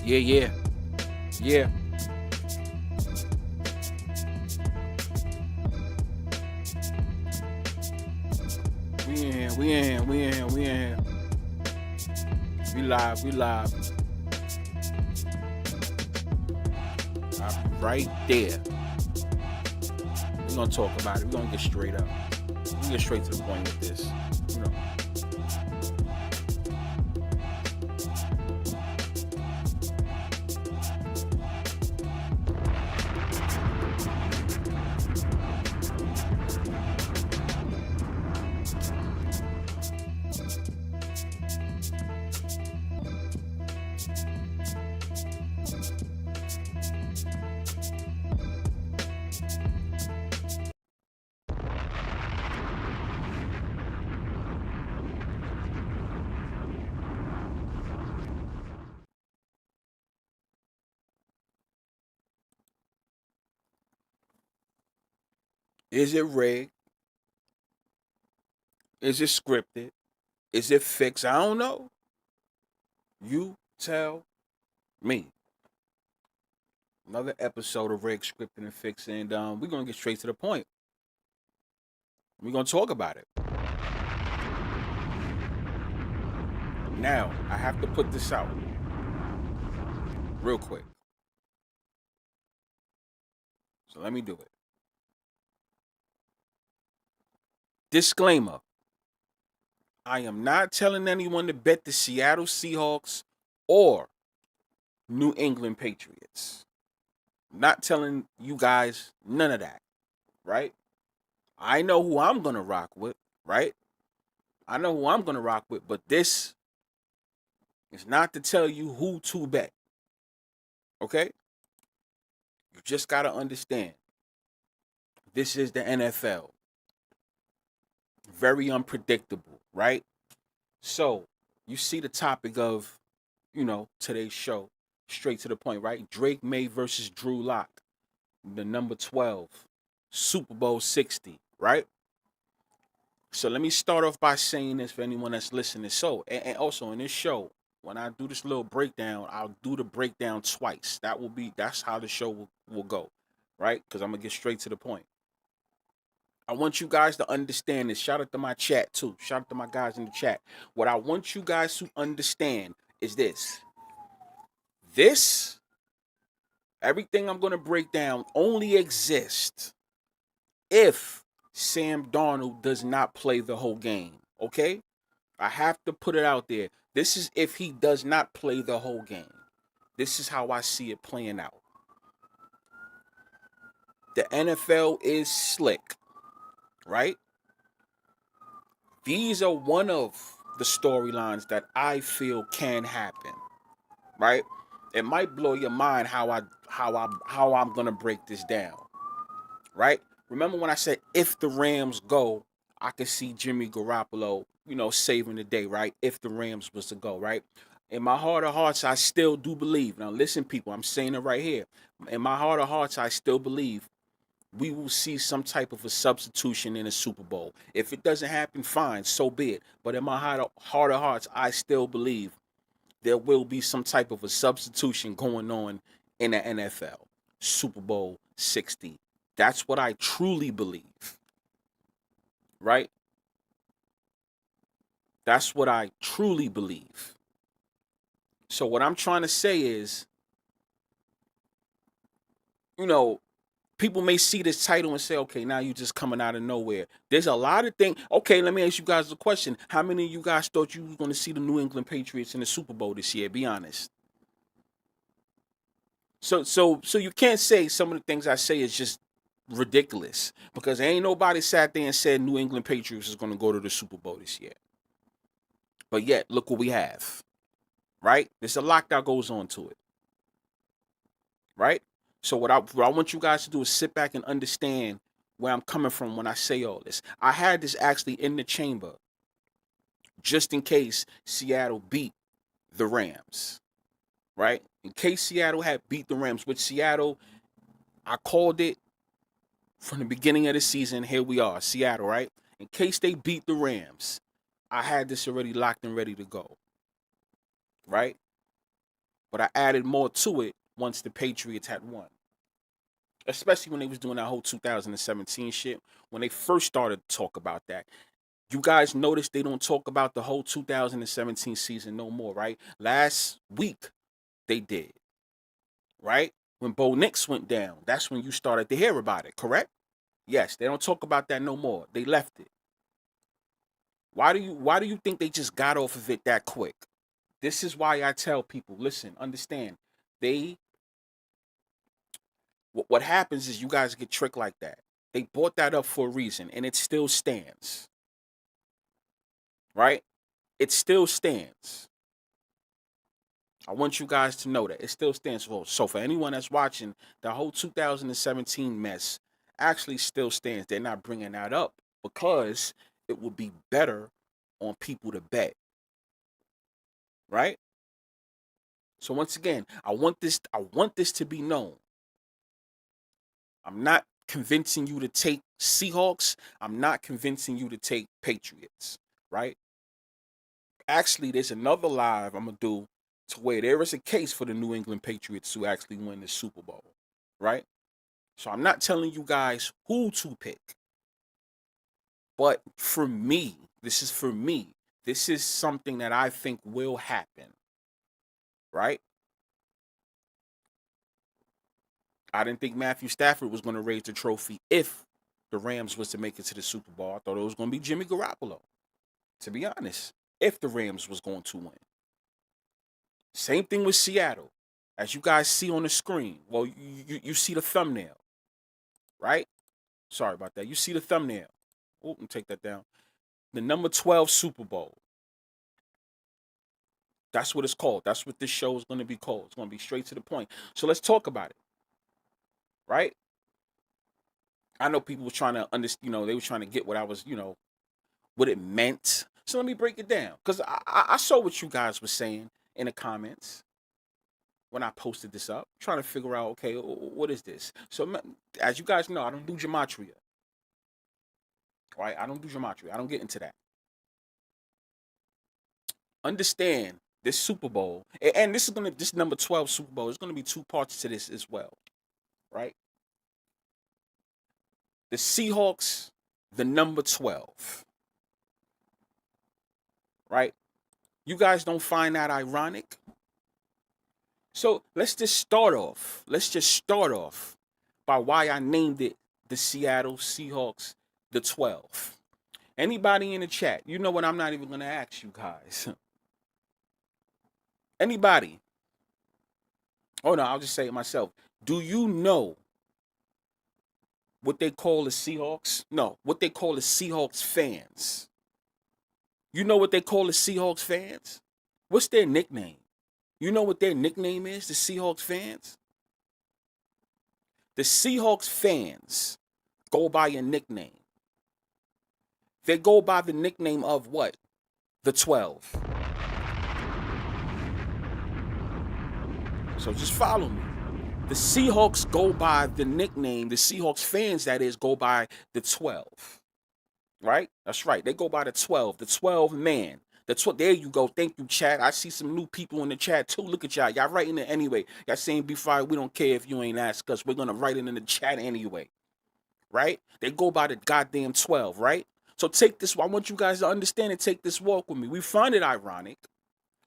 Yeah. We in here. We live. Right there. We're gonna talk about it. We're gonna get straight up. We get straight to the point with this. You know. Is it rigged? Is it scripted? Is it fixed? I don't know. You tell me. Another episode of rigged, scripted, and fixed, and we're gonna get straight to the point. We're gonna talk about it. Now, I have to put this out real quick. So let me do it. Disclaimer. I am not telling anyone to bet the Seattle Seahawks or New England Patriots. I'm not telling you guys none of that, right? I know who I'm going to rock with, right? I know who I'm going to rock with, but this is not to tell you who to bet, okay? You just got to understand. This is the NFL. Very unpredictable, right? So, you see the topic of, today's show, straight to the point, right? Drake May versus Drew Lock, the number 12, Super Bowl 60, right? So let me start off by saying this for anyone that's listening. So, and also in this show, when I do this little breakdown, I'll do the breakdown twice. That's how the show will go, right? Because I'm gonna get straight to the point. I want you guys to understand this. Shout out to my chat too. Shout out to my guys in the chat. What I want you guys to understand is this. Everything I'm gonna break down only exists if Sam Darnold does not play the whole game. Okay? I have to put it out there. This is if he does not play the whole game. This is how I see it playing out. The NFL is slick, right? These are one of the storylines that I feel can happen, right? It might blow your mind how I'm gonna break this down, right? Remember when I said if the Rams go, I could see Jimmy Garoppolo, saving the day, right? If the Rams was to go, right? In my heart of hearts, I still do believe. Now, listen, people, I'm saying it right here. In my heart of hearts, I still believe we will see some type of a substitution in a Super Bowl. If it doesn't happen, fine, so be it. But in my heart of hearts, I still believe there will be some type of a substitution going on in the NFL. Super Bowl 60. That's what I truly believe. Right? That's what I truly believe. So what I'm trying to say is, people may see this title and say, okay, now you just coming out of nowhere. There's a lot of things. Okay, let me ask you guys a question. How many of you guys thought you were going to see the New England Patriots in the Super Bowl this year? Be honest. So you can't say some of the things I say is just ridiculous because ain't nobody sat there and said New England Patriots is going to go to the Super Bowl this year. But yet, look what we have, right? There's a lot that goes on to it, right? So what I want you guys to do is sit back and understand where I'm coming from when I say all this. I had this actually in the chamber just in case Seattle beat the Rams, right? In case Seattle had beat the Rams, which Seattle, I called it from the beginning of the season. Here we are, Seattle, right? In case they beat the Rams, I had this already locked and ready to go, right? but I added more to it once the Patriots had won. Especially when they was doing that whole 2017 shit. When they first started to talk about that. You guys notice they don't talk about the whole 2017 season no more, right? Last week they did, right? When Bo Nix went down, that's when you started to hear about it, correct? Yes, they don't talk about that no more. They left it. Why do you think they just got off of it that quick? This is why I tell people, listen, understand. They what happens is you guys get tricked like that. They brought that up for a reason, and it still stands. Right? It still stands. I want you guys to know that it still stands. So for anyone that's watching, the whole 2017 mess actually still stands. They're not bringing that up because it would be better on people to bet. Right? So once again, I want this to be known. I'm not convincing you to take Seahawks. I'm not convincing you to take Patriots, right? Actually, there's another live I'm going to do to where there is a case for the New England Patriots to actually win the Super Bowl, right? So I'm not telling you guys who to pick. But for me, this is for me. This is something that I think will happen, right? I didn't think Matthew Stafford was going to raise the trophy if the Rams was to make it to the Super Bowl. I thought it was going to be Jimmy Garoppolo, to be honest, if the Rams was going to win. Same thing with Seattle. As you guys see on the screen, well, you see the thumbnail, right? Sorry about that. You see the thumbnail. Oh, let me take that down. The number 12 Super Bowl. That's what it's called. That's what this show is going to be called. It's going to be straight to the point. So let's talk about it, right? I know people were trying to understand, they were trying to get what I was, what it meant. So let me break it down. Because I saw what you guys were saying in the comments when I posted this up, trying to figure out, okay, what is this? So as you guys know, I don't do gematria. Right? I don't do gematria. I don't get into that. Understand this Super Bowl, and this number 12 Super Bowl is gonna be two parts to this as well. Right? The Seahawks, the number 12. Right? You guys don't find that ironic? So let's just start off. By why I named it the Seattle Seahawks, the 12. Anybody in the chat, you know what? I'm not even going to ask you guys. Anybody? Oh, no, I'll just say it myself. Do you know what they call the Seahawks? No, what they call the Seahawks fans. You know what they call the Seahawks fans? What's their nickname? You know what their nickname is, the Seahawks fans? The Seahawks fans go by a nickname. They go by the nickname of what? The 12. So just follow me. The Seahawks go by the nickname, the Seahawks fans, that is, go by the 12. Right? That's right. They go by the 12, the 12 man. There you go. Thank you, chat. I see some new people in the chat too. Look at y'all. Y'all writing it anyway. Y'all saying before we don't care if you ain't ask us. We're gonna write it in the chat anyway. Right? They go by the goddamn 12, right? So take this. I want you guys to understand and take this walk with me. We find it ironic.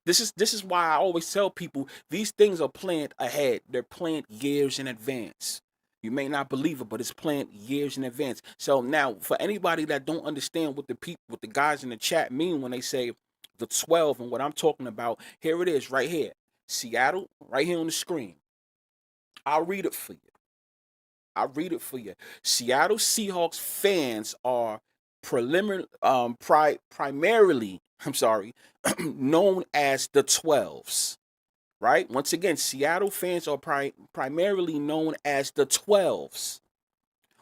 This is why I always tell people these things are planned ahead. They're planned years in advance. You may not believe it, but it's planned years in advance. So now, for anybody that don't understand what the guys in the chat mean when they say the 12 and what I'm talking about, here it is right here. Seattle, right here on the screen. I'll read it for you. Seattle Seahawks fans are primarily, known as the 12s. Right? Once again, Seattle fans are primarily known as the 12s,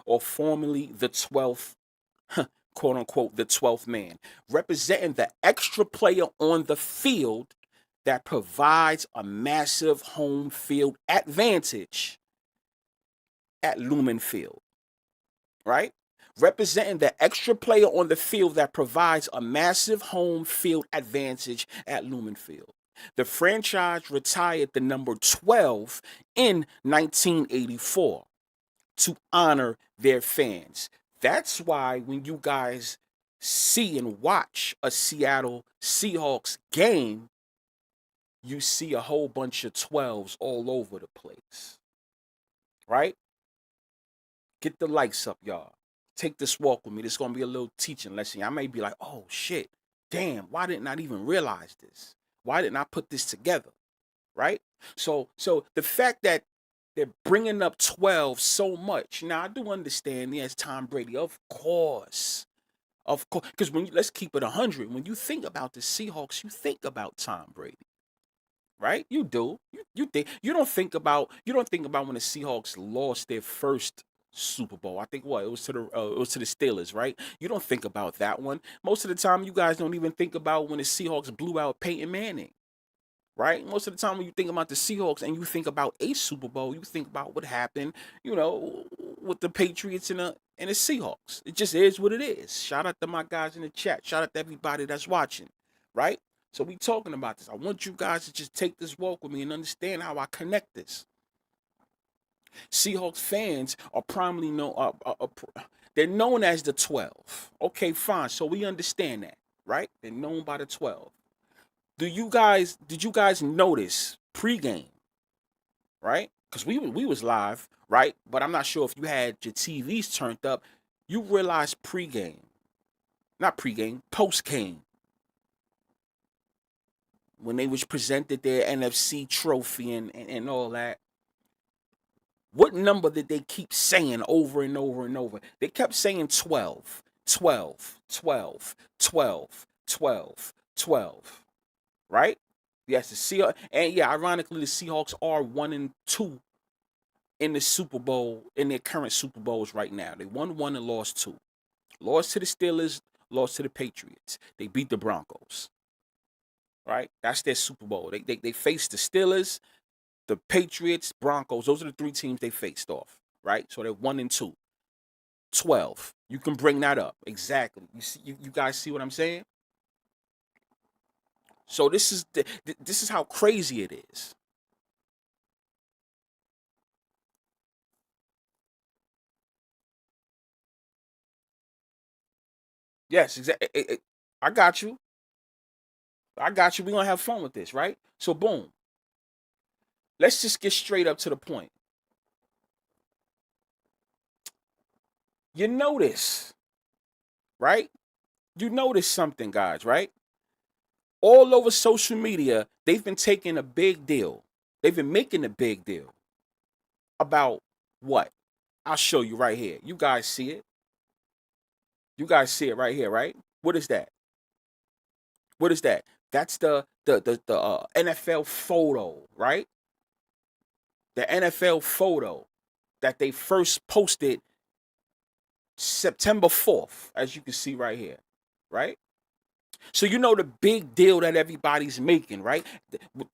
or formerly the 12th, quote unquote, the 12th man, representing the extra player on the field that provides a massive home field advantage at Lumen Field. Right? Representing the extra player on the field that provides a massive home field advantage at Lumen Field. The franchise retired the number 12 in 1984 to honor their fans. That's why when you guys see and watch a Seattle Seahawks game, you see a whole bunch of 12s all over the place. Right? Get the likes up, y'all. Take this walk with me. This is going to be a little teaching lesson. I may be like, oh, shit. Damn, why didn't I even realize this? Why didn't I put this together? Right? So the fact that they're bringing up 12 so much. Now, I do understand, yes, Tom Brady, of course. Of course. Because let's keep it 100. When you think about the Seahawks, you think about Tom Brady. Right? You do. You think you don't think about when the Seahawks lost their first Super Bowl. I think it was to the Steelers, right? You don't think about that one. Most of the time, you guys don't even think about when the Seahawks blew out Peyton Manning, right? Most of the time, when you think about the Seahawks and you think about a Super Bowl, you think about what happened, with the Patriots and the Seahawks. It just is what it is. Shout out to my guys in the chat. Shout out to everybody that's watching, right? So we talking about this. I want you guys to just take this walk with me and understand how I connect this. Seahawks fans are primarily known, they're known as the 12. Okay, fine. So we understand that, right? They're known by the 12. Did you guys notice pregame, right? Because we was live, right? But I'm not sure if you had your TVs turned up. You realize postgame, when they was presented their NFC trophy and all that. What number did they keep saying over and over and over? They kept saying 12, 12, 12, 12, 12, 12. Right? Yes, the Seahawks, and yeah, ironically, the Seahawks are 1-2 in the Super Bowl, in their current Super Bowls right now. They won 1 and lost 2. Lost to the Steelers, lost to the Patriots. They beat the Broncos. Right? That's their Super Bowl. They faced the Steelers, the Patriots, Broncos. Those are the 3 teams they faced off. Right? So they're 1-2. 12. You can bring that up. Exactly. You see, you guys see what I'm saying? So this is how crazy it is. Yes, exactly. I got you. We're gonna have fun with this, right? So boom. Let's just get straight up to the point. You notice, right? You notice something, guys, right? All over social media, they've been taking a big deal. They've been making a big deal about what? I'll show you right here. You guys see it. You guys see it right here, right? What is that? What is that? That's the NFL photo, right? The NFL photo that they first posted September 4th, as you can see right here, right? So you know the big deal that everybody's making, right?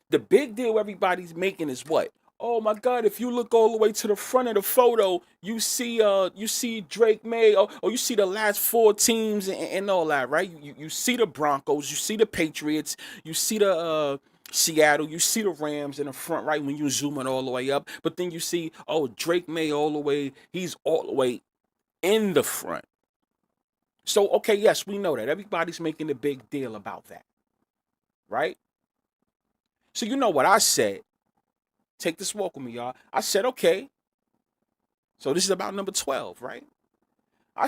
The big deal everybody's making is what? Oh my God! If you look all the way to the front of the photo, you see Drake Maye, or you see the last 4 teams and all that, right? You see the Broncos, you see the Patriots, you see the Seattle, you see the Rams in the front, right? When you zoom it all the way up, but then you see Drake Maye all the way, he's all the way in the front. So, okay, yes, we know that. Everybody's making a big deal about that, right? So you know what I said. Take this walk with me, y'all. I said, okay. So this is about number 12, right? I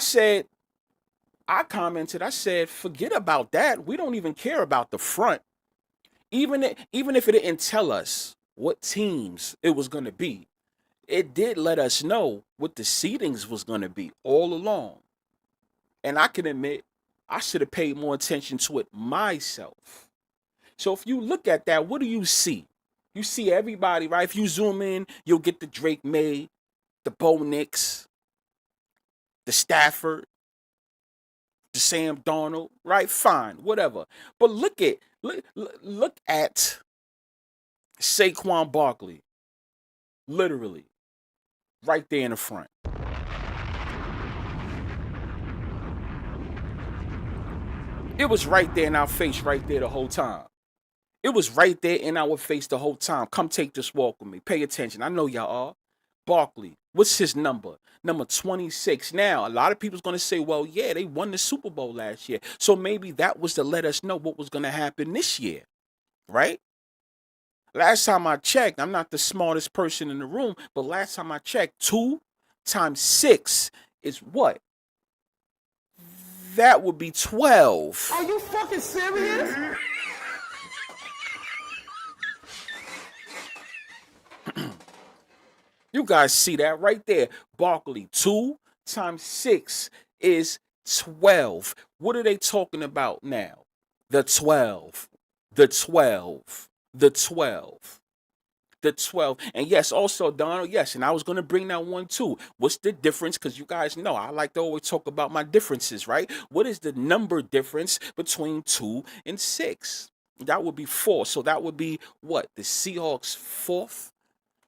commented, I said, forget about that. We don't even care about the front. Even if it didn't tell us what teams it was going to be, it did let us know what the seedings was going to be all along. And I can admit, I should have paid more attention to it myself. So if you look at that, what do you see? You see everybody, right? If you zoom in, you'll get the Drake Maye, the Bo Nix, the Stafford, the Sam Darnold, right? Fine, whatever. But look at Saquon Barkley, literally, right there in the front. It was right there in our face, right there the whole time. It was right there in our face the whole time. Come take this walk with me. Pay attention. I know y'all are. Barkley, what's his number? Number 26. Now, a lot of people's going to say, well, yeah, they won the Super Bowl last year. So maybe that was to let us know what was going to happen this year, right? Last time I checked, I'm not the smartest person in the room, but last time I checked, 2 times 6 is what? That would be 12. Are you fucking serious? You guys see that right there. Barkley, 2 times 6 is 12. What are they talking about now? The 12. The 12. The 12. The 12. And yes, also, Donald, yes, and I was going to bring that one too. What's the difference? Because you guys know I like to always talk about my differences, right? What is the number difference between 2 and 6? That would be 4. So that would be what? The Seahawks' 4th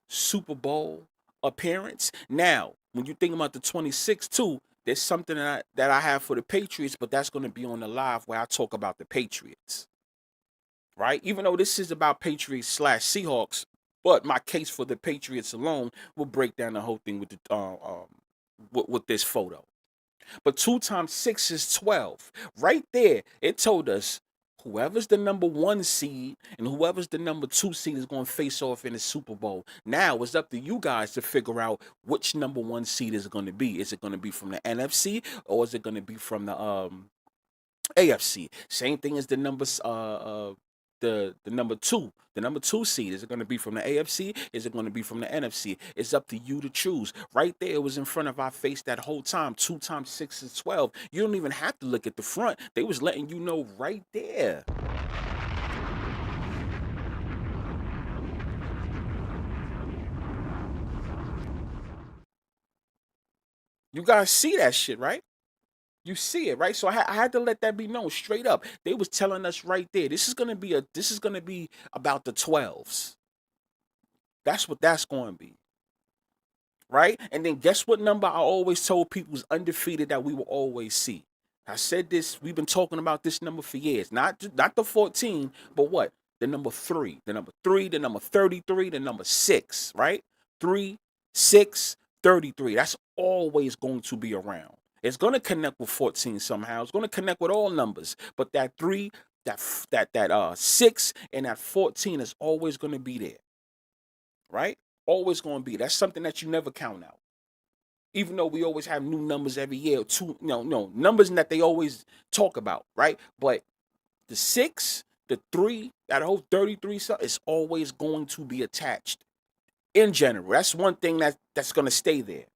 Super Bowl appearance. Now, when you think about the 26 too, there's something that I have for the Patriots, but that's going to be on the live where I talk about the Patriots, right? Even though this is about Patriots / Seahawks, but my case for the Patriots alone will break down the whole thing with the with this photo. But 2 times 6 is 12. Right there, it told us whoever's the number 1 seed and whoever's the number 2 seed is going to face off in the Super Bowl. Now it's up to you guys to figure out which number 1 seed is it going to be. Is it going to be from the NFC or is it going to be from the AFC? Same thing as the numbers the number 2. The number 2 seed, is it going to be from the AFC? Is it going to be from the NFC? It's up to you to choose. Right there, it was in front of our face that whole time. 2 times 6 is 12. You don't even have to look at the front. They was letting you know right there. You guys see that shit, right? You see it, right? So I had to let that be known straight up. They was telling us right there. This is gonna be about the 12s. That's what that's going to be. Right? And then guess what number I always told people was undefeated that we will always see. I said this, we've been talking about this number for years. Not the 14, but what? The number 3. The number 3, the number 33, the number 6, right? 3, 6, 33. That's always going to be around. It's going to connect with 14 somehow. It's going to connect with all numbers. But that 3, that 6, and that 14 is always going to be there. Right? Always going to be. That's something that you never count out. Even though we always have new numbers every year, numbers that they always talk about, right? But the 6, the 3, that whole 33 stuff is always going to be attached in general. That's one thing that's going to stay there,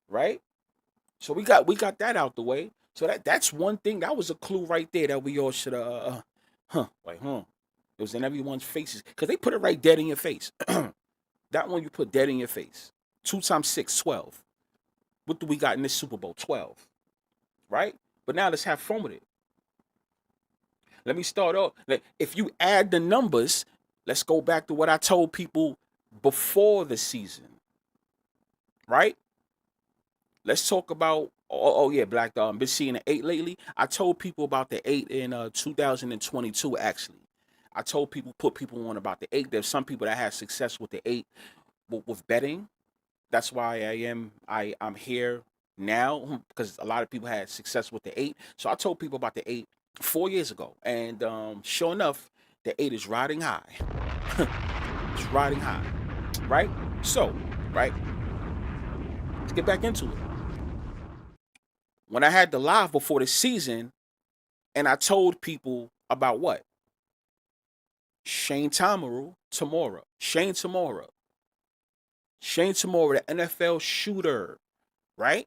right? So we got that out the way. So that's one thing. That was a clue right there that we all should It was in everyone's faces because they put it right dead in your face. That one you put dead in your face. 2 times 6, 12. What do we got in this Super Bowl? 12. Right? But now let's have fun with it. Let me start off. If you add the numbers, let's go back to what I told people before the season. Right? Let's talk about, yeah, Black Dog. Been seeing the 8 lately. I told people about the 8 in 2022, actually. I told people, put people on about the 8. There's some people that had success with the 8 with betting. That's why I'm here now, because a lot of people had success with the 8. So I told people about the 8 4 years ago. And sure enough, the 8 is riding high. It's riding high. Right? So, right? Let's get back into it. When I had the live before the season, and I told people about what? Shane Tamara, the NFL shooter, right?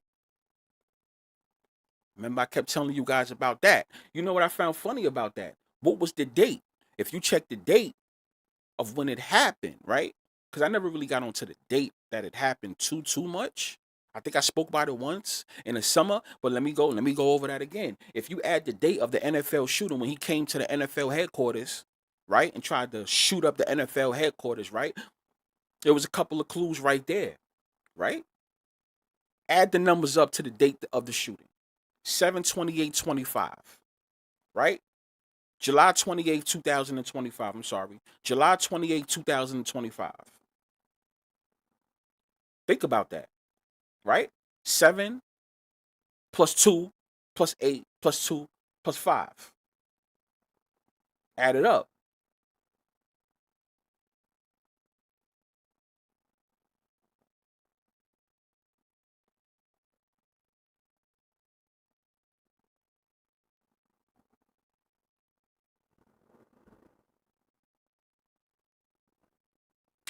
Remember, I kept telling you guys about that. You know what I found funny about that? What was the date? If you check the date of when it happened, right? Because I never really got onto the date that it happened too much. I think I spoke about it once in the summer, but let me go over that again. If you add the date of the NFL shooting when he came to the NFL headquarters, right, and tried to shoot up the NFL headquarters, right? There was a couple of clues right there, right? Add the numbers up to the date of the shooting. 7/28/25, right? July 28th, 2025. I'm sorry. July 28th, 2025. Think about that, right? 7 plus 2 plus 8 plus 2 plus 5. Add it up.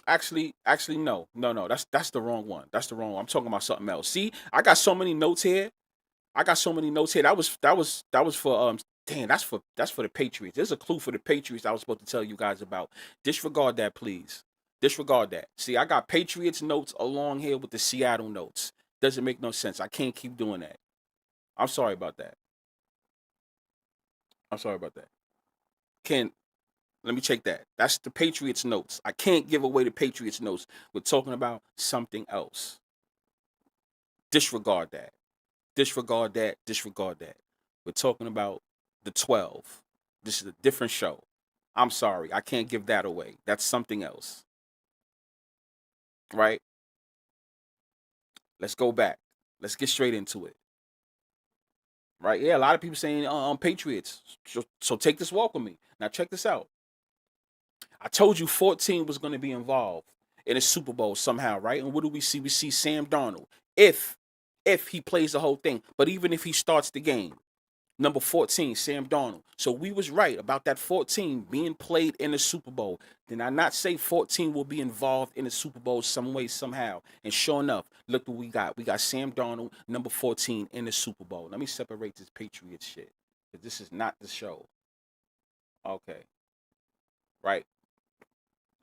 Actually, no. That's the wrong one. That's the wrong one. I'm talking about something else. See, I got so many notes here. I got so many notes here. That was for damn, that's for the Patriots. There's a clue for the Patriots I was supposed to tell you guys about. Disregard that, please. Disregard that. See, I got Patriots notes along here with the Seattle notes. Doesn't make no sense. I can't keep doing that. I'm sorry about that. I'm sorry about that. Can't Let me check that. That's the Patriots notes. I can't give away the Patriots notes. We're talking about something else. Disregard that. Disregard that. Disregard that. We're talking about the 12. This is a different show. I'm sorry. I can't give that away. That's something else. Right? Let's go back. Let's get straight into it. Right? Yeah, a lot of people saying Patriots. So take this walk with me. Now check this out. I told you 14 was going to be involved in a Super Bowl somehow, right? And what do we see? We see Sam Darnold. If he plays the whole thing, but even if he starts the game, number 14, Sam Darnold. So we was right about that 14 being played in the Super Bowl. Did I not say 14 will be involved in the Super Bowl some way, somehow? And sure enough, look what we got. We got Sam Darnold, number 14, in the Super Bowl. Let me separate this Patriots shit, because this is not the show. Okay, right?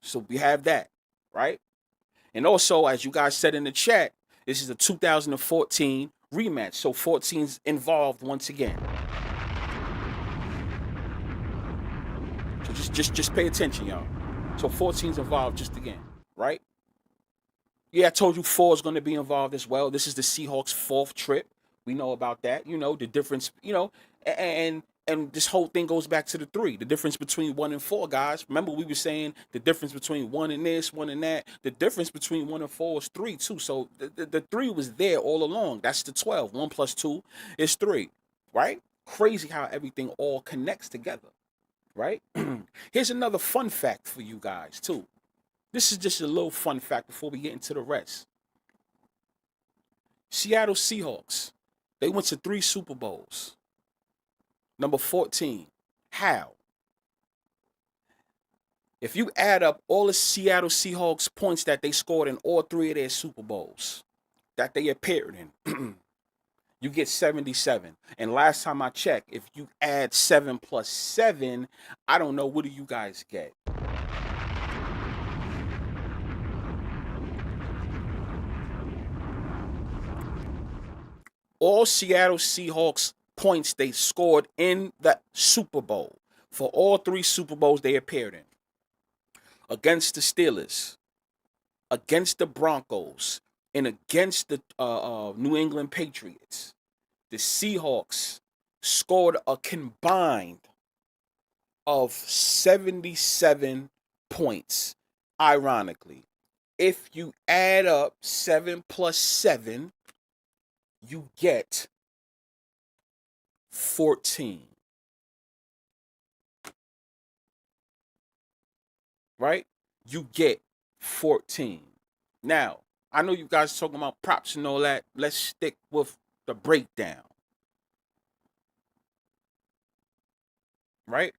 So we have that, right? And also, as you guys said in the chat, this is a 2014 rematch. So 14's involved once again. So just pay attention, y'all. So 14's involved just again, right? Yeah, I told you 4 is going to be involved as well. This is the Seahawks' 4th trip. We know about that. You know the difference. And this whole thing goes back to the 3. The difference between 1 and 4, guys. Remember we were saying the difference between 1 and this, 1 and that. The difference between 1 and 4 is 3 too. So the 3 was there all along. That's the 12. 1 plus 2 is 3, right? Crazy how everything all connects together, right? Here's another fun fact for you guys too. This is just a little fun fact before we get into the rest. Seattle Seahawks, they went to 3 Super Bowls. Number 14. How? If you add up all the Seattle Seahawks points that they scored in all 3 of their Super Bowls that they appeared in, you get 77. And last time I checked, if you add 7 plus 7, I don't know, what do you guys get? All Seattle Seahawks points they scored in the Super Bowl for all 3 Super Bowls they appeared in. Against the Steelers, against the Broncos, and against the New England Patriots, the Seahawks scored a combined of 77 points. Ironically, if you add up 7 plus 7, you get 14. Right? You get 14. Now, I know you guys talking about props and all that. Let's stick with the breakdown. Right?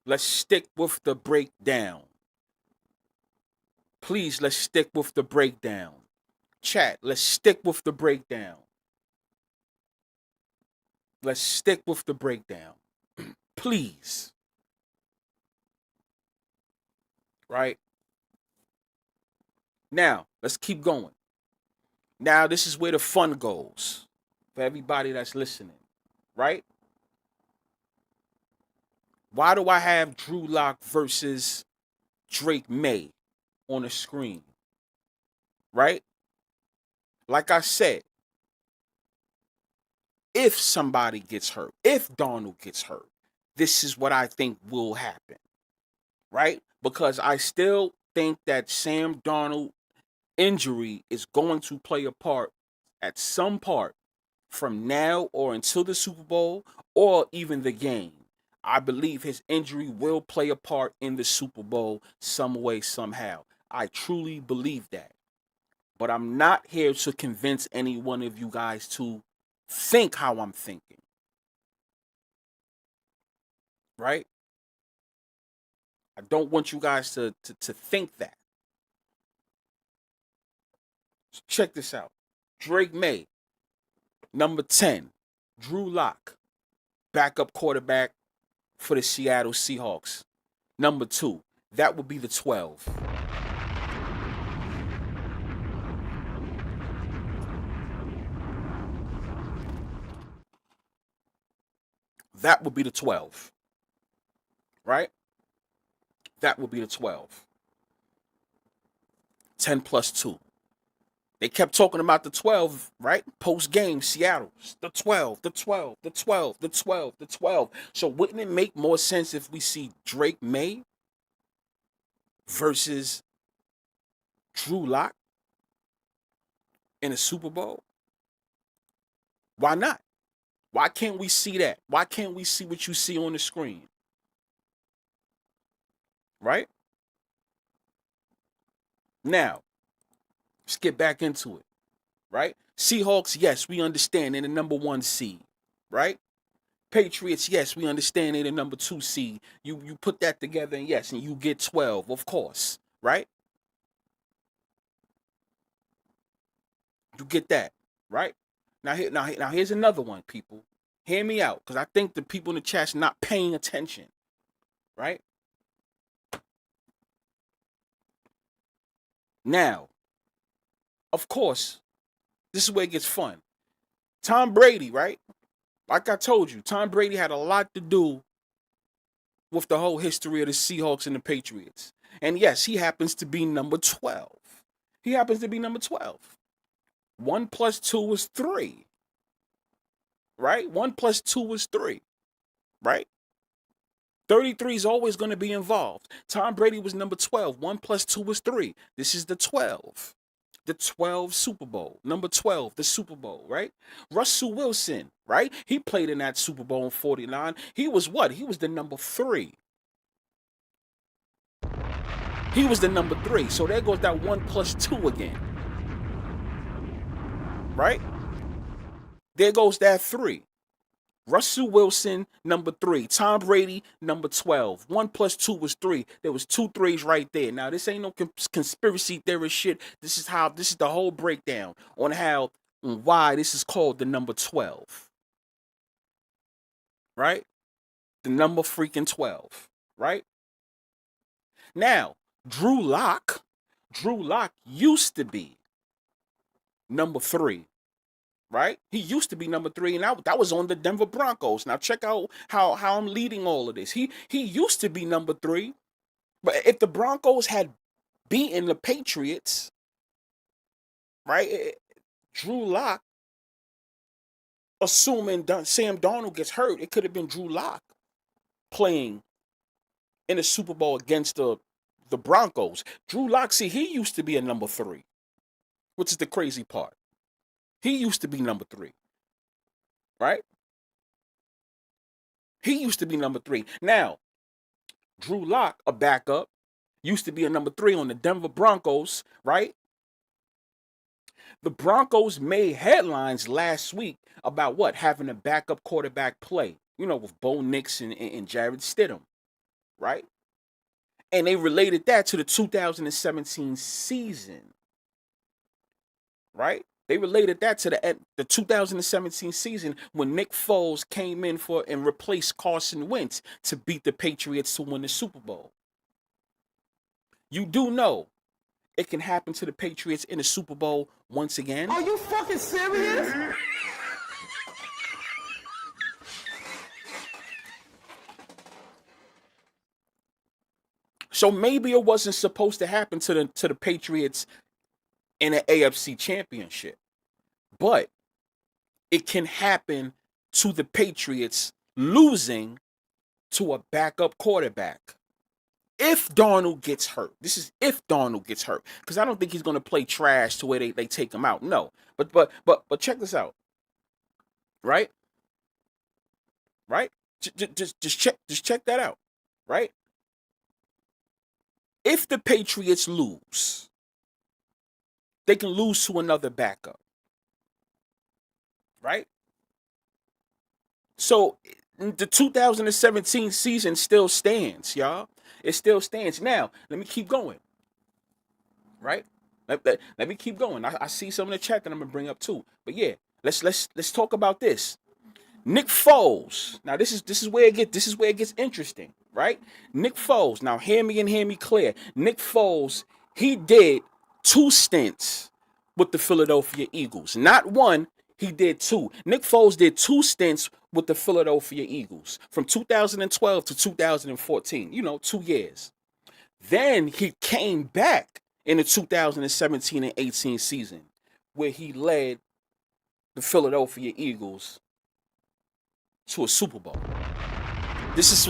Let's stick with the breakdown. Please, let's stick with the breakdown. Chat, let's stick with the breakdown. Let's stick with the breakdown. Please. Right? Now, let's keep going. Now, this is where the fun goes for everybody that's listening. Right? Why do I have Drew Lock versus Drake Maye on the screen? Right? Like I said, if somebody gets hurt, if Darnold gets hurt, this is what I think will happen, right? Because I still think that Sam Darnold injury is going to play a part at some part from now or until the Super Bowl or even the game. I believe his injury will play a part in the Super Bowl some way, somehow. I truly believe that. But I'm not here to convince any one of you guys to think how I'm thinking. Right? I don't want you guys to think that. So check this out. Drake Maye, number 10. Drew Lock, backup quarterback for the Seattle Seahawks. Number 2. That would be the 12. That would be the 12. Right? That would be the 12. 10 plus 2. They kept talking about the 12, right? Post game, Seattle. The 12, the 12, the 12, the 12, the 12. So wouldn't it make more sense if we see Drake Maye versus Drew Lock in a Super Bowl? Why not? Why can't we see that? Why can't we see what you see on the screen? Right? Now, let's get back into it. Right? Seahawks, yes, we understand they're the number 1 seed. Right? Patriots, yes, we understand they're the number 2 seed. You put that together, and yes, and you get 12, of course. Right? You get that. Right? Now here's another one, people. Hear me out, because I think the people in the chat's not paying attention. Right? Now, of course, this is where it gets fun. Tom Brady, right? Like I told you, Tom Brady had a lot to do with the whole history of the Seahawks and the Patriots. And yes, he happens to be number 12. He happens to be number 12. 1 plus 2 is 3. Right? 1 plus 2 is 3. Right? 33 is always going to be involved. Tom Brady was number 12. 1 plus 2 is 3. This is the 12. The 12 Super Bowl. Number 12, the Super Bowl, right? Russell Wilson, right? He played in that Super Bowl in 49. He was what? He was the number 3. He was the number 3. So there goes that 1 plus 2 again. Right? There goes that 3. Russell Wilson, number 3. Tom Brady, number 12. 1 plus 2 was 3. There was 2 threes right there. Now, this ain't no conspiracy theory shit. This is the whole breakdown on how and why this is called the number 12. Right? The number freaking 12. Right? Now, Drew Lock used to be number 3. Right? He used to be number 3, and that was on the Denver Broncos. Now check out how I'm leading all of this. He used to be number 3, but if the Broncos had beaten the Patriots, right? Drew Lock, assuming Sam Darnold gets hurt, it could have been Drew Lock playing in a Super Bowl against the Broncos. Drew Lock, see, he used to be a number 3, which is the crazy part. He used to be number 3. Right? He used to be number 3. Now, Drew Lock, a backup, used to be a number 3 on the Denver Broncos, right? The Broncos made headlines last week about what? Having a backup quarterback play, with Bo Nix and Jarrett Stidham, right? And they related that to the 2017 season, right? They related that to the 2017 season when Nick Foles came in and replaced Carson Wentz to beat the Patriots to win the Super Bowl. You do know it can happen to the Patriots in the Super Bowl once again. Are you fucking serious? So maybe it wasn't supposed to happen to the Patriots in an AFC championship. But it can happen to the Patriots losing to a backup quarterback. If Darnold gets hurt, this is if Darnold gets hurt, because I don't think he's going to play trash to where they take him out. No, but check this out, right? Right? Just check that out, right? If the Patriots lose, they can lose to another backup, right? So the 2017 season still stands, y'all. It still stands. Now, let me keep going, right? Let me keep going. I see some in the chat that I'm gonna bring up too. But yeah, let's talk about this. Nick Foles. Now this is where it gets interesting, right? Nick Foles. Now hear me clear. Nick Foles, he did 2 stints with the Philadelphia Eagles. Not one, he did 2. Nick Foles did 2 stints with the Philadelphia Eagles from 2012 to 2014. 2 years. Then he came back in the 2017 and 18 season where he led the Philadelphia Eagles to a Super Bowl. This is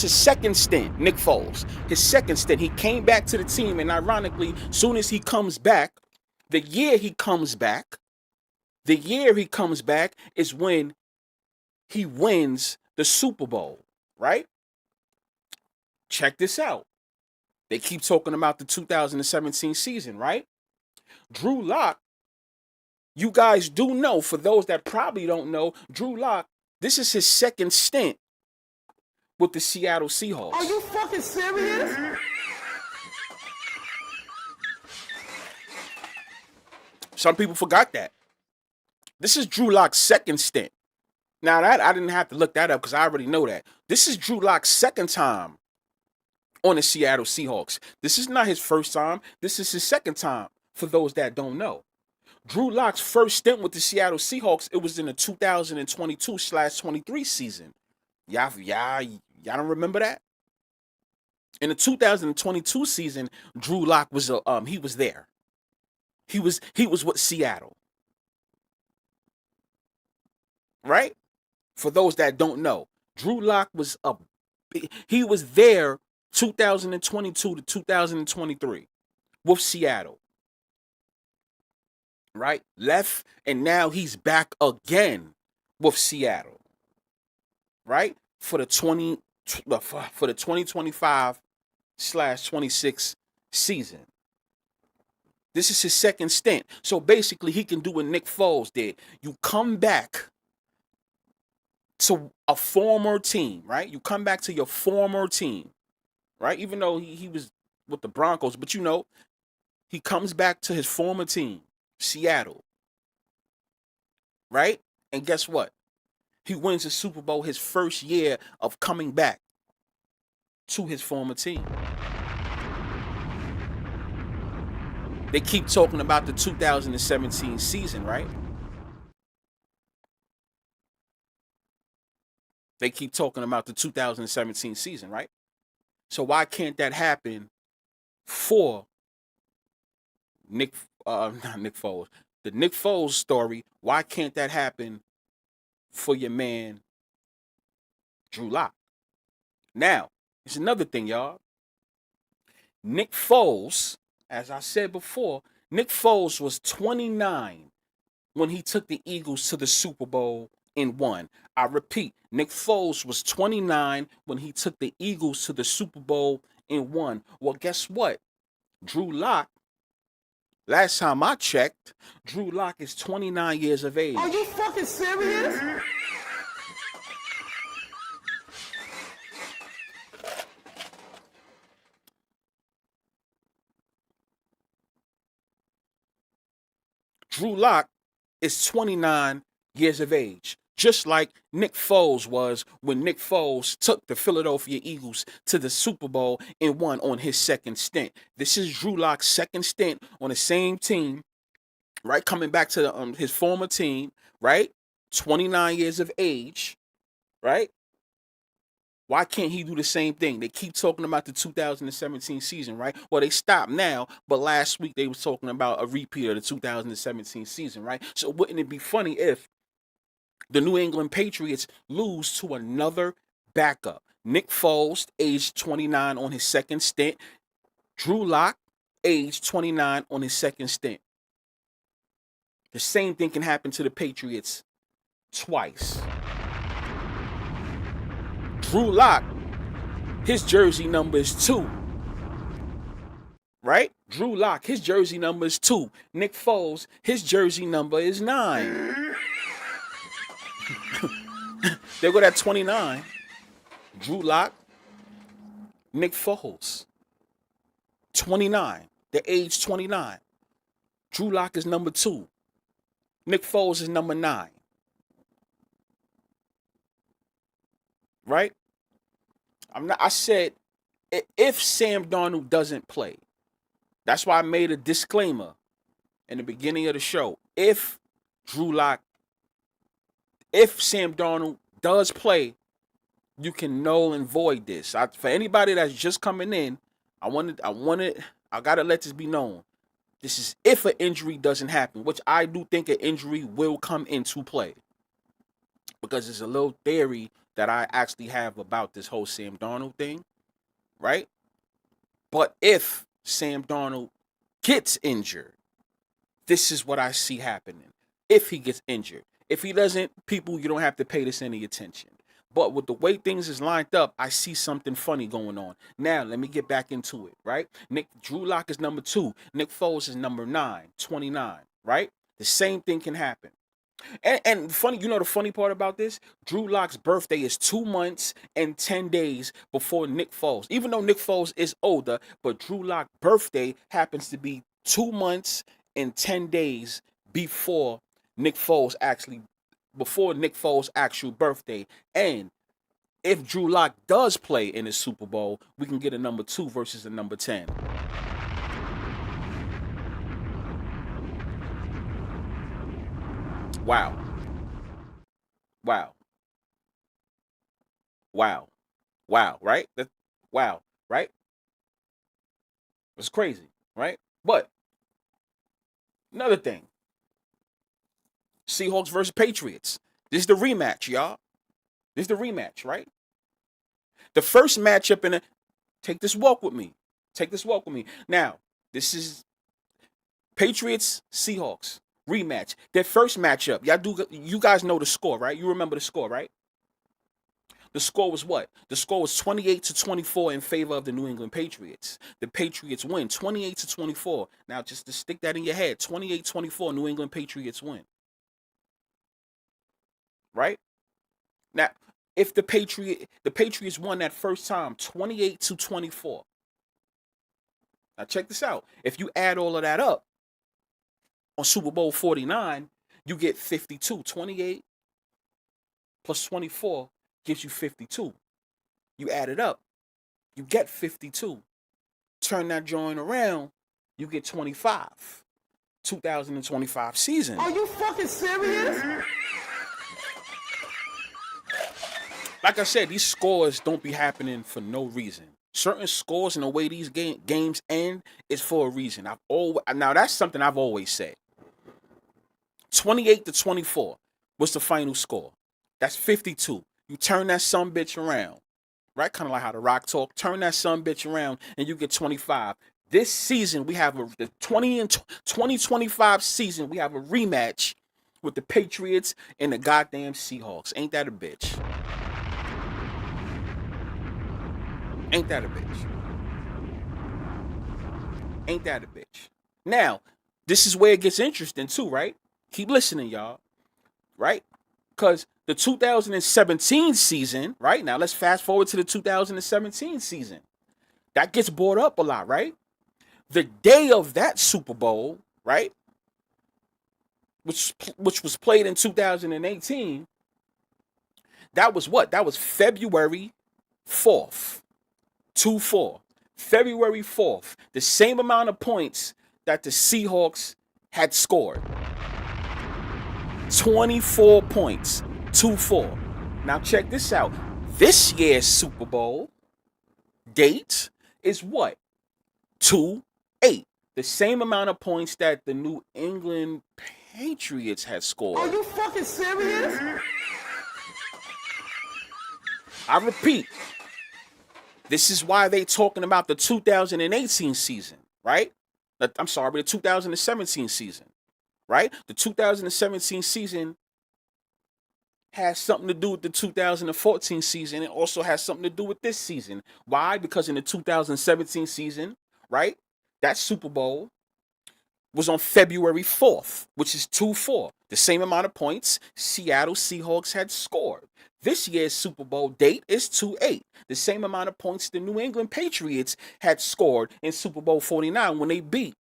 his second stint, Nick Foles. His second stint. He came back to the team, and ironically, soon as he comes back, the year he comes back is when he wins the Super Bowl, right? Check this out. They keep talking about the 2017 season, right? Drew Lock, you guys do know, for those that probably don't know, Drew Lock, this is his second stint with the Seattle Seahawks. Are you fucking serious? Some people forgot that. This is Drew Lock's second stint. Now, that I didn't have to look that up because I already know that. This is Drew Lock's second time on the Seattle Seahawks. This is not his first time. This is his second time, for those that don't know. Drew Lock's first stint with the Seattle Seahawks, it was in the 2022/23 season. Y'all don't remember that? In the 2022 season, Drew Lock was he was there. He was with Seattle. Right? For those that don't know, Drew Lock was he was there 2022 to 2023 with Seattle. Right? Left, and now he's back again with Seattle. Right? For the 2025/26 season. This is his second stint. So basically, he can do what Nick Foles did. You come back to a former team, right? You come back to your former team, right? Even though he was with the Broncos, but he comes back to his former team, Seattle, right? And guess what? He wins the Super Bowl his first year of coming back to his former team. They keep talking about the 2017 season, right? They keep talking about the 2017 season, right? So why can't that happen for not Nick Foles, the Nick Foles story? Why can't that happen for your man, Drew Lock? Now, it's another thing, y'all. Nick Foles, as I said before, Nick Foles was 29 when he took the Eagles to the Super Bowl and won. I repeat, Nick Foles was 29 when he took the Eagles to the Super Bowl and won. Well, guess what? Drew Lock, last time I checked, Drew Lock is 29 years of age. Are you fucking serious? Drew Lock is 29 years of age, just like Nick Foles was when Nick Foles took the Philadelphia Eagles to the Super Bowl and won on his second stint. This is Drew Lock's second stint on the same team, right? Coming back to his former team, right? 29 years of age, right? Why can't he do the same thing? They keep talking about the 2017 season, right? Well, they stopped now, but last week they was talking about a repeat of the 2017 season, right? So wouldn't it be funny if The New England Patriots lose to another backup. Nick Foles, age 29 on his second stint. Drew Lock, age 29 on his second stint. The same thing can happen to the Patriots twice. Drew Lock, his jersey number is 2. Right? Drew Lock, his jersey number is 2. Nick Foles, his jersey number is 9. They go at 29. Drew Lock, Nick Foles, 29. The age 29. Drew Lock is number 2. Nick Foles is number 9. Right? I said if Sam Darnold doesn't play. That's why I made a disclaimer in the beginning of the show. If Sam Darnold does play, you can null and void this. For anybody that's just coming in, I gotta let this be known. This is if an injury doesn't happen, which I do think an injury will come into play. Because there's a little theory that I actually have about this whole Sam Darnold thing, right? But if Sam Darnold gets injured, this is what I see happening. If he gets injured. If he doesn't, people, you don't have to pay this any attention. But with the way things is lined up, I see something funny going on. Now, let me get back into it, right? Drew Lock is number 2. Nick Foles is number 9, 29, right? The same thing can happen. And funny, the funny part about this? Drew Lock's birthday is 2 months and 10 days before Nick Foles. Even though Nick Foles is older, but Drew Lock's birthday happens to be 2 months and 10 days before Nick Foles' actual birthday. And if Drew Lock does play in the Super Bowl, we can get a number 2 versus a number 10. Wow, right? Wow, right? It's crazy, right? But another thing, Seahawks versus Patriots. This is the rematch, y'all. This is the rematch, right? The first matchup take this walk with me. Now, this is Patriots, Seahawks. Rematch. Their first matchup. You guys know the score, right? You remember the score, right? The score was what? The score was 28-24 in favor of the New England Patriots. The Patriots win 28-24. Now, just to stick that in your head, 28-24, New England Patriots win. Right? Now, if the Patriots won that first time, 28-24. Now, check this out. If you add all of that up, on Super Bowl 49, you get 52. 28 plus 24 gives you 52. You add it up, you get 52. Turn that joint around, you get 25. 2025 season. Are you fucking serious? Like I said, these scores don't be happening for no reason. Certain scores and the way these games end is for a reason. Now that's something I've always said. 28-24 was the final score. That's 52. You turn that sumbitch around, right? Kind of like how the Rock talk. Turn that sumbitch around and you get 25. This season, we have the 2025 season, we have a rematch with the Patriots and the goddamn Seahawks. Ain't that a bitch? Ain't that a bitch? Ain't that a bitch? Now, this is where it gets interesting too, right? Keep listening, y'all. Right? Because the 2017 season, right? Now, let's fast forward to the 2017 season. That gets brought up a lot, right? The day of that Super Bowl, right? Which was played in 2018. That was what? That was February 4th. 2-4. February 4th. The same amount of points that the Seahawks had scored. 24 points. 2-4. Now check this out. This year's Super Bowl date is what? 2-8. The same amount of points that the New England Patriots had scored. Are you fucking serious? I repeat, this is why they talking about the 2018 season, right? I'm sorry, the 2017 season, right? The 2017 season has something to do with the 2014 season. It also has something to do with this season. Why? Because in the 2017 season, right, that Super Bowl was on February 4th, which is 2-4. The same amount of points Seattle Seahawks had scored. This year's Super Bowl date is 2-8. The same amount of points the New England Patriots had scored in Super Bowl 49 when they beat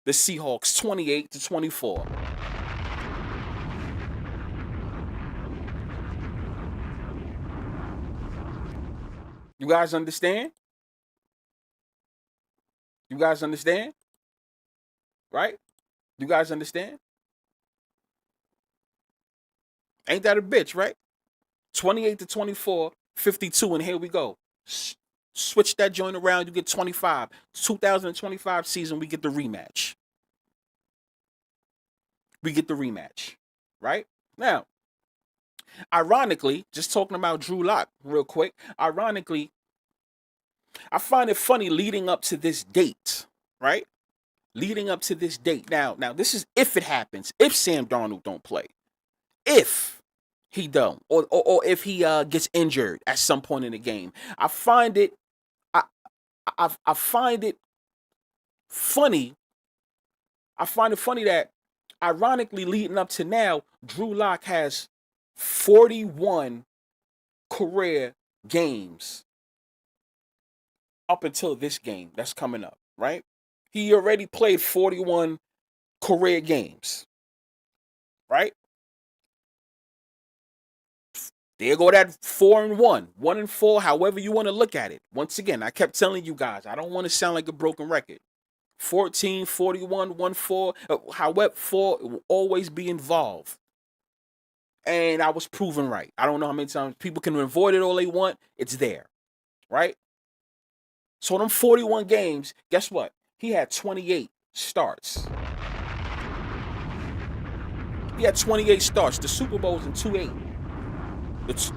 the Seahawks 28-24. You guys understand? You guys understand? Right? You guys understand? Ain't that a bitch, right? 28-24, 52, and here we go. Switch that joint around, you get 25. 2025 season, we get the rematch. We get the rematch, right? Now, ironically, just talking about Drew Lock real quick, ironically, I find it funny leading up to this date, right? Leading up to this date. Now, this is if it happens, if Sam Darnold don't play. If he don't, or if he gets injured at some point in the game. I find it I find it funny. I find it funny that ironically leading up to now, Drew Lock has 41 career games up until this game that's coming up, right? He already played 41 career games, right? There go that 4-1, 1-4, however you want to look at it. Once again, I kept telling you guys, I don't want to sound like a broken record. 14, 41, 1-4, however, 4 will always be involved. And I was proven right. I don't know how many times people can avoid it all they want. It's there, right? So them 41 games, guess what? He had 28 starts. He had 28 starts. The Super Bowl was in 2-8.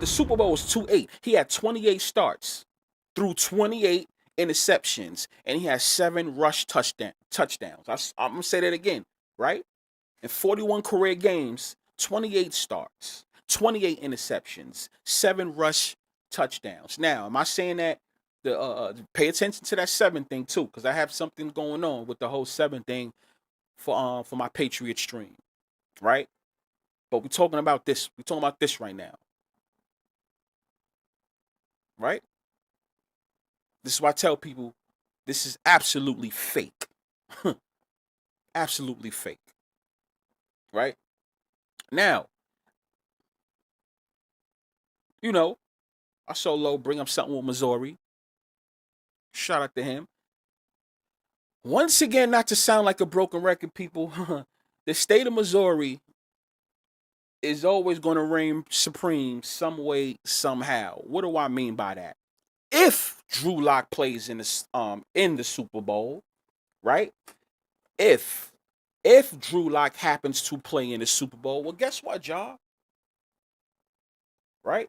The Super Bowl was 2-8. He had 28 starts through 28 interceptions, and he has 7 rush touchdowns. I'm going to say that again, right? In 41 career games, 28 starts, 28 interceptions, 7 rush touchdowns. Now, am I saying that pay attention to that 7 thing too, because I have something going on with the whole 7 thing for my Patriot stream, right? But we're talking about this. We're talking about this right now, right? This is why I tell people this is absolutely fake. Absolutely fake. Right? Now, you know, I saw Low bring up something with Missouri. Shout out to him. Once again, not to sound like a broken record, people, the state of Missouri is always going to reign supreme some way, somehow. What do I mean by that? If Drew Lock plays in the Super Bowl, right? If Drew Lock happens to play in the Super Bowl, well, guess what, y'all? Right?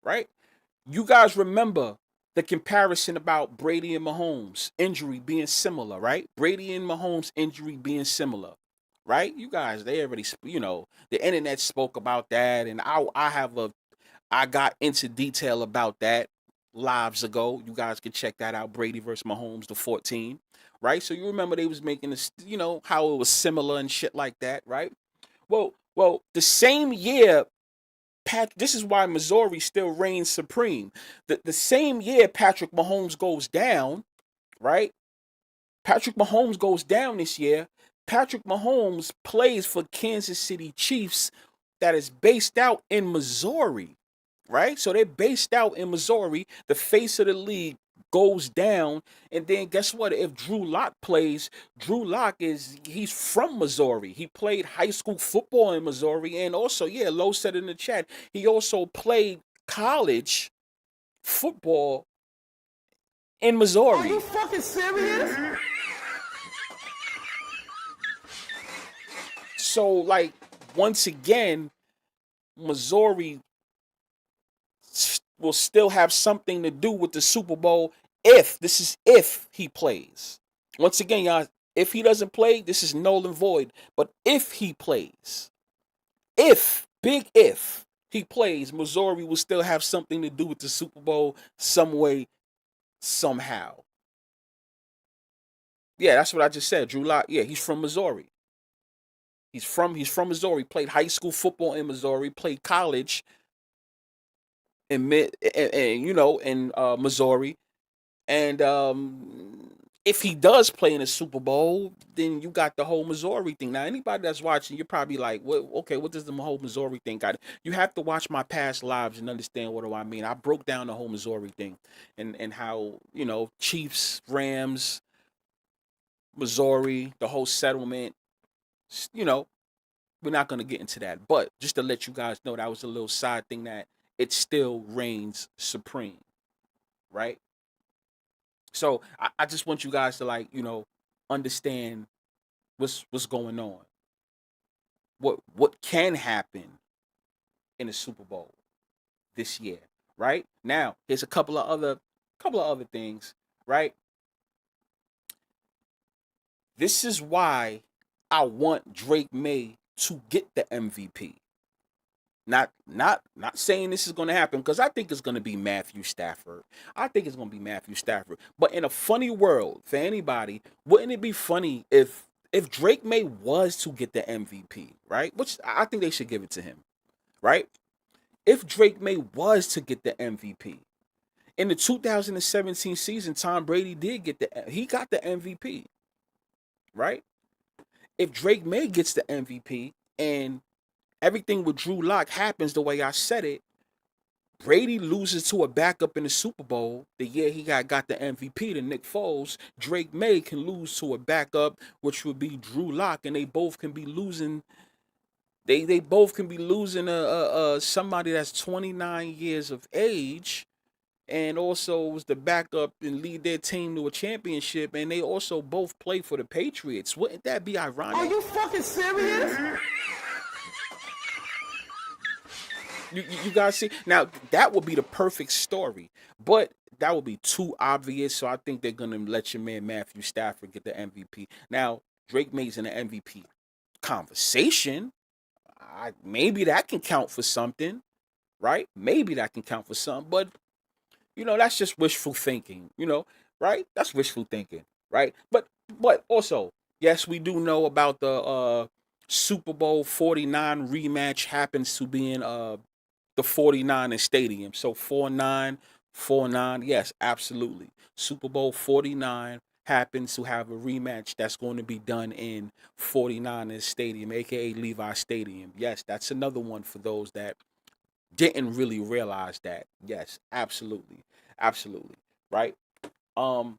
Right? You guys remember the comparison about Brady and Mahomes injury being similar, right? Brady and Mahomes injury being similar, right? You guys, they already, the internet spoke about that, and I got into detail about that lives ago. You guys can check that out. Brady versus Mahomes, the 14, right? So you remember they was making this, how it was similar and shit like that, right? Well, the same year, this is why Missouri still reigns supreme. The same year Patrick Mahomes goes down, right? Patrick Mahomes goes down this year. Patrick Mahomes plays for Kansas City Chiefs that is based out in Missouri, right? So they're based out in Missouri. The face of the league goes down, and then guess what? If Drew Lock plays, he's from Missouri. He played high school football in Missouri, and also, yeah, Lowe said in the chat, he also played college football in Missouri. Are you fucking serious? So, like, once again, Missouri will still have something to do with the Super Bowl if he plays. Once again, y'all, if he doesn't play, this is null and void. But if he plays, big if he plays, Missouri will still have something to do with the Super Bowl some way, somehow. Yeah, that's what I just said. Drew Lock, yeah, he's from Missouri. He's from Missouri. Played high school football in Missouri. Played college in Missouri. And if he does play in a Super Bowl, then you got the whole Missouri thing. Now, anybody that's watching, you're probably like, "What? Okay, what does the whole Missouri thing got?" You have to watch my past lives and understand what do I mean. I broke down the whole Missouri thing, and how Chiefs, Rams, Missouri, the whole settlement. You know, we're not gonna get into that, but just to let you guys know, that was a little side thing that it still reigns supreme, right? So I just want you guys to understand what's going on. What can happen in the Super Bowl this year, right? Now, here's a couple of other things, right? This is why I want Drake May to get the MVP. Not saying this is going to happen, because I think it's going to be Matthew Stafford. I think it's going to be Matthew Stafford. But in a funny world, for anybody, wouldn't it be funny if Drake May was to get the MVP, right? Which I think they should give it to him, right? If Drake May was to get the MVP in the 2017 season, Tom Brady got the MVP, right? If Drake May gets the MVP and everything with Drew Lock happens the way I said it, Brady loses to a backup in the Super Bowl the year he got the MVP to Nick Foles. Drake May can lose to a backup, which would be Drew Lock, and they both can be losing. They both can be losing somebody that's 29 years of age, and also was the backup and lead their team to a championship, and they also both play for the Patriots. Wouldn't that be ironic? Are you fucking serious? You guys see? Now, that would be the perfect story, but that would be too obvious, so I think they're going to let your man Matthew Stafford get the MVP. Now, Drake May's in the MVP conversation. Maybe that can count for something, right? Maybe that can count for something, but, that's just wishful thinking, right? That's wishful thinking, right? But also, yes, we do know about the Super Bowl 49 rematch happens to be in the 49ers stadium. So 49, 49, yes, absolutely. Super Bowl 49 happens to have a rematch that's going to be done in 49ers stadium, aka Levi Stadium. Yes, that's another one for those that didn't really realize that. Yes, absolutely. Absolutely. Right? Um,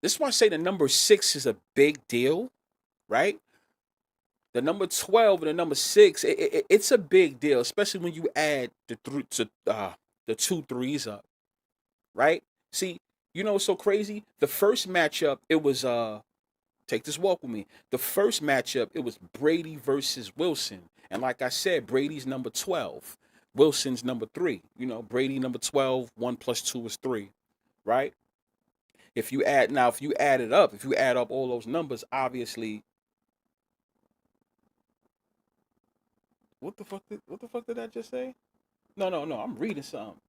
this is why I say the number 6 is a big deal, right? The number 12 and the number 6, it's a big deal, especially when you add the two threes up, right? See, what's so crazy? The first matchup, it was take this walk with me. The first matchup, it was Brady versus Wilson. And like I said, Brady's number 12. Wilson's number 3. Brady number 12, 1 plus 2 is 3, right? If you add if you add up all those numbers, obviously, what the fuck did I just say? No, I'm reading something.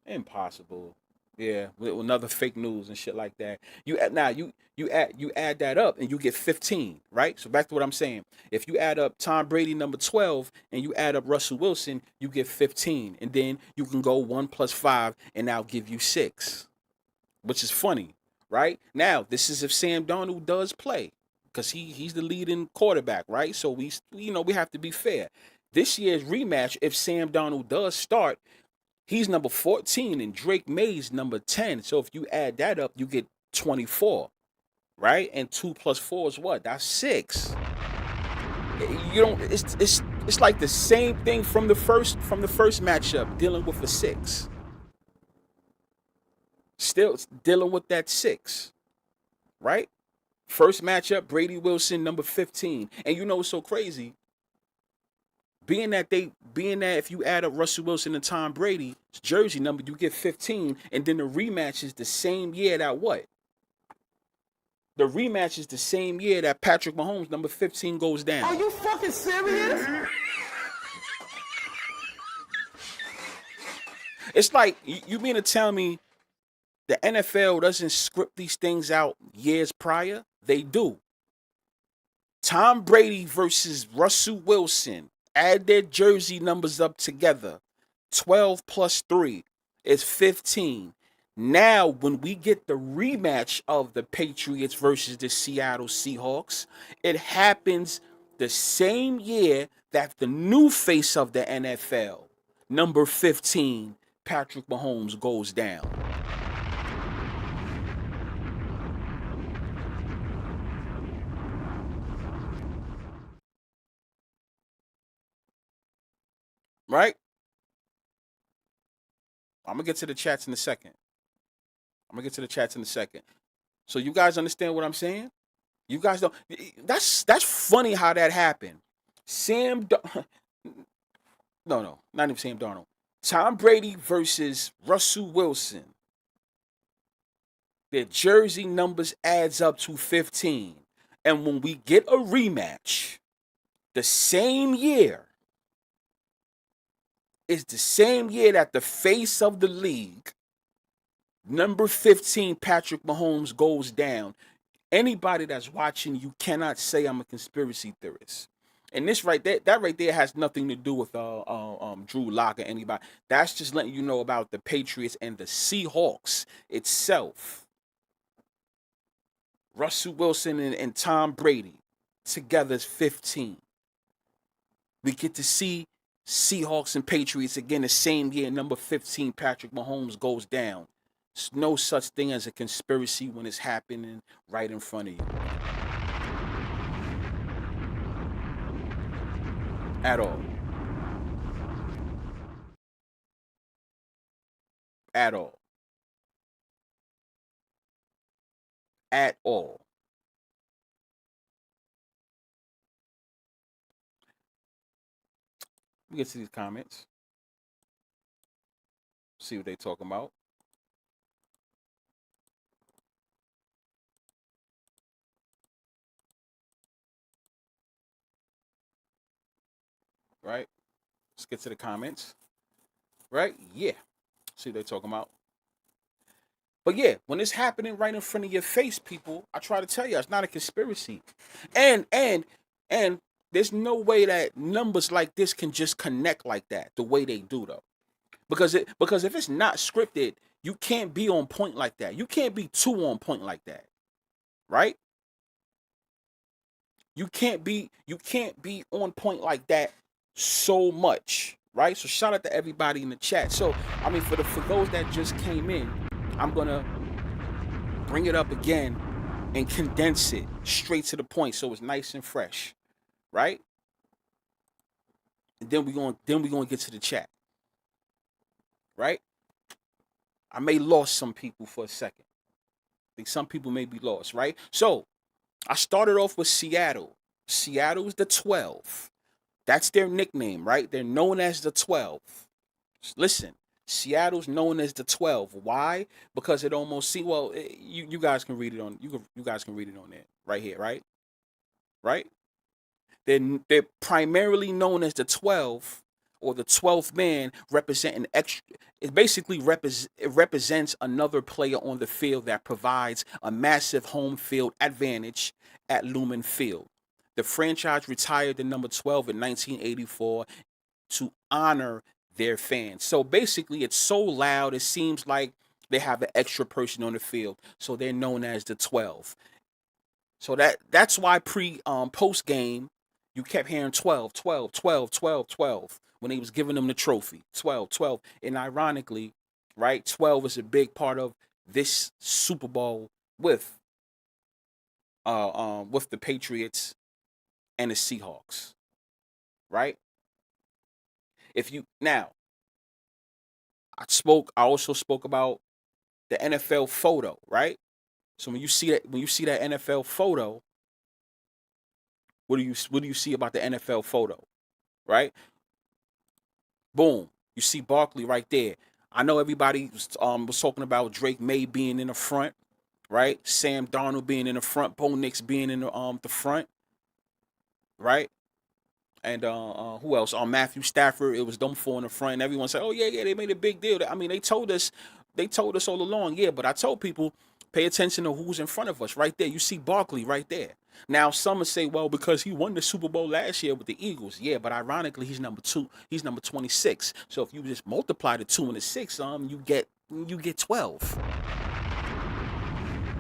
Impossible. Yeah, with another fake news and shit like that. You add that up and you get 15, right? So back to what I'm saying. If you add up Tom Brady number 12 and you add up Russell Wilson, you get 15, and then you can go 1 plus 5 and now give you 6, which is funny, right? Now this is if Sam Darnold does play, because he's the leading quarterback, right? So we have to be fair. This year's rematch, if Sam Darnold does start, he's number 14 and Drake May's number 10. So if you add that up, you get 24, right? And 2 plus 4 is what? That's 6. It's like the same thing from the first matchup, dealing with a 6. Still dealing with that 6, right? First matchup, Brady Wilson, number 15. And what's so crazy? Being that if you add up Russell Wilson and Tom Brady's jersey number, you get 15, and then the rematch is the same year that what? The rematch is the same year that Patrick Mahomes number 15 goes down. Are you fucking serious? It's like you mean to tell me the NFL doesn't script these things out years prior? They do. Tom Brady versus Russell Wilson. Add their jersey numbers up together. 12 plus 3 is 15. Now, when we get the rematch of the Patriots versus the Seattle Seahawks, it happens the same year that the new face of the NFL, number 15, Patrick Mahomes, goes down. Right? I'm going to get to the chats in a second. So you guys understand what I'm saying? You guys don't. That's funny how that happened. No, not even Sam Darnold. Tom Brady versus Russell Wilson. Their jersey numbers adds up to 15. And when we get a rematch, the same year is the same year that the face of the league, number 15, Patrick Mahomes, goes down. Anybody that's watching, you cannot say I'm a conspiracy theorist. And this right there, that right there has nothing to do with Drew Lock or anybody. That's just letting you know about the Patriots and the Seahawks itself. Russell Wilson and Tom Brady together is 15. We get to see Seahawks and Patriots again the same year. Number 15, Patrick Mahomes, goes down. There's no such thing as a conspiracy when it's happening right in front of you. At all. At all. At all. We get to these comments. See what they talking about. Right? Let's get to the comments. Right? Yeah. See what they talking about. But yeah, when it's happening right in front of your face, people, I try to tell you, it's not a conspiracy. And there's no way that numbers like this can just connect like that the way they do though. Because if it's not scripted, you can't be on point like that. You can't be too on point like that. Right? You can't be on point like that so much. Right? So shout out to everybody in the chat. So I mean for those that just came in, I'm gonna bring it up again and condense it straight to the point so it's nice and fresh, right? And then we're gonna get to the chat, right? I may lost some people for a second. I think some people may be lost, right? So I started off with Seattle. Seattle is the 12. That's their nickname, right? They're known as the 12. Listen, Seattle's known as the 12. Why? Because it almost see you guys can read it on you guys can read it on there right here, right? Right? They're primarily known as the 12 or the 12th man, representing extra. It basically it represents another player on the field that provides a massive home field advantage at Lumen Field. The franchise retired the number 12 in 1984 to honor their fans. So basically, it's so loud, it seems like they have an extra person on the field. So they're known as the 12. So that's why post game, you kept hearing 12, 12, 12, 12, 12 when he was giving them the trophy. 12, 12. And ironically, right, 12 is a big part of this Super Bowl with the Patriots and the Seahawks. Right? If you now I also spoke about the NFL photo, right? So when you see that NFL photo, what do you see about the NFL photo, right? Boom. You see Barkley right there. I know everybody was talking about Drake May being in the front, right? Sam Darnold being in the front, Bo Nix being in the front, right? And who else? Matthew Stafford. It was them four in the front. And everyone said, "Oh yeah, yeah, they made a big deal." I mean, they told us all along. Yeah, but I told people, pay attention to who's in front of us. Right there, you see Barkley right there. Now some will say, "Well, because he won the Super Bowl last year with the Eagles." Yeah, but ironically, he's number 2. He's number 26. So if you just multiply the 2 and the 6, you get 12.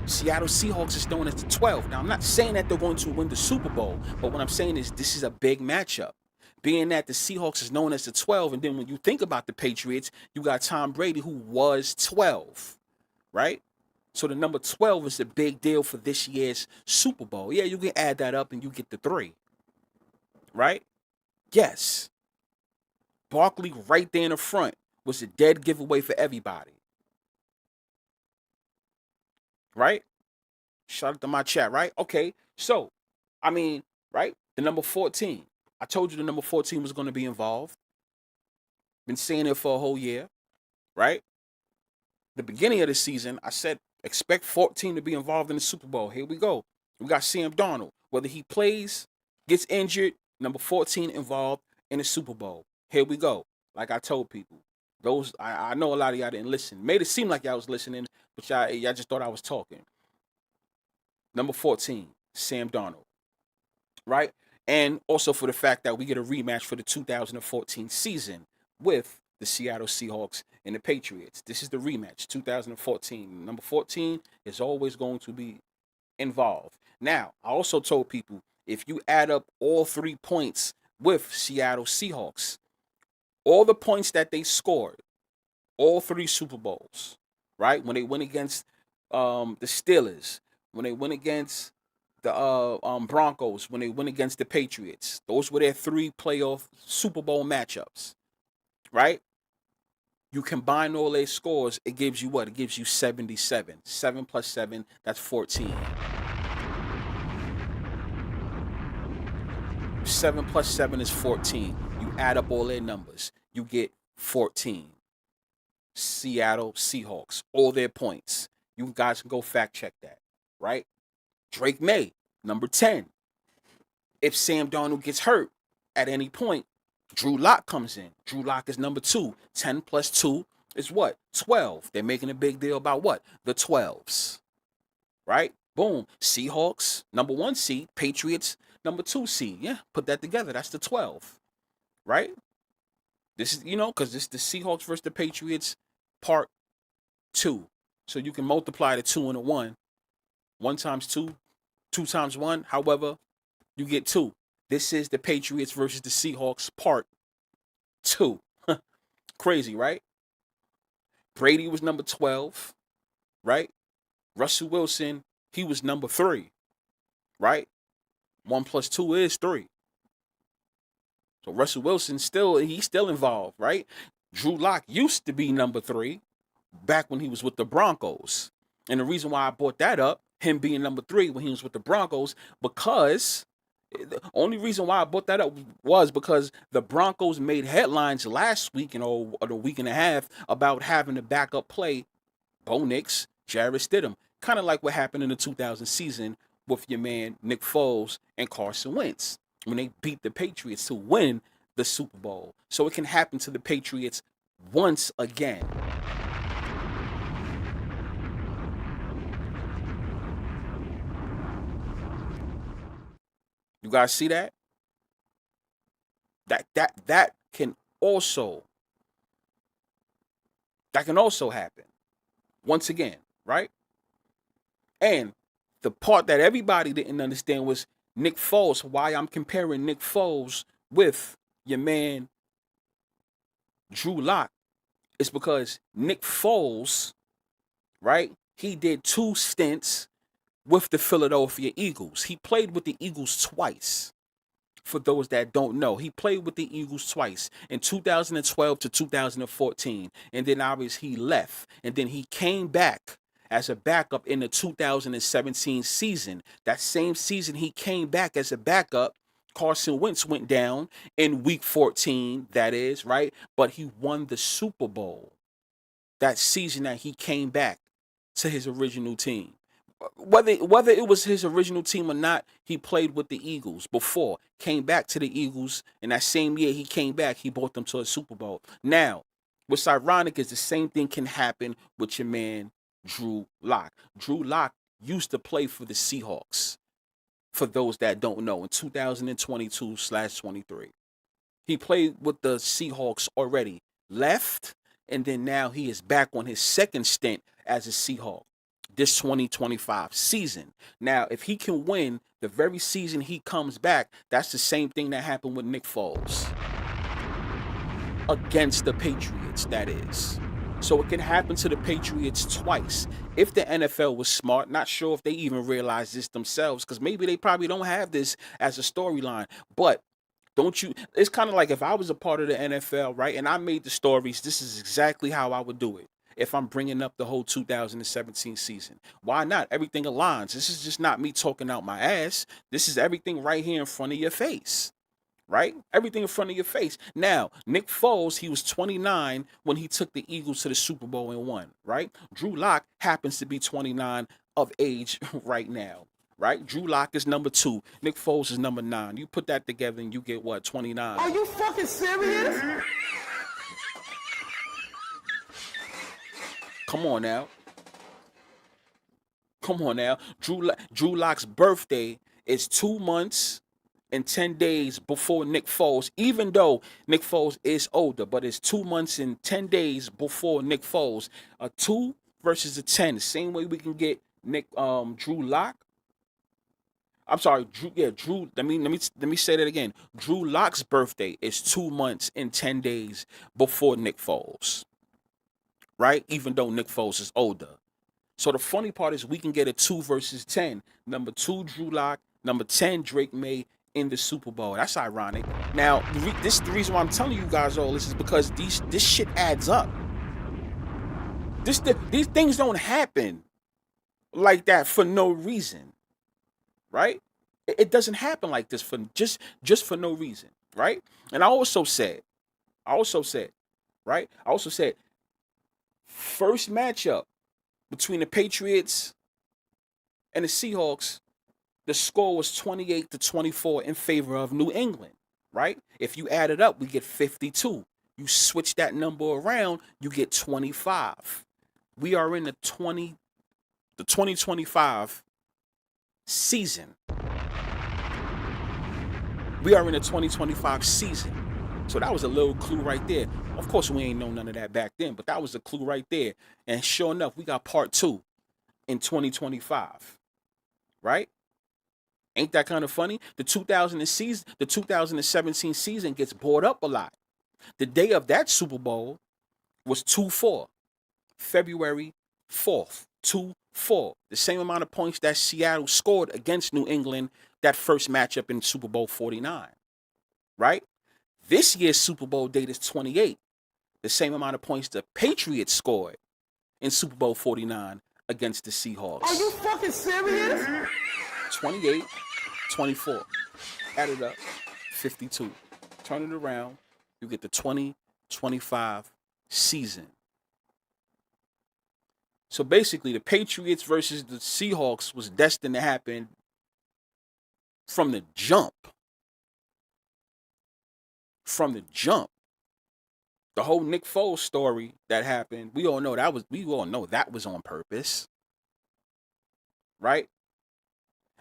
Seattle Seahawks is known as the 12. Now, I'm not saying that they're going to win the Super Bowl, but what I'm saying is this is a big matchup. Being that the Seahawks is known as the 12, and then when you think about the Patriots, you got Tom Brady, who was 12, right? So the number 12 is a big deal for this year's Super Bowl. Yeah, you can add that up and you get the 3, right? Yes. Barkley right there in the front was a dead giveaway for everybody, right? Shout out to my chat, right? Okay, so, I mean, right? The number 14. I told you the number 14 was going to be involved. Been saying it for a whole year, right? The beginning of the season, I said, expect 14 to be involved in the Super Bowl. Here we go. We got Sam Darnold. Whether he plays, gets injured, number 14 involved in the Super Bowl. Here we go. Like I told people. I know a lot of y'all didn't listen. Made it seem like y'all was listening, but y'all just thought I was talking. Number 14, Sam Darnold, right? And also for the fact that we get a rematch for the 2014 season with the Seattle Seahawks and the Patriots. This is the rematch, 2014. Number 14 is always going to be involved. Now, I also told people if you add up all 3 points with Seattle Seahawks, all the points that they scored, all 3 Super Bowls, right? When they went against the Steelers, when they went against the Broncos, when they went against the Patriots. Those were their 3 playoff Super Bowl matchups, right? You combine all their scores, it gives you what? It gives you 77. 7 plus 7, that's 14. 7 plus 7 is 14. You add up all their numbers, you get 14. Seattle Seahawks, all their points. You guys can go fact check that, right? Drake May, number 10. If Sam Darnold gets hurt at any point, Drew Lock comes in. Drew Lock is number 2. 10 plus 2 is what? 12. They're making a big deal about what? The 12s, right? Boom. Seahawks, number 1 seed. Patriots, number 2 seed. Yeah, put that together. That's the 12, right? This is, because this is the Seahawks versus the Patriots part 2. So you can multiply the 2 and the 1. 1 times 2, 2 times 1. However, you get 2. This is the Patriots versus the Seahawks part 2. Crazy, right? Brady was number 12, right? Russell Wilson, he was number 3, right? 1 plus 2 is 3. So Russell Wilson he's still involved, right? Drew Lock used to be number 3 back when he was with the Broncos. And the reason why I brought that up, him being number 3 when he was with the Broncos, because the only reason why I brought that up was because the Broncos made headlines last week, or the week and a half, about having to back up play Bo Nix, Jarrett Stidham. Kind of like what happened in the 2000 season with your man Nick Foles and Carson Wentz when they beat the Patriots to win the Super Bowl. So it can happen to the Patriots once again. You guys see that? That can also happen once again, right? And the part that everybody didn't understand was Nick Foles. Why I'm comparing Nick Foles with your man Drew Lock is because Nick Foles, right? He did 2 stints with the Philadelphia Eagles. He played with the Eagles twice. For those that don't know, he played with the Eagles twice, in 2012 to 2014. And then obviously he left. And then he came back as a backup in the 2017 season. That same season he came back as a backup, Carson Wentz went down in week 14, that is, right? But he won the Super Bowl that season that he came back to his original team. Whether it was his original team or not, he played with the Eagles before, came back to the Eagles, and that same year he came back, he brought them to a Super Bowl. Now, what's ironic is the same thing can happen with your man Drew Lock. Drew Lock used to play for the Seahawks, for those that don't know, in 2022/23. He played with the Seahawks already, left, and then now he is back on his second stint as a Seahawk this 2025 season. Now, if he can win the very season he comes back, that's the same thing that happened with Nick Foles against the Patriots, that is. So it can happen to the Patriots twice. If the NFL was smart, not sure if they even realize this themselves, because maybe they probably don't have this as a storyline, but don't you, it's kind of like if I was a part of the NFL, right, and I made the stories, this is exactly how I would do it. If I'm bringing up the whole 2017 season, why not? Everything aligns. This is just not me talking out my ass. This is everything right here in front of your face, right? Everything in front of your face. Now, Nick Foles, he was 29 when he took the Eagles to the Super Bowl and won, right? Drew Lock happens to be 29 of age right now, right? Drew Lock is number 2. Nick Foles is number 9. You put that together and you get what? 29. Are you fucking serious? Come on now. Come on now. Drew Lock's birthday is 2 months and 10 days before Nick Foles, even though Nick Foles is older, but it's 2 months and 10 days before Nick Foles. A 2 versus a 10. The same way we can get Drew Lock. I'm sorry, Drew. Let me say that again. Drew Lock's birthday is 2 months and 10 days before Nick Foles, right? Even though Nick Foles is older. So the funny part is we can get a 2 versus 10. Number 2, Drew Lock. Number 10, Drake Maye in the Super Bowl. That's ironic. Now, this the reason why I'm telling you guys all this is because this shit adds up. These things don't happen like that for no reason, right? It doesn't happen like this for just for no reason, right? And I also said, right? First matchup between the Patriots and the Seahawks, the score was 28-24 in favor of New England, right? If you add it up, we get 52. You switch that number around, you get 25. We are in the 2025 season. We are in the 2025 season. So that was a little clue right there. Of course, we ain't know none of that back then, but that was a clue right there. And sure enough, we got part 2 in 2025, right? Ain't that kind of funny? The 2017 season gets brought up a lot. The day of that Super Bowl was 2-4, February 4th, 2-4. The same amount of points that Seattle scored against New England that first matchup in Super Bowl 49, right? This year's Super Bowl date is 28. The same amount of points the Patriots scored in Super Bowl 49 against the Seahawks. Are you fucking serious? 28, 24. Add it up, 52. Turn it around, you get the 2025 season. So basically, the Patriots versus the Seahawks was destined to happen from the jump. From the jump. The whole Nick Foles story that happened, we all know that was on purpose. Right?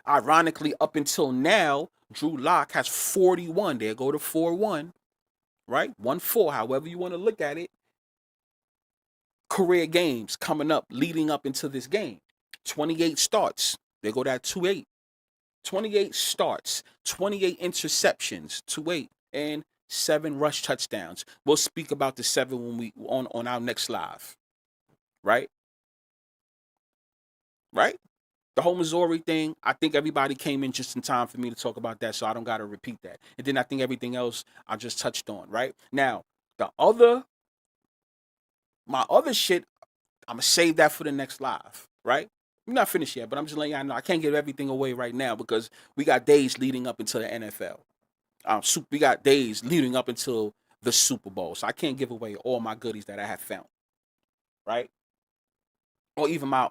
Ironically, up until now, Drew Lock has 41. There go to 4-1. Right? 1-4, however you want to look at it. Career games coming up, leading up into this game. 28 starts. There go that 2-8. 28 starts, 28 interceptions, 2-8, and 7 rush touchdowns. We'll speak about the 7 when we on our next live. Right? Right? The whole Missouri thing, I think everybody came in just in time for me to talk about that, so I don't got to repeat that. And then I think everything else I just touched on, right? Now, my other shit, I'm going to save that for the next live, right? I'm not finished yet, but I'm just letting y'all know I can't give everything away right now because we got days leading up into the NFL, We got days leading up until the Super Bowl, so I can't give away all my goodies that I have found, right? Or even my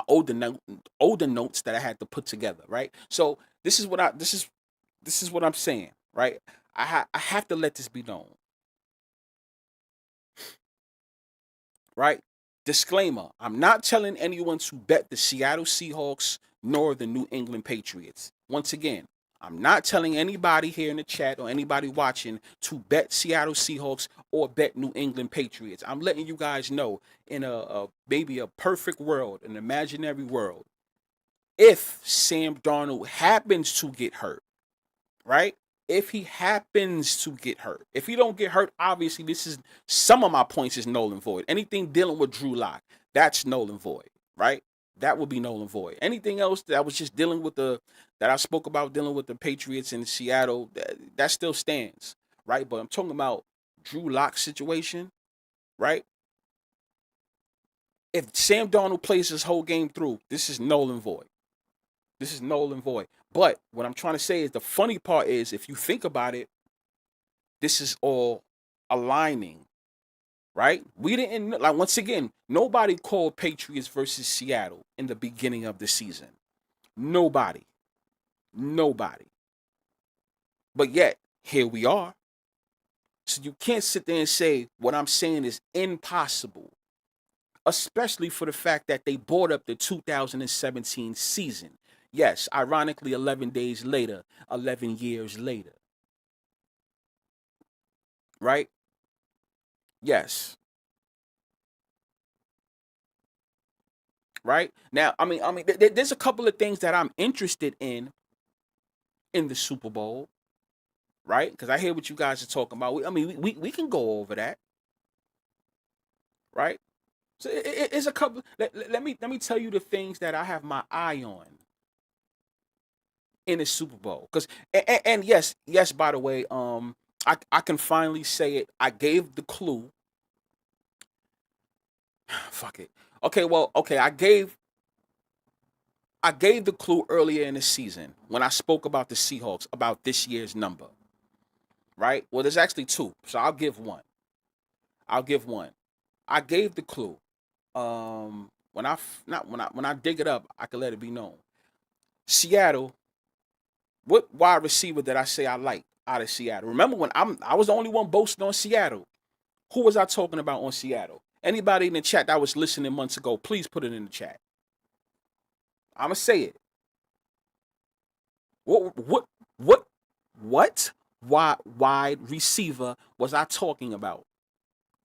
older notes that I had to put together, right? So this is what I'm saying, right? I have to let this be known, right? Disclaimer: I'm not telling anyone to bet the Seattle Seahawks nor the New England Patriots. Once again, I'm not telling anybody here in the chat or anybody watching to bet Seattle Seahawks or bet New England Patriots. I'm letting you guys know, in a maybe a perfect world, an imaginary world, if Sam Darnold happens to get hurt, right? If he happens to get hurt, if he don't get hurt, obviously this is some of my points is null and void. Anything dealing with Drew Lock, that's null and void, right? That would be null and void. Anything else that I was just dealing with that I spoke about dealing with the Patriots in Seattle, that still stands, right? But I'm talking about Drew Lock's situation, right? If Sam Darnold plays this whole game through, this is null and void. This is null and void. But what I'm trying to say is the funny part is, if you think about it, this is all aligning, right? We didn't, like, once again, nobody called Patriots versus Seattle in the beginning of the season. Nobody. Nobody. But yet, here we are. So you can't sit there and say what I'm saying is impossible, especially for the fact that they brought up the 2017 season. Yes, ironically, 11 days later, 11 years later. Right? Yes. Right? Now, there's a couple of things that I'm interested in the Super Bowl, right? Because I hear what you guys are talking about. We can go over that, right? So it's a couple. Let me tell you the things that I have my eye on in the Super Bowl. Because and yes, by the way, I can finally say it. I gave the clue. Fuck it. Okay, well, okay, I gave the clue earlier in the season when I spoke about the Seahawks, about this year's number, right? Well, there's actually two, so I'll give one. I'll give one. I gave the clue. When I dig it up, I can let it be known. Seattle. What wide receiver did I say I like out of Seattle? Remember when I was the only one boasting on Seattle? Who was I talking about on Seattle? Anybody in the chat that was listening months ago, please put it in the chat. I'ma say it. What wide receiver was I talking about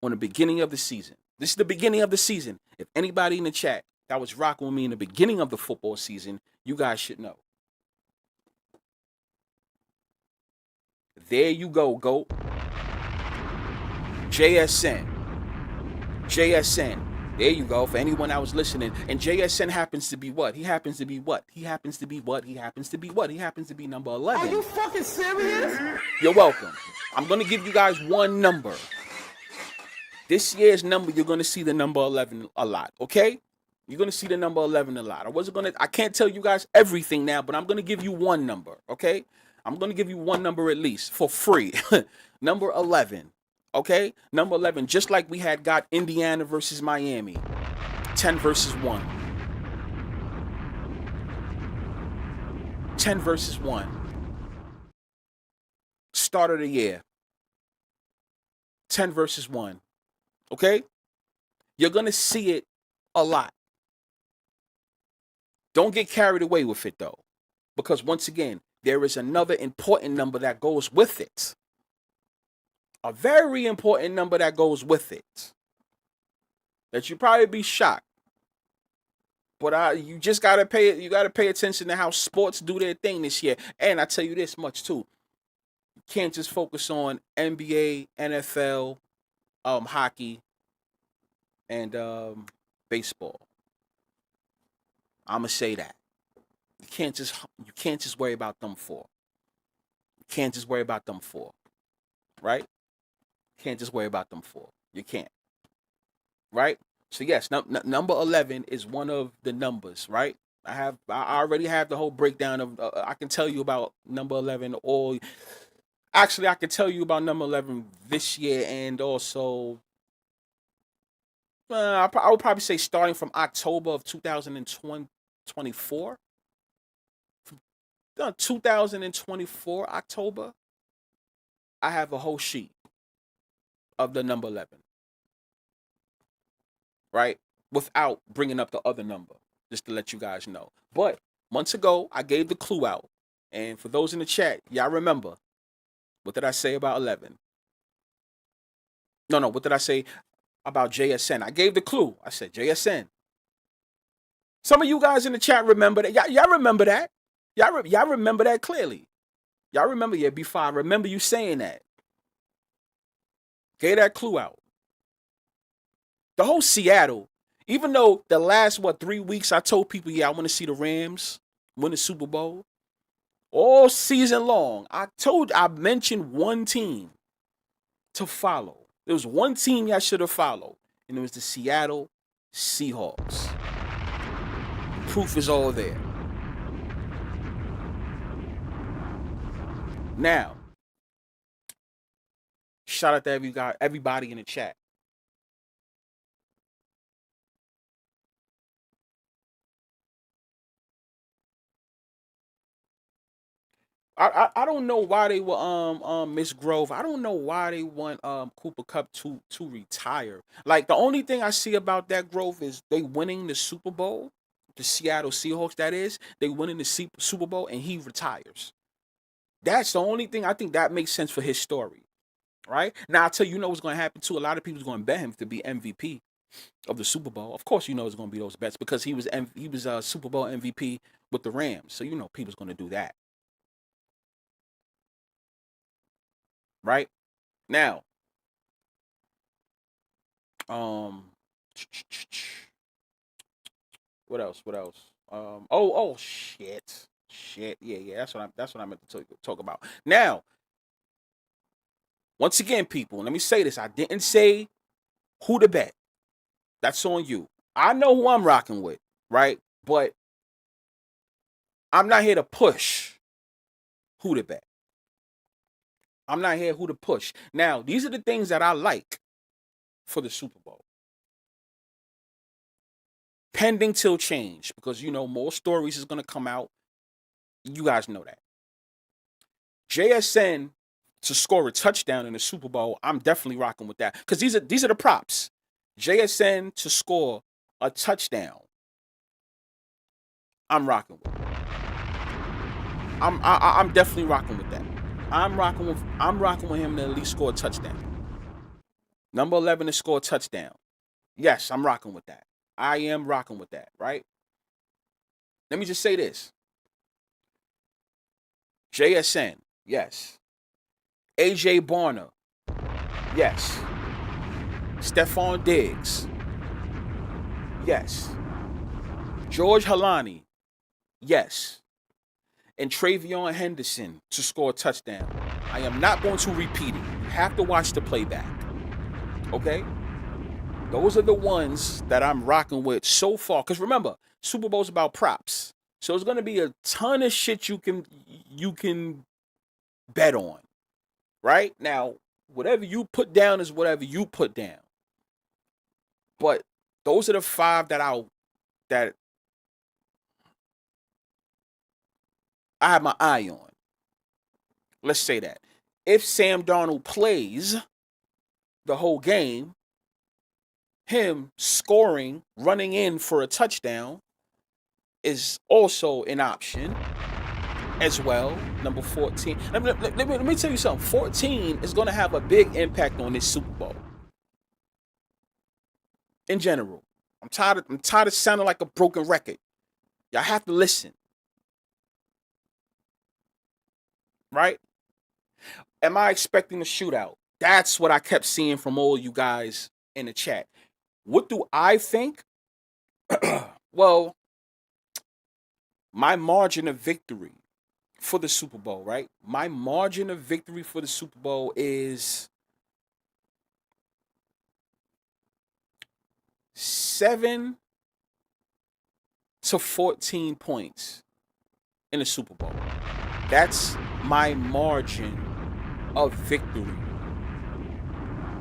on the beginning of the season? This is the beginning of the season. If anybody in the chat that was rocking with me in the beginning of the football season, you guys should know. There you go, GOAT. JSN. There you go. For anyone that was listening. And JSN happens to be what? He happens to be what? He happens to be what? He happens to be what? He happens to be number 11. Are you fucking serious? You're welcome. I'm going to give you guys one number. This year's number, you're going to see the number 11 a lot, okay? You're going to see the number 11 a lot. I can't tell you guys everything now, but I'm going to give you one number, okay? I'm going to give you one number at least for free. Number 11, okay? Number 11, just like we had got Indiana versus Miami, 10 versus 1. 10 versus 1. Start of the year. 10 versus 1. Okay? You're going to see it a lot. Don't get carried away with it, though. Because once again, there is another important number that goes with it. A very important number that goes with it. That you probably be shocked. But you just gotta pay attention to how sports do their thing this year. And I tell you this much too. You can't just focus on NBA, NFL, hockey, and baseball. I'ma say that. You can't just worry about them four. You can't just worry about them four. Right? You can't just worry about them four. You can't. Right? So yes, number 11 is one of the numbers, right? I already have the whole breakdown of I can tell you about number 11 all Actually, I can tell you about number 11 this year, and also I would probably say starting from October of 2024, 2024 October, I have a whole sheet of the number 11, right? Without bringing up the other number, just to let you guys know. But months ago, I gave the clue out. And for those in the chat, y'all remember, what did I say about 11? No, what did I say about JSN? I gave the clue. I said JSN. Some of you guys in the chat remember that. Y'all remember that. Y'all remember that clearly. Y'all remember, yeah, before I remember you saying that. Gave that clue out. The whole Seattle, even though the last, 3 weeks I told people, yeah, I want to see the Rams win the Super Bowl. All season long, I mentioned one team to follow. There was one team y'all should have followed, and it was the Seattle Seahawks. Proof is all there. Now, shout out to everybody in the chat. I don't know why they were Miss Grove. I don't know why they want Cooper Kupp to retire. Like, the only thing I see about that, Grove, is they winning the Super Bowl. The Seattle Seahawks, that is. They winning the Super Bowl and he retires. That's the only thing I think that makes sense for his story. Right? Now, I'll tell you, what's going to happen too. A lot of people's going to bet him to be MVP of the Super Bowl. Of course, it's going to be those bets because he was Super Bowl MVP with the Rams. So, people's going to do that. Right? Now, what else? Shit. Yeah. That's what I meant to talk about. Now, once again, people, let me say this. I didn't say who to bet. That's on you. I know who I'm rocking with, right? But I'm not here to push who to bet. I'm not here who to push. Now, these are the things that I like for the Super Bowl. Pending till change, because more stories is gonna come out. You guys know that. JSN to score a touchdown in the Super Bowl, I'm definitely rocking with that. Because these are the props. JSN to score a touchdown, I'm rocking with. I'm definitely rocking with that. I'm rocking with him to at least score a touchdown. Number 11 to score a touchdown. Yes, I'm rocking with that. I am rocking with that, right? Let me just say this. JSN, yes. AJ Barner, yes. Stephon Diggs, yes. George Halani, yes. And Travion Henderson to score a touchdown. I am not going to repeat it. You have to watch the playback. Okay? Those are the ones that I'm rocking with so far. Because remember, Super Bowl's about props. So it's going to be a ton of shit you can bet on. Right? Now, whatever you put down is whatever you put down. But those are the 5 that I have my eye on. Let's say that. If Sam Darnold plays the whole game, him scoring, running in for a touchdown is also an option as well. Number 14. Let me tell you something. 14 is going to have a big impact on this Super Bowl. In general. I'm tired of sounding like a broken record. Y'all have to listen. Right? Am I expecting a shootout? That's what I kept seeing from all you guys in the chat. What do I think? Well, my margin of victory for the Super Bowl, right? My margin of victory for the Super Bowl is 7 to 14 points in the Super Bowl. That's my margin of victory.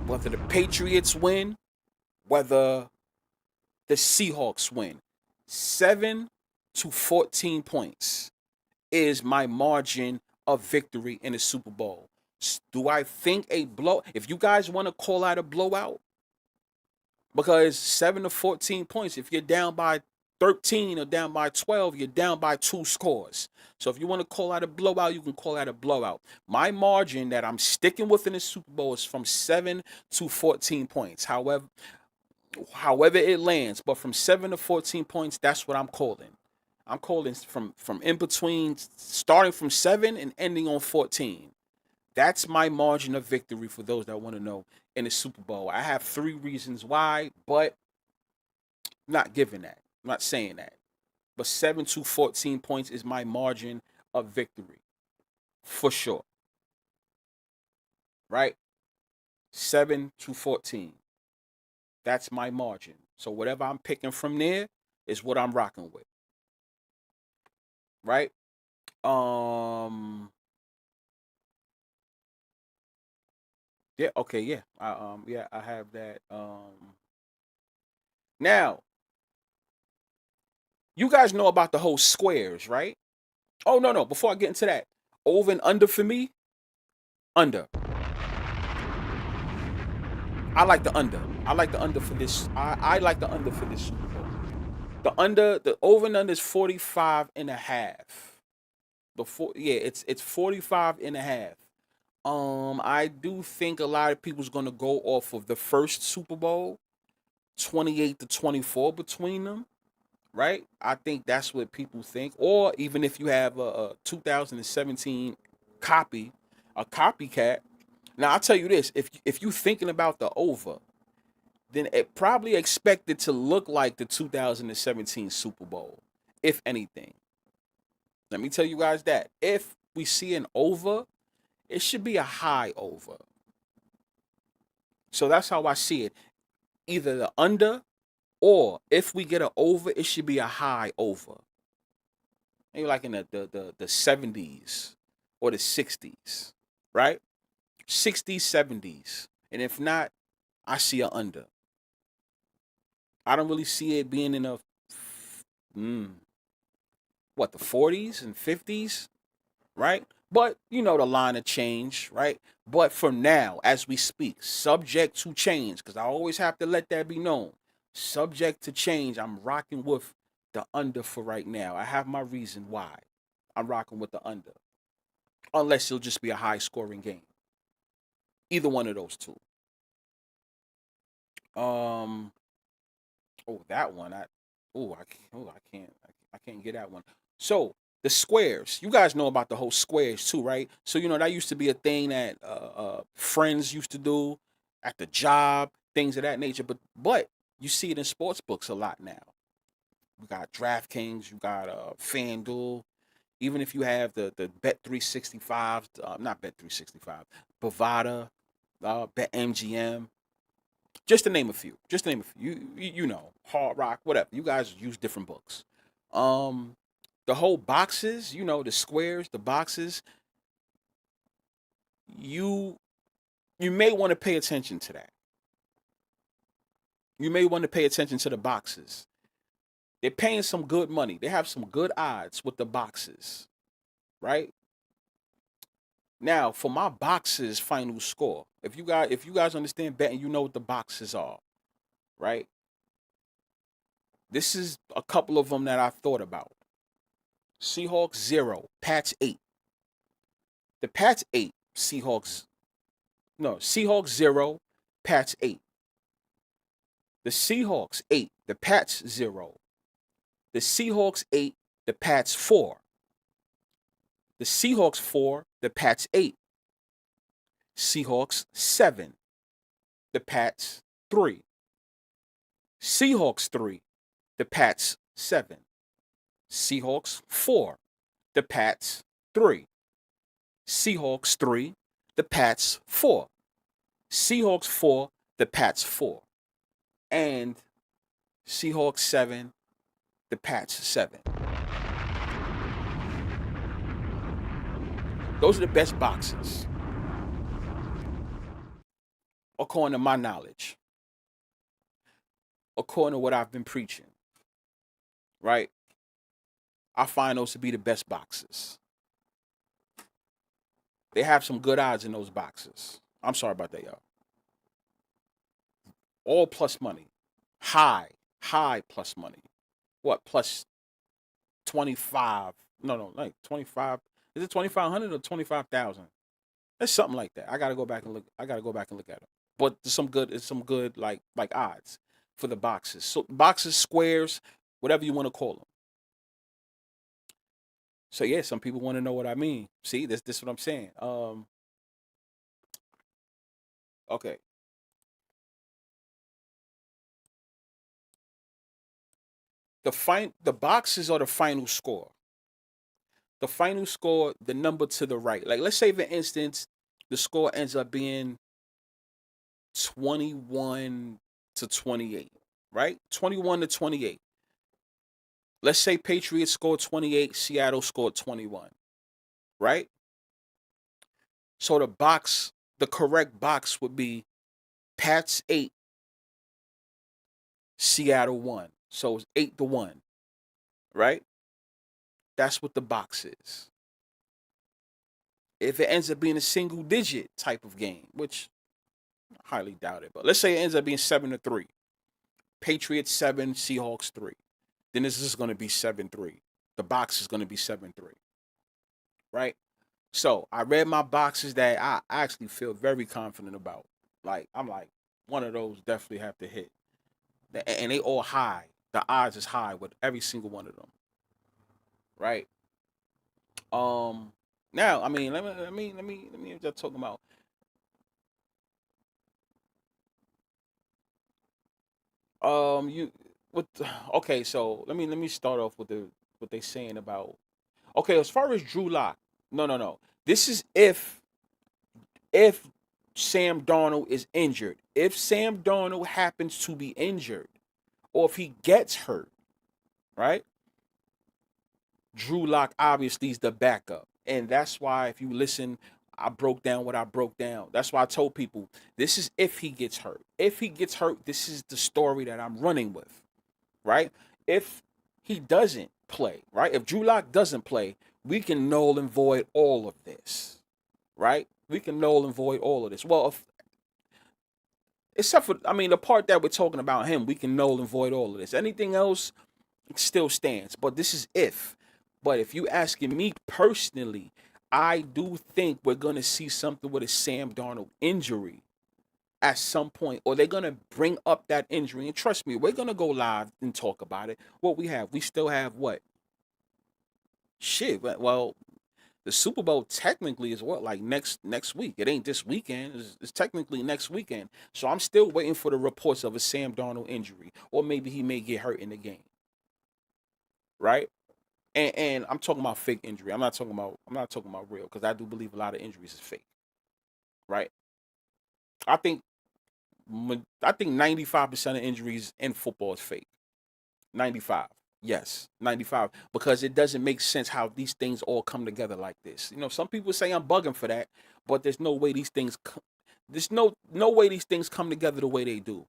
Whether the Patriots win, whether the Seahawks win, 7 to 14 points is my margin of victory in the Super Bowl. Do I think a blow? If you guys want to call out a blowout, because 7 to 14 points, if you're down by 13 or down by 12, you're down by 2 scores. So if you want to call out a blowout, you can call out a blowout. My margin that I'm sticking with in the Super Bowl is from 7 to 14 points. However it lands, but from 7 to 14 points, that's what I'm calling. I'm calling from in between, starting from 7 and ending on 14. That's my margin of victory for those that want to know in the Super Bowl. I have 3 reasons why, but I'm not giving that. I'm not saying that. But 7 to 14 points is my margin of victory. For sure. Right? 7 to 14. That's my margin. So whatever I'm picking from there is what I'm rocking with. Right? Yeah, okay, yeah. I have that. Now, you guys know about the whole squares, right? Oh no, before I get into that, over and under for me, under. I like the under. I like the under for this. I like the under for this Super Bowl. The over and under is 45 and a half. It's 45 and a half. I do think a lot of people's gonna go off of the first Super Bowl, 28 to 24 between them, right? I think that's what people think. Or even if you have a 2017 copy, a copycat. Now I'll tell you this: if you thinking about the over, then it probably expected to look like the 2017 Super Bowl, if anything. Let me tell you guys that if we see an over, it should be a high over. So that's how I see it. Either the under, or if we get an over, it should be a high over. Maybe like in the 70s or the 60s, right? 60s, 70s. And if not, I see a under. I don't really see it being in a the 40s and 50s, right? But you know the line of change, right? But for now, as we speak, subject to change, because I always have to let that be known. Subject to change, I'm rocking with the under for right now. I have my reason why I'm rocking with the under. Unless it'll just be a high scoring game. Either one of those two. Um that one. I can't get that one. So the squares, you guys know about the whole squares too, right? So you know that used to be a thing that friends used to do at the job, things of that nature. But you see it in sports books a lot now. You got DraftKings, you got FanDuel. Even if you have the Bet 365, not Bet 365, Bovada, Bet MGM, just to name a few. Just to name a few. You know, Hard Rock, whatever. You guys use different books. The whole boxes, you know, the squares, the boxes, you may want to pay attention to that. You may want to pay attention to the boxes. They're paying some good money. They have some good odds with the boxes, right? Now, for my boxes final score, if you guys understand betting, you know what the boxes are, right? This is a couple of them that I thought about. Seahawks 0, Pats 8. The Pats 8, Seahawks 0, Pats 8. The Seahawks 8, the Pats 0. The Seahawks 8, the Pats 4. The Seahawks 4, the Pats 8. Seahawks 7, the Pats 3. Seahawks 3, the Pats 7. Seahawks 4, the Pats 3. Seahawks 3, the Pats 4. Seahawks 4, the Pats 4. And Seahawks 7, the Pats 7. Those are the best boxes. according to my knowledge, according to what I've been preaching, right? I find those to be the best boxes. They have some good odds in those boxes. I'm sorry about that, y'all. All plus money. High plus money. What, plus 25? No, like 25. Is it 2,500 or 25,000? It's something like that. I gotta go back and look. I gotta go back and look at them. But there's some good. It's some good like odds for the boxes. So boxes, squares, whatever you want to call them. So yeah, some people want to know what I mean. See, this is what I'm saying. Okay. The boxes are the final score. The final score, the number to the right. Like let's say for instance, the score ends up being 21 to 28, right? 21 to 28. Let's say Patriots scored 28, Seattle scored 21, right? So the correct box would be Pats 8, Seattle 1. So it's 8-1, right? That's what the box is. If it ends up being a single digit type of game, which I highly doubt it, but let's say it ends up being 7-3. Patriots 7, Seahawks 3. Then this is going to be 7-3. The box is going to be 7-3, right? So I read my boxes that I actually feel very confident about. Like I'm like, one of those definitely have to hit, and they all high. The odds is high with every single one of them, right? Um, Now I mean, let me just talk about you what. Okay, so let me start off with what they saying about. Okay, as far as Drew Lock, no. This is if Sam Darnold is injured. If Sam Darnold happens to be injured, or if he gets hurt, right? Drew Lock obviously is the backup. And that's why if you listen, I broke down what I broke down. That's why I told people this is if he gets hurt. If he gets hurt, this is the story that I'm running with, right? If he doesn't play, right? If Drew Lock doesn't play, we can null and void all of this, right? We can null and void all of this. Well, except for, I mean, the part that we're talking about him, we can null and void all of this. Anything else still stands. But this is if. But if you asking me personally, I do think we're gonna see something with a Sam Darnold injury at some point, or they're gonna bring up that injury. And trust me, we're gonna go live and talk about it. What we have, we still have what? Shit. Well, the Super Bowl technically is what, like next week. It ain't this weekend. It's technically next weekend. So I'm still waiting for the reports of a Sam Darnold injury, or maybe he may get hurt in the game, right? And I'm talking about fake injury. I'm not talking about real, because I do believe a lot of injuries is fake, right? I think I think 95% of injuries in football is fake. 95. Yes, 95, because it doesn't make sense how these things all come together like this. Some people say I'm bugging for that, but there's no way these things there's no way these things come together the way they do.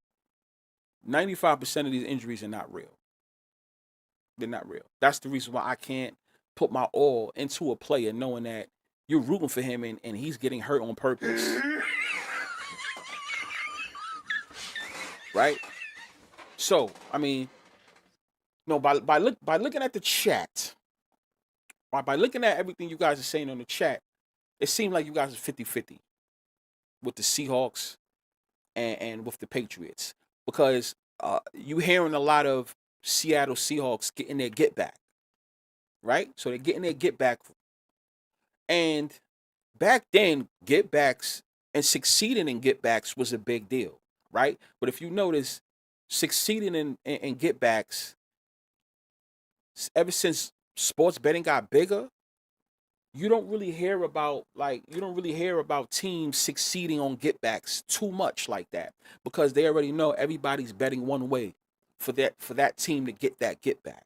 95% of these injuries are not real. They're not real. That's the reason why I can't put my all into a player knowing that you're rooting for him and he's getting hurt on purpose. Right? So, I mean, no, by looking at the chat, by looking at everything you guys are saying on the chat, it seemed like you guys are 50-50 with the Seahawks and with the Patriots. Because you hearing a lot of Seattle Seahawks getting their get back, right? So they're getting their get back. And back then, get backs and succeeding in get backs was a big deal, right? But if you notice, succeeding in get backs, ever since sports betting got bigger, you don't really hear about teams succeeding on get backs too much like that, because they already know everybody's betting one way for that team to get that get back,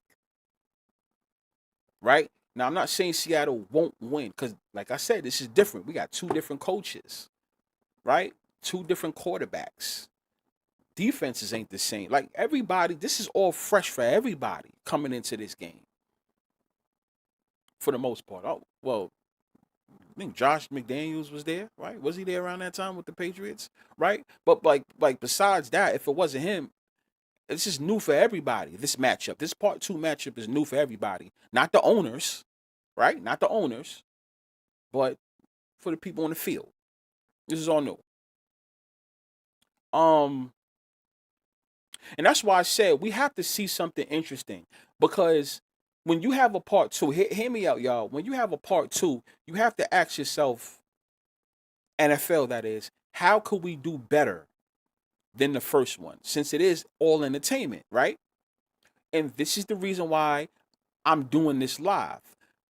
right? Now I'm not saying Seattle won't win, because like I said, this is different. We got two different coaches, right? two different quarterbacks. Defenses ain't the same. Like everybody, this is all fresh for everybody coming into this game. For the most part. Oh, well, I think Josh McDaniels was there, right? Was he there around that time with the Patriots, right? But like besides that, if it wasn't him, this is new for everybody. This matchup, this part two matchup is new for everybody. Not the owners, right? Not the owners, but for the people on the field. This is all new. And that's why I said we have to see something interesting because when you have a part two, hear me out, y'all. When you have a part two, you have to ask yourself, NFL that is, how could we do better than the first one? Since it is all entertainment, right? And this is the reason why I'm doing this live.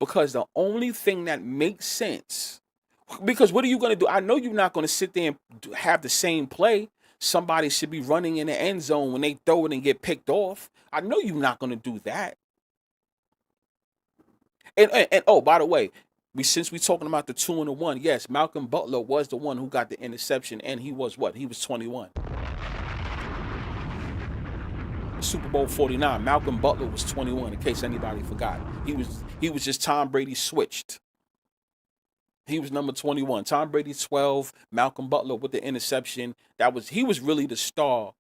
Because the only thing that makes sense, because what are you going to do? I know you're not going to sit there and have the same play. Somebody should be running in the end zone when they throw it and get picked off. I know you're not going to do that. And oh, by the way, since we talking about the 2 and the 1, yes, Malcolm Butler was the one who got the interception, and he was what? He was 21. Super Bowl 49. Malcolm Butler was 21. In case anybody forgot, he was just Tom Brady switched. He was number 21. Tom Brady 12. Malcolm Butler with the interception. He was really the star.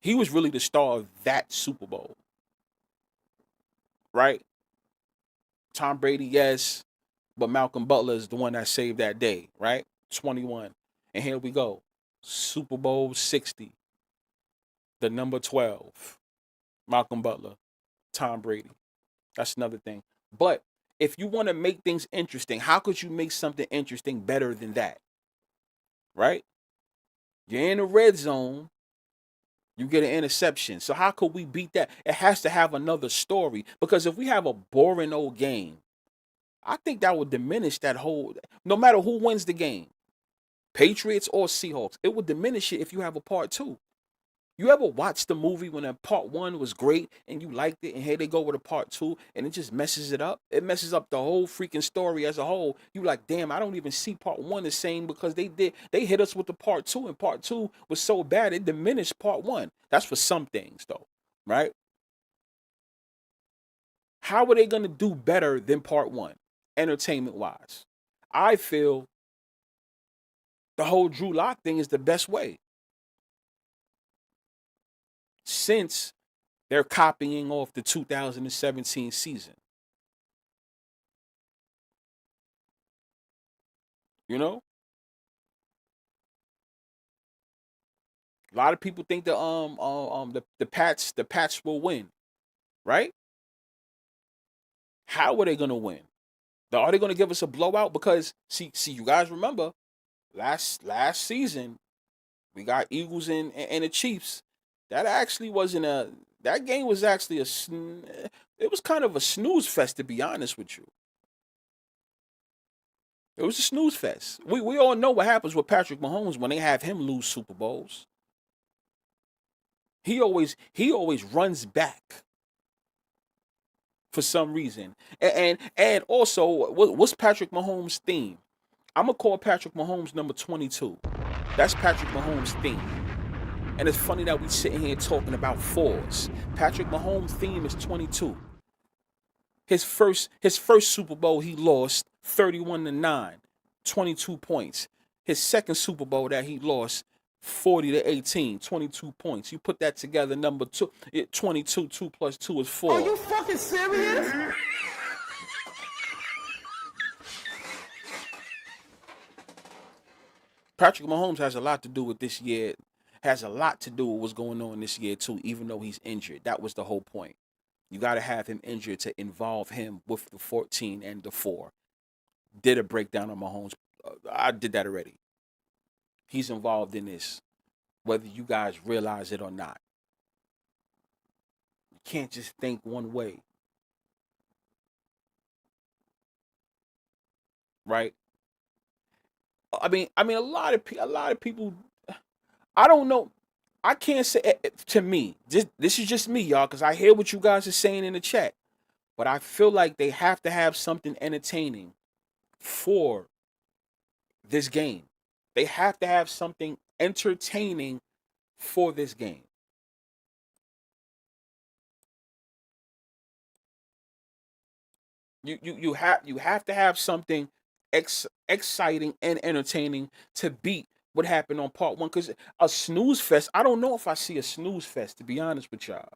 He was really the star of that Super Bowl, right? Tom Brady, yes, but Malcolm Butler is the one that saved that day, right? 21. And here we go. Super Bowl 60. The number 12. Malcolm Butler. Tom Brady. That's another thing. But if you want to make things interesting, how could you make something interesting better than that? Right? You're in the red zone. You get an interception. So how could we beat that? It has to have another story. Because if we have a boring old game, I think that would diminish that whole, no matter who wins the game, Patriots or Seahawks, it would diminish it if you have a part two. You ever watch the movie when a part one was great and you liked it, and here they go with a part two and it just messes it up? It messes up the whole freaking story as a whole. You like, damn, I don't even see part one the same because they hit us with the part two, and part two was so bad it diminished part one. That's for some things though, right? How are they gonna do better than part one, entertainment wise? I feel the whole Drew Lock thing is the best way. Since they're copying off the 2017 season. You know? A lot of people think the Pats will win, right? How are they gonna win? Are they gonna give us a blowout? Because see, you guys remember last season we got Eagles and the Chiefs. That actually wasn't a that game was actually it was kind of a snooze fest, to be honest with you. It was a snooze fest. We all know what happens with Patrick Mahomes when they have him lose Super Bowls. He always runs back for some reason. And also, what's Patrick Mahomes' theme? I'm gonna call Patrick Mahomes number 22. That's Patrick Mahomes' theme. And it's funny that we sitting here talking about fours. Patrick Mahomes' theme is 22. His first Super Bowl he lost 31-9, 22 points. His second Super Bowl that he lost 40-18, 22 points. You put that together, number 22, 2 plus 2 is 4. Are you fucking serious? Patrick Mahomes has a lot to do with this year. Has a lot to do with what's going on this year too, even though he's injured. That was the whole point. You got to have him injured to involve him with the 14 and the 4. Did a breakdown on Mahomes. I did that already. He's involved in this, whether you guys realize it or not. You can't just think one way. Right? I mean, a lot of people. I don't know. I can't say to me. This is just me, y'all, because I hear what you guys are saying in the chat. But I feel like they have to have something entertaining for this game. They have to have something entertaining for this game. You have to have something exciting and entertaining to beat what happened on part one. Because a snooze fest, I don't know if I see a snooze fest, to be honest with y'all.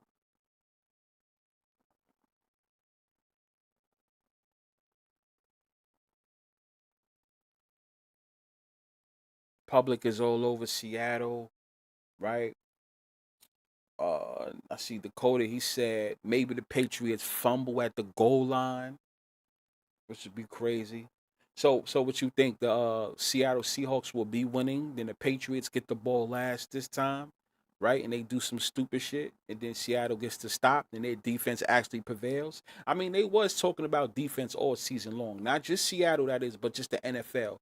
Public is all over Seattle, right? I see Dakota. He said maybe the Patriots fumble at the goal line, which would be crazy. So what you think? The Seattle Seahawks will be winning, then the Patriots get the ball last this time, right? And they do some stupid shit, and then Seattle gets to stop, and their defense actually prevails. I mean, they was talking about defense all season long, not just Seattle, that is, but just the NFL.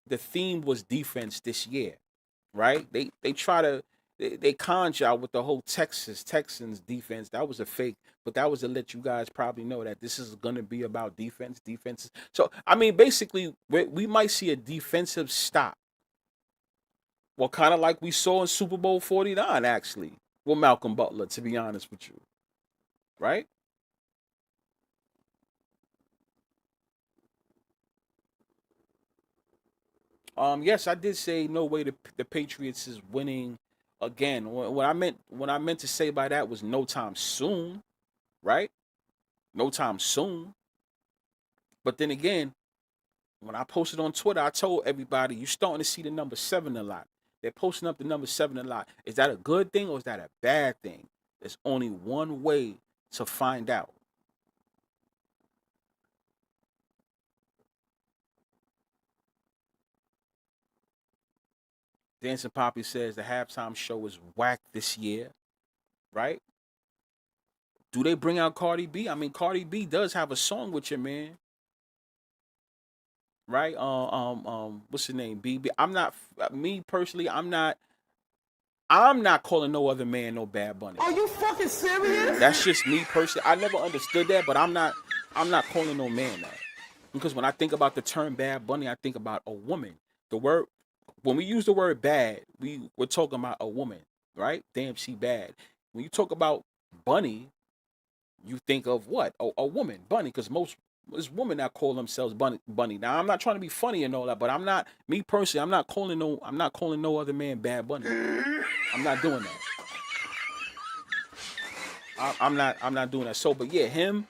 The theme was defense this year, right? They try to they conjure out with the whole Texans defense. That was a fake, but that was to let you guys probably know that this is gonna be about defense. So I mean, basically, we might see a defensive stop. Well, kind of like we saw in Super Bowl 49, actually, with Malcolm Butler. To be honest with you, right? Yes, I did say no way the Patriots is winning again. What I meant to say by that was no time soon, right? No time soon. But then again, when I posted on Twitter, I told everybody you're starting to see the number seven a lot. They're posting up the number seven a lot. Is that a good thing or is that a bad thing? There's only one way to find out. Dancing Poppy says the halftime show is whack this year, right? Do they bring out Cardi B? I mean, Cardi B does have a song with your man, right? What's his name? BB. I'm not me personally. I'm not calling no other man no Bad Bunny. Are you fucking serious? That's just me personally. I never understood that, but I'm not calling no man that. Because when I think about the term Bad Bunny, I think about a woman. The word when we use the word bad, we're talking about a woman, right? Damn, she bad. When you talk about Bunny, you think of what? A woman, Bunny, because most there's women that call themselves Bunny. Now I'm not trying to be funny and all that, but I'm not me personally. I'm not calling no other man Bad Bunny. I'm not doing that. I'm not doing that. So, but yeah, him.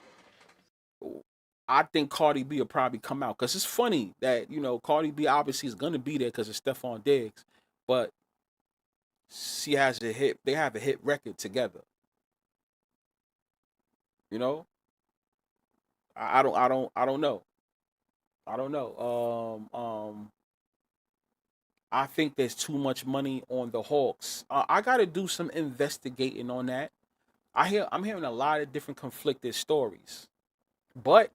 I think Cardi B will probably come out because it's funny that Cardi B obviously is gonna be there because of Stephon Diggs, but she has a hit. They have a hit record together. You know, I don't know. I don't know. I think there's too much money on the Hawks. I got to do some investigating on that. I'm hearing a lot of different conflicted stories, but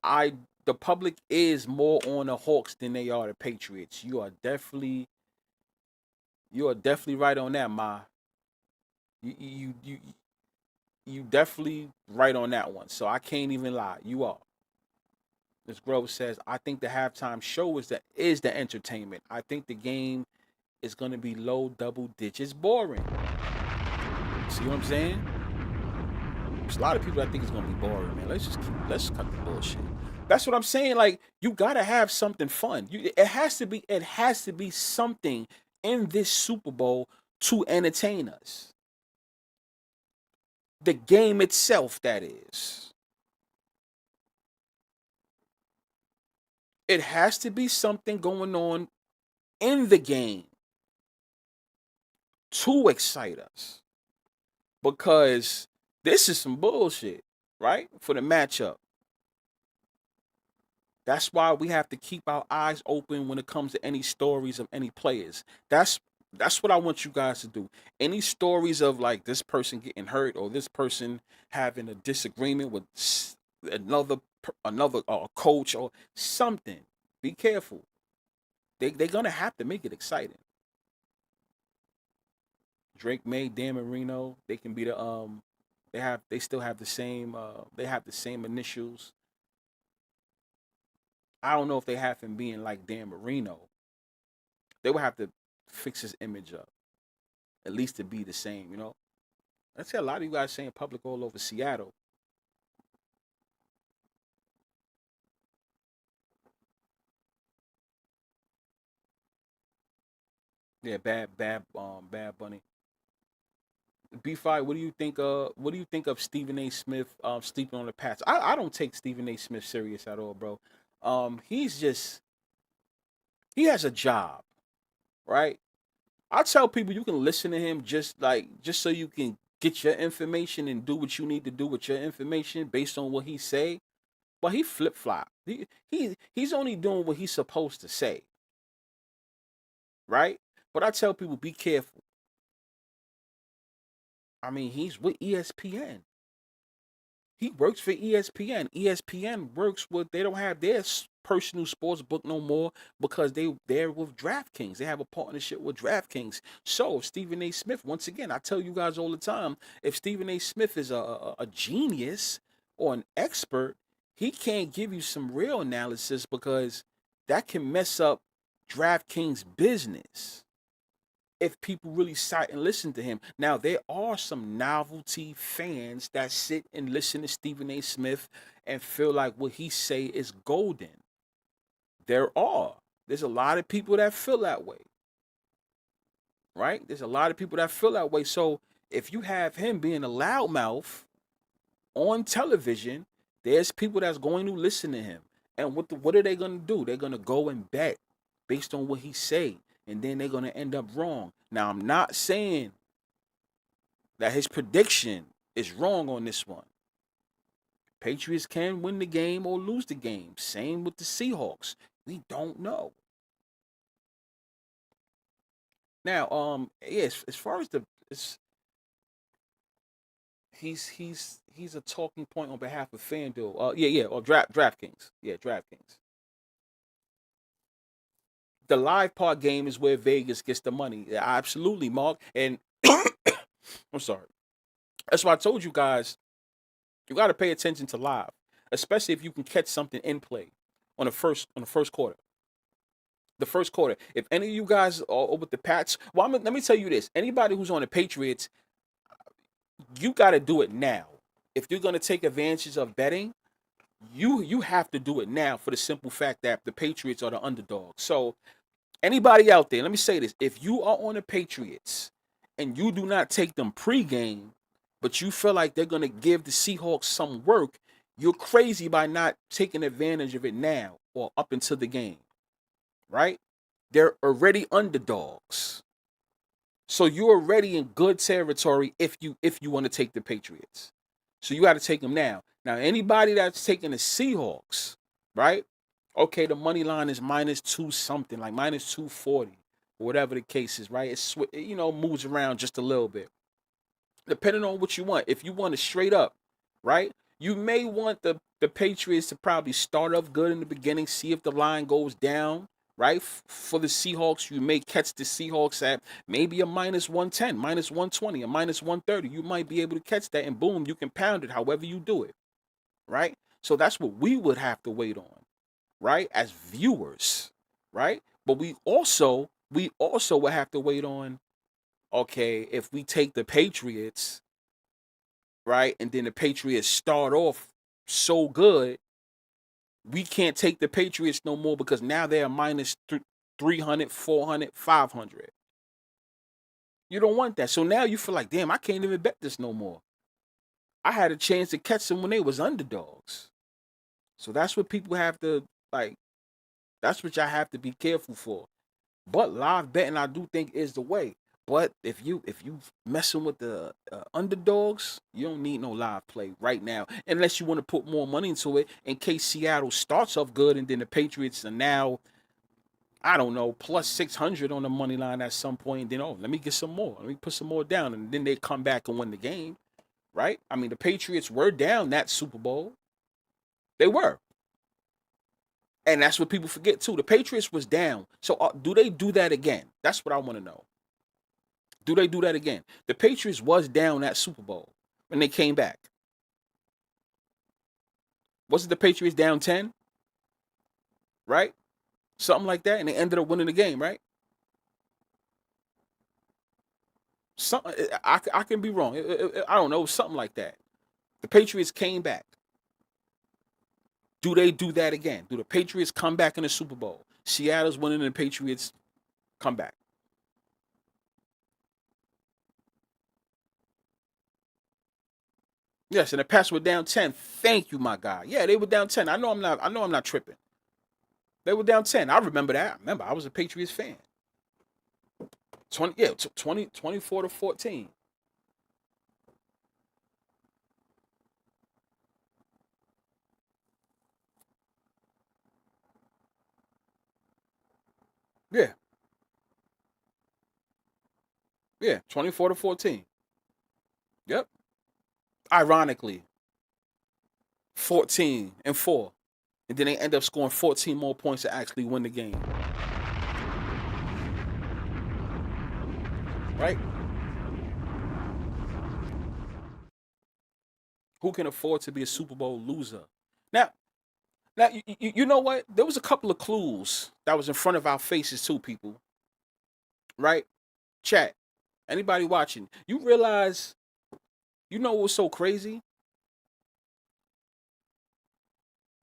I the public is more on the Hawks than they are the Patriots. You are definitely right on that, Ma. You definitely right on that one. So I can't even lie. You are. This Grove says, I think the halftime show is the entertainment. I think the game is gonna be low double digits boring. See what I'm saying? There's a lot of people that think it's gonna be boring, man. Let's cut the bullshit. That's what I'm saying. Like, you gotta have something fun. It has to be something in this Super Bowl to entertain us. The game itself, that is. It has to be something going on in the game to excite us. Because this is some bullshit, right? For the matchup. That's why we have to keep our eyes open when it comes to any stories of any players. That's what I want you guys to do. Any stories of like this person getting hurt or this person having a disagreement with another coach or something. Be careful. They're gonna have to make it exciting. Drake May, Dan Marino, they can be they still have the same initials. I don't know if they have him being like Dan Marino, They would have to fix his image up, at least to be the same, you know. I see a lot of you guys saying public all over Seattle. Yeah, Bad Bunny. B5, what do you think? What do you think of Stephen A. Smith sleeping on the Pats? I don't take Stephen A. Smith serious at all, bro. He's just he has a job, right? I tell people you can listen to him just so you can get your information and do what you need to do with your information based on what he say. But he flip flop. He's only doing what he's supposed to say, right? But I tell people be careful. I mean, he's with ESPN. He works for ESPN. ESPN works with they don't have their personal sports book no more because they're with DraftKings. They have a partnership with DraftKings. So if Stephen A. Smith, once again, I tell you guys all the time, if Stephen A. Smith is a genius or an expert, he can't give you some real analysis because that can mess up DraftKings business if people really sat and listen to him. Now, there are some novelty fans that sit and listen to Stephen A. Smith and feel like what he say is golden. There are. There's a lot of people that feel that way, right? There's a lot of people that feel that way. So if you have him being a loudmouth on television, there's people that's going to listen to him. And what are they going to do? They're going to go and bet based on what he say, and then they're going to end up wrong. Now, I'm not saying that his prediction is wrong on this one. Patriots can win the game or lose the game. Same with the Seahawks. We don't know. Now, yes, as far as he's a talking point on behalf of FanDuel. Or DraftKings. Yeah, DraftKings. The live part game is where Vegas gets the money. Yeah, absolutely, Mark. And I'm sorry. That's why I told you guys you got to pay attention to live, especially if you can catch something in play on the first quarter. The first quarter. If any of you guys are with the Pats, well, let me tell you this: anybody who's on the Patriots, you got to do it now. If you're gonna take advantage of betting, you have to do it now for the simple fact that the Patriots are the underdog. So anybody out there, let me say this: if you are on the Patriots and you do not take them pregame, but you feel like they're gonna give the Seahawks some work, you're crazy by not taking advantage of it now or up until the game, right? They're already underdogs. So you're already in good territory if you want to take the Patriots. So you got to take them now. Now anybody that's taking the Seahawks, right? Okay, the money line is -2 something, like -240, or whatever the case is, right? It's moves around just a little bit, depending on what you want. If you want it straight up, right? You may want the Patriots to probably start off good in the beginning, see if the line goes down, right? For the Seahawks, you may catch the Seahawks at maybe a -110, -120, a -130. You might be able to catch that, and boom, you can pound it however you do it, right? So that's what we would have to wait on, right? As viewers, right? But we also would have to wait on, okay, if we take the Patriots, right? And then the Patriots start off so good, we can't take the Patriots no more because now they're minus 300, 400, 500. You don't want that. So now you feel like, damn, I can't even bet this no more. I had a chance to catch them when they was underdogs. So that's what people have to, like, that's what y'all have to be careful for. But live betting, I do think, is the way. But if you messing with the underdogs, you don't need no live play right now, unless you want to put more money into it in case Seattle starts off good and then the Patriots are now, I don't know, plus 600 on the money line at some point. And then let me get some more, let me put some more down, and then they come back and win the game, right? I mean, the Patriots were down that Super Bowl, they were, and that's what people forget too. The Patriots was down, so do they do that again? That's what I want to know. Do they do that again? The Patriots was down that Super Bowl when they came back. Wasn't the Patriots down 10? Right? Something like that. And they ended up winning the game, right? Some, I can be wrong. I don't know, something like that. The Patriots came back. Do they do that again? Do the Patriots come back in the Super Bowl? Seattle's winning and the Patriots come back. Yes, and the Pats were down 10. Thank you, my guy. Yeah, they were down 10. I know I'm not tripping. They were down 10. I remember that. I remember I was a Patriots fan. 20 yeah, 24 to 14. Yeah. Yeah, 24 to 14. Yep. Ironically, 14 and 4. And then they end up scoring 14 more points to actually win the game. Right? Who can afford to be a Super Bowl loser? Now, now you know what? There was a couple of clues that was in front of our faces too, people. Right? Chat. Anybody watching? You realize, you know what's so crazy?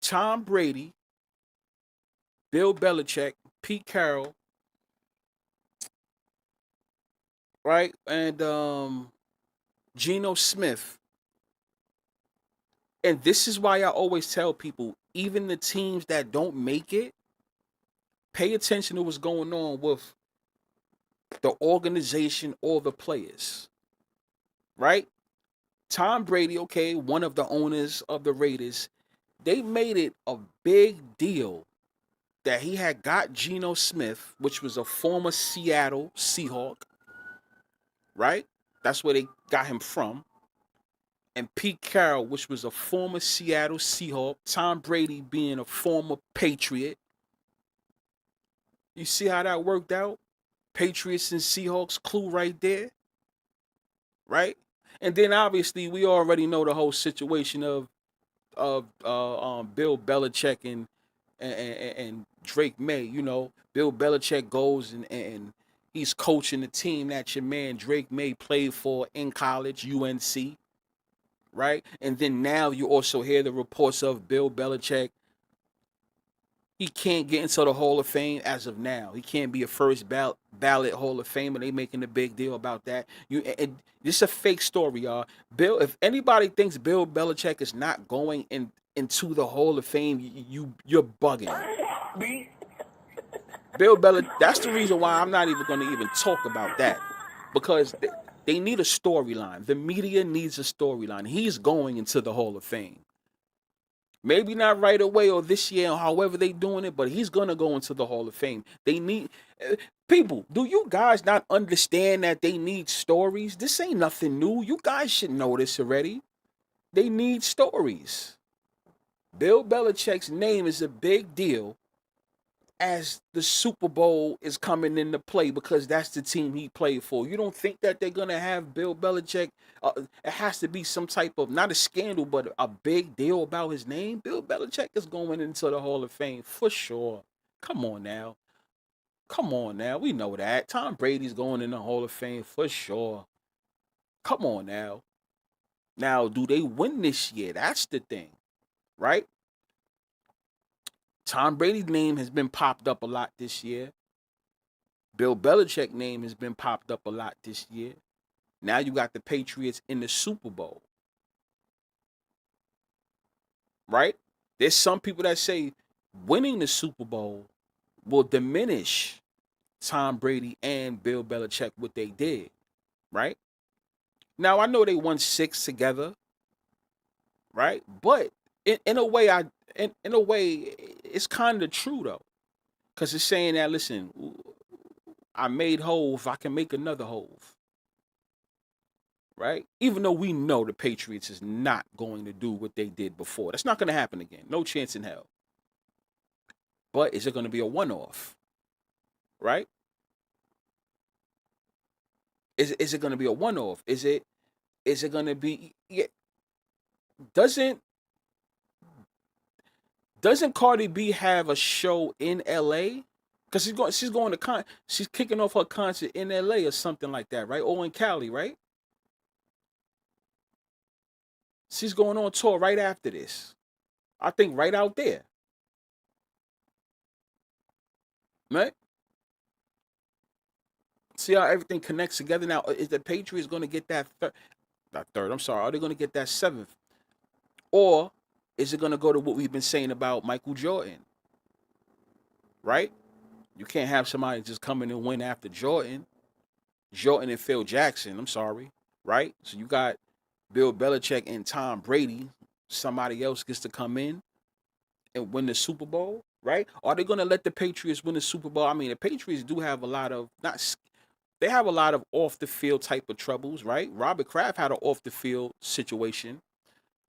Tom Brady, Bill Belichick, Pete Carroll, right? And Geno Smith. And this is why I always tell people, even the teams that don't make it, pay attention to what's going on with the organization or the players, right? Tom Brady, okay, one of the owners of the Raiders, they made it a big deal that he had got Geno Smith, which was a former Seattle Seahawk, right? That's where they got him from. And Pete Carroll, which was a former Seattle Seahawk, Tom Brady being a former Patriot. You see how that worked out? Patriots and Seahawks clue right there, right? And then obviously we already know the whole situation of Bill Belichick and Drake May. You know, Bill Belichick goes and he's coaching the team that your man Drake May played for in college, UNC, right? And then now you also hear the reports of Bill Belichick. He can't get into the Hall of Fame as of now. He can't be a first ballot Hall of Famer. They making a big deal about that. And this is a fake story, y'all. If anybody thinks Bill Belichick is not going into the Hall of Fame, you're bugging. Bill Belichick. That's the reason why I'm not even going to even talk about that, because they need a storyline. The media needs a storyline. He's going into the Hall of Fame. Maybe not right away or this year, or however they doing it, but he's gonna go into the Hall of Fame. They need people. Do you guys not understand that they need stories? This ain't nothing new. You guys should know this already. They need stories. Bill Belichick's name is a big deal as the Super Bowl is coming into play, because that's the team he played for. You don't think that they're gonna have Bill Belichick? It has to be some type of, not a scandal, but a big deal about his name. Bill Belichick is going into the Hall of Fame for sure. Come on now, come on now. We know that Tom Brady's going in the Hall of Fame for sure. Come on now. Now, do they win this year? That's the thing, right? Tom Brady's name has been popped up a lot this year. Bill Belichick's name has been popped up a lot this year. Now you got the Patriots in the Super Bowl, right? There's some people that say winning the Super Bowl will diminish Tom Brady and Bill Belichick what they did, right? Now I know they won 6 together, right? But in a way, in a way, it's kind of true though, because it's saying that, listen, I made Hove, I can make another Hove. Right? Even though we know the Patriots is not going to do what they did before. That's not going to happen again. No chance in hell. But is it going to be a one-off? Right? Is it going to be a one-off? Is it going to be, yeah, doesn't doesn't Cardi B have a show in LA? Cause she's kicking off her concert in LA or something like that, right? Or in Cali, right? She's going on tour right after this. I think right out there, right? See how everything connects together now. Is the Patriots going to get that not third? I'm sorry. Are they going to get that seventh, or is it going to go to what we've been saying about Michael Jordan? Right? You can't have somebody just come in and win after Jordan. Jordan and Phil Jackson. I'm sorry. Right? So you got Bill Belichick and Tom Brady. Somebody else gets to come in and win the Super Bowl, right? Are they going to let the Patriots win the Super Bowl? I mean, the Patriots do have a lot of not they have a lot of off the field type of troubles, right? Robert Kraft had an off the field situation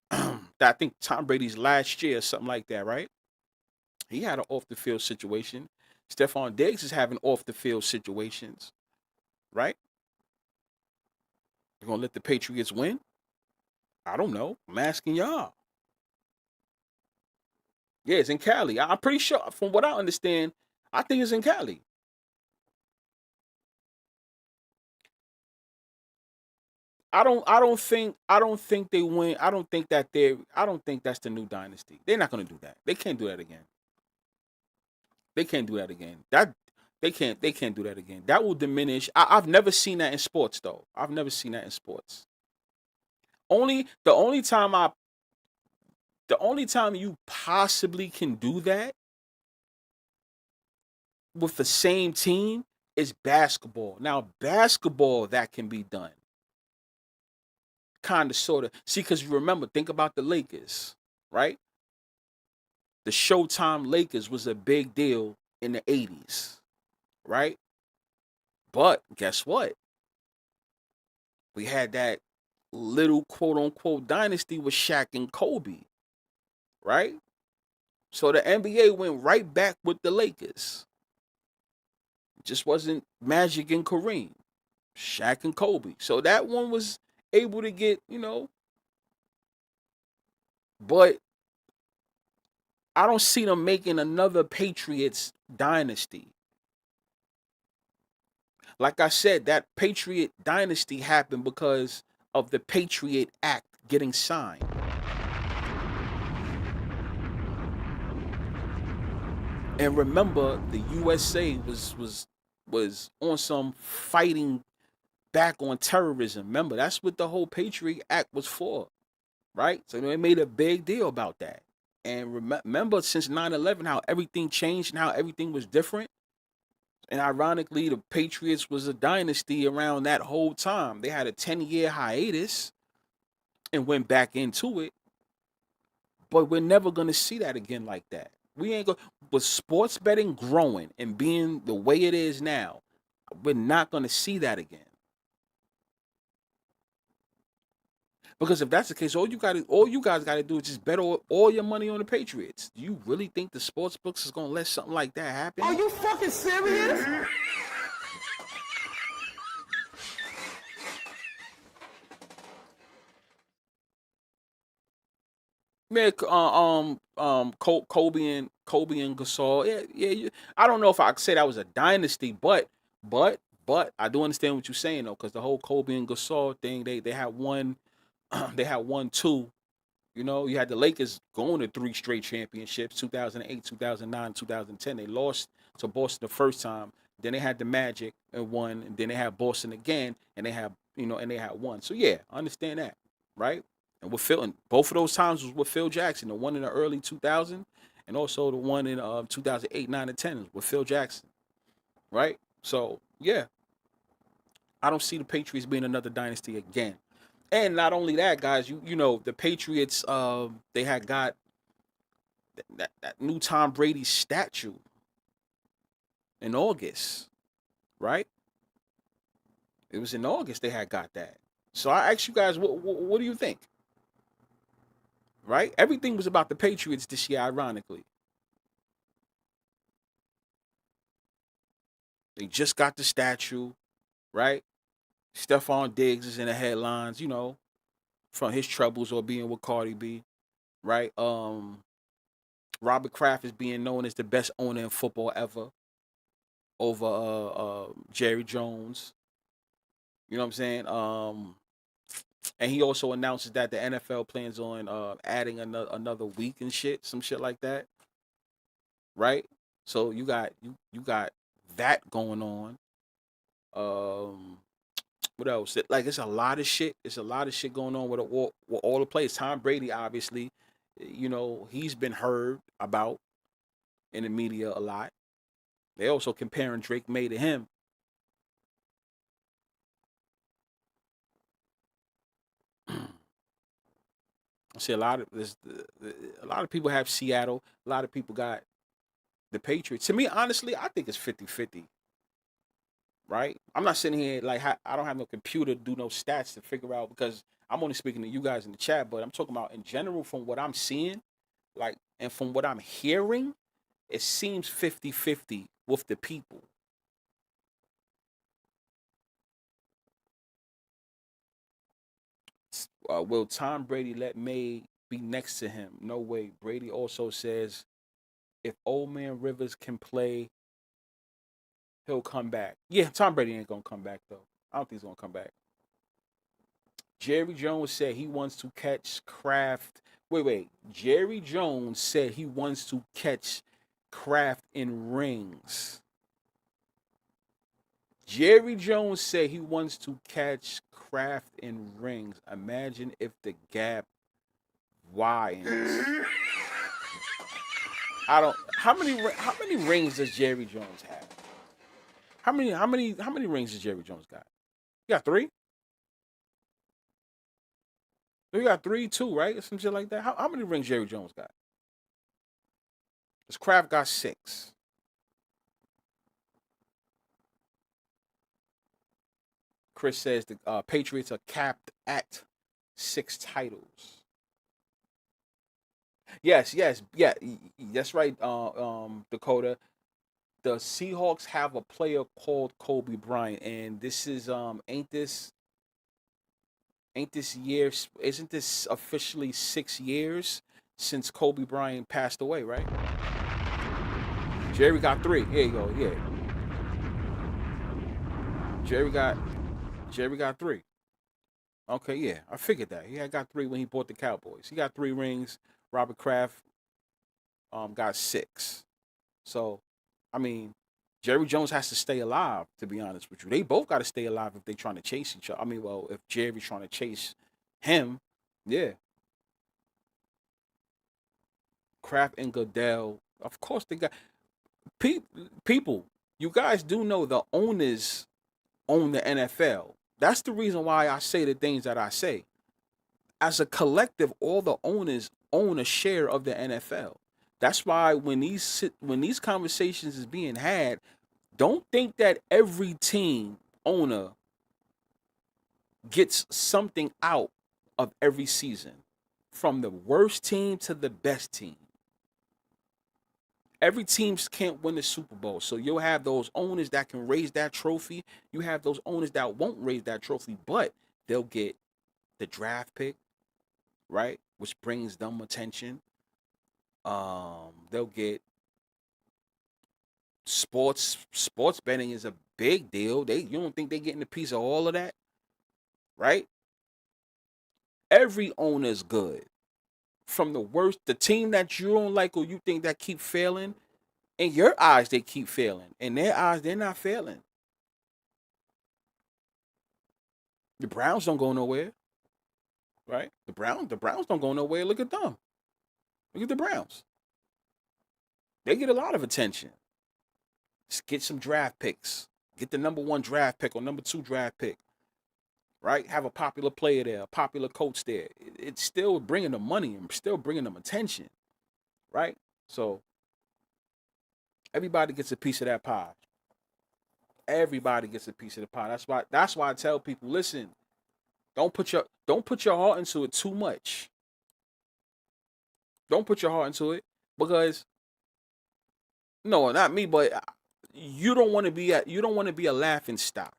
that I think Tom Brady's last year, something like that, right? He had an off the field situation. Stephon Diggs is having off the field situations, right? You're gonna let the Patriots win? I don't know. I'm asking y'all. Yeah, it's in Cali. I'm pretty sure, from what I understand, I think it's in Cali. I don't think they win. I don't think that's the new dynasty. They're not gonna do that. They can't do that again. They can't do that again. They can't do that again. That will diminish. I've never seen that in sports though. I've never seen that in sports. Only the only time you possibly can do that with the same team is basketball. Now basketball that can be done. Kind of sort of. See, because you remember, think about the Lakers, right? The Showtime Lakers was a big deal in the 80s, right? But guess what? We had that little quote unquote dynasty with Shaq and Kobe, right? So the NBA went right back with the Lakers. It just wasn't Magic and Kareem, Shaq and Kobe. So that one was able to get, but I don't see them making another Patriots dynasty. Like I said, that Patriot dynasty happened because of the Patriot Act getting signed. And remember, the USA was on some fighting back on terrorism. Remember, that's what the whole Patriot Act was for, right? So they made a big deal about that. And remember, since 9/11, how everything changed and how everything was different. And ironically, the Patriots was a dynasty around that whole time. They had a 10-year hiatus and went back into it. But we're never gonna see that again like that. We ain't going with sports betting growing and being the way it is now, we're not gonna see that again. Because if that's the case, all you guys gotta do is just bet all your money on the Patriots. Do you really think the sports books is gonna let something like that happen? Are you fucking serious? Man, Kobe and Gasol. Yeah, yeah. I don't know if I could say that was a dynasty, but I do understand what you're saying though, because the whole Kobe and Gasol thing, they had one, they had 1, 2. You had the Lakers going to 3 straight championships: 2008, 2009, 2010. They lost to Boston the first time. Then they had the Magic and won, and then they had Boston again, and they had one. So yeah, I understand that, right? And both of those times was with Phil Jackson. The one in the early 2000s, and also the one in 2008, 9, and 10 with Phil Jackson, right? So yeah, I don't see the Patriots being another dynasty again. And not only that, guys, you know the Patriots, they had got that new Tom Brady statue in August, right? It was in August they had got that. So I ask you guys, what do you think? Right? Everything was about the Patriots this year, ironically. They just got the statue, right? Stephon Diggs is in the headlines, from his troubles or being with Cardi B, right? Robert Kraft is being known as the best owner in football ever, over Jerry Jones. You know what I'm saying? And he also announces that the NFL plans on adding another week and shit, some shit like that, right? So you got that going on. What else? Like it's a lot of shit. It's a lot of shit going on with all the players. Tom Brady, obviously, you know, he's been heard about in the media a lot. They also comparing Drake May to him. I see a lot of people have Seattle. A lot of people got the Patriots. To me, honestly, I think it's 50-50. Right? I'm not sitting here like I don't have no computer to do no stats to figure out because I'm only speaking to you guys in the chat, but I'm talking about in general from what I'm seeing, like, and from what I'm hearing, it seems 50-50 with the people. Will Tom Brady let May be next to him? No way. Brady also says if old man Rivers can play, he'll come back. Yeah, Tom Brady ain't gonna come back though. I don't think he's gonna come back. Jerry Jones said he wants to catch Kraft. Wait. Jerry Jones said he wants to catch Kraft in rings. Jerry Jones said he wants to catch Kraft in rings. Imagine if the gap widens. I don't. How many rings does Jerry Jones have? How many rings does Jerry Jones got? You got three. You got three, two, right? Or some shit like that. How many rings Jerry Jones got? Because Kraft got six. Chris says the Patriots are capped at 6 titles. Yeah, that's right. Dakota. The Seahawks have a player called Kobe Bryant, and this is ain't this year? Isn't this officially 6 years since Kobe Bryant passed away? Right? Jerry got three. Here you go. Yeah, Jerry got Jerry got three. Okay, yeah, I figured that. He had got three when he bought the Cowboys. He got three rings. Robert Kraft got six. So, I mean, Jerry Jones has to stay alive. To be honest with you, they both got to stay alive if they're trying to chase each other. I mean, well, if Jerry's trying to chase him, yeah, Kraft and Goodell. Of course, they got people. You guys do know the owners own the NFL. That's the reason why I say the things that I say. As a collective, all the owners own a share of the NFL. That's why when these conversations is being had, don't think that every team owner gets something out of every season, from the worst team to the best team. Every team can't win the Super Bowl, so you'll have those owners that can raise that trophy. You have those owners that won't raise that trophy, but they'll get the draft pick, right, which brings them attention. They'll get sports betting is a big deal. You don't think they're getting a piece of all of that, right? Every owner is good. From the worst, the team that you don't like or you think that keep failing, in your eyes they keep failing. In their eyes, they're not failing. The Browns don't go nowhere, right? The Browns don't go nowhere. Look at them. Look at the Browns. They get a lot of attention. Just get some draft picks. Get the number one draft pick or number two draft pick, right? Have a popular player there, a popular coach there. It's still bringing them money and still bringing them attention, right? So everybody gets a piece of that pie. Everybody gets a piece of the pie. That's why I tell people, listen, don't put your heart into it too much. Don't put your heart into it because no, not me, but you don't want to be a laughing stock.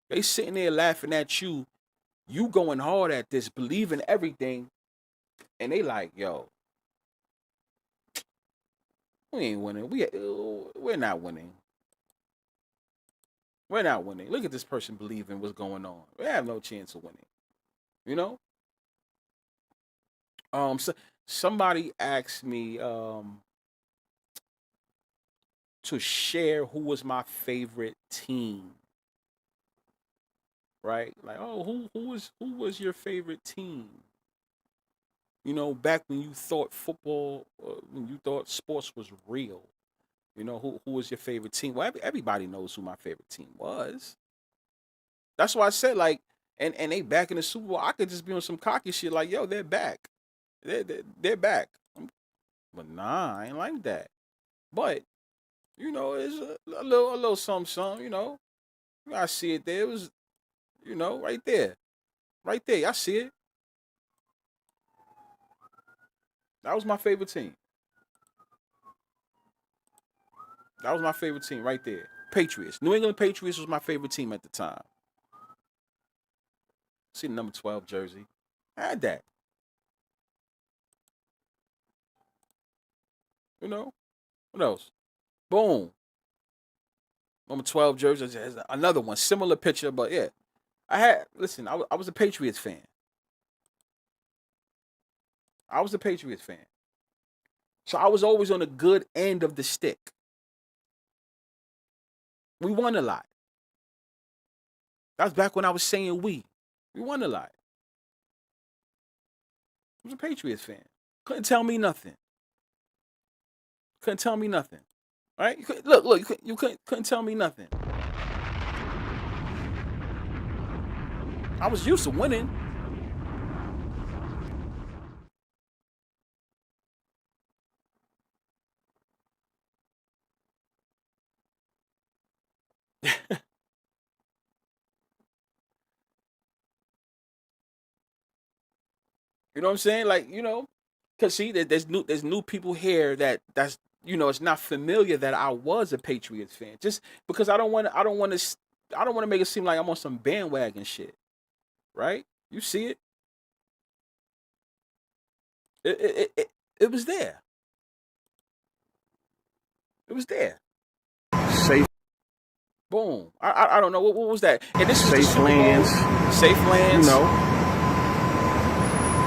They sitting there laughing at you, you going hard at this, believing everything, and they like, yo, we ain't winning. We're not winning. We're not winning. Look at this person believing what's going on. We have no chance of winning. You know. So somebody asked me to share who was my favorite team. Right? Like, oh, who was your favorite team? You know, back when you thought football, when you thought sports was real. You know, who was your favorite team? Well, everybody knows who my favorite team was. That's why I said, like, and they back in the Super Bowl. I could just be on some cocky shit like, yo, they're back. They're back. But nah, I ain't like that. But, you know, it's a little something, you know. I see it there. It was, you know, right there. Right there. I see it. That was my favorite team. That was my favorite team right there. Patriots. New England Patriots was my favorite team at the time. See the number 12 jersey. I had that. You know? What else? Boom. Number 12 jersey. Another one. Similar picture, but yeah. Listen, I was a Patriots fan. I was a Patriots fan. So I was always on the good end of the stick. We won a lot. That was back when I was saying we. We won a lot. I was a Patriots fan. Couldn't tell me nothing. Couldn't tell me nothing. All right? You couldn't tell me nothing. I was used to winning. You know what I'm saying? Like, you know, cause see, there's new people here that's you know, it's not familiar that I was a Patriots fan. Just because I don't want to make it seem like I'm on some bandwagon shit, right? You see it? It was there. It was there. Safe. Boom. I don't know what was that. And this was Safe the Super Bowl. lands. Safe lands. You know,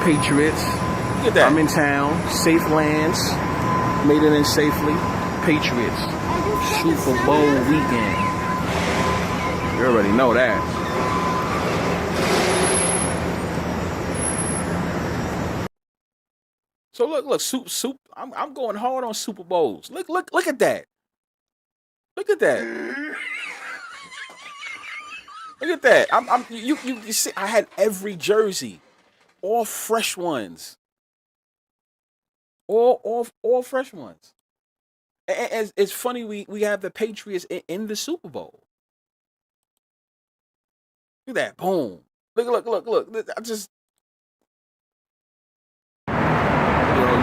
Patriots. Look at that. I'm in town. Safe lands. Made it in safely. Patriots. Super Bowl weekend. You already know that. So look, soup. I'm going hard on Super Bowls. Look at that. Look at that. Look at that. You see, I had every jersey, all fresh ones, all fresh ones. And it's funny we have the Patriots in the Super Bowl. Look at that, boom. Look. I just,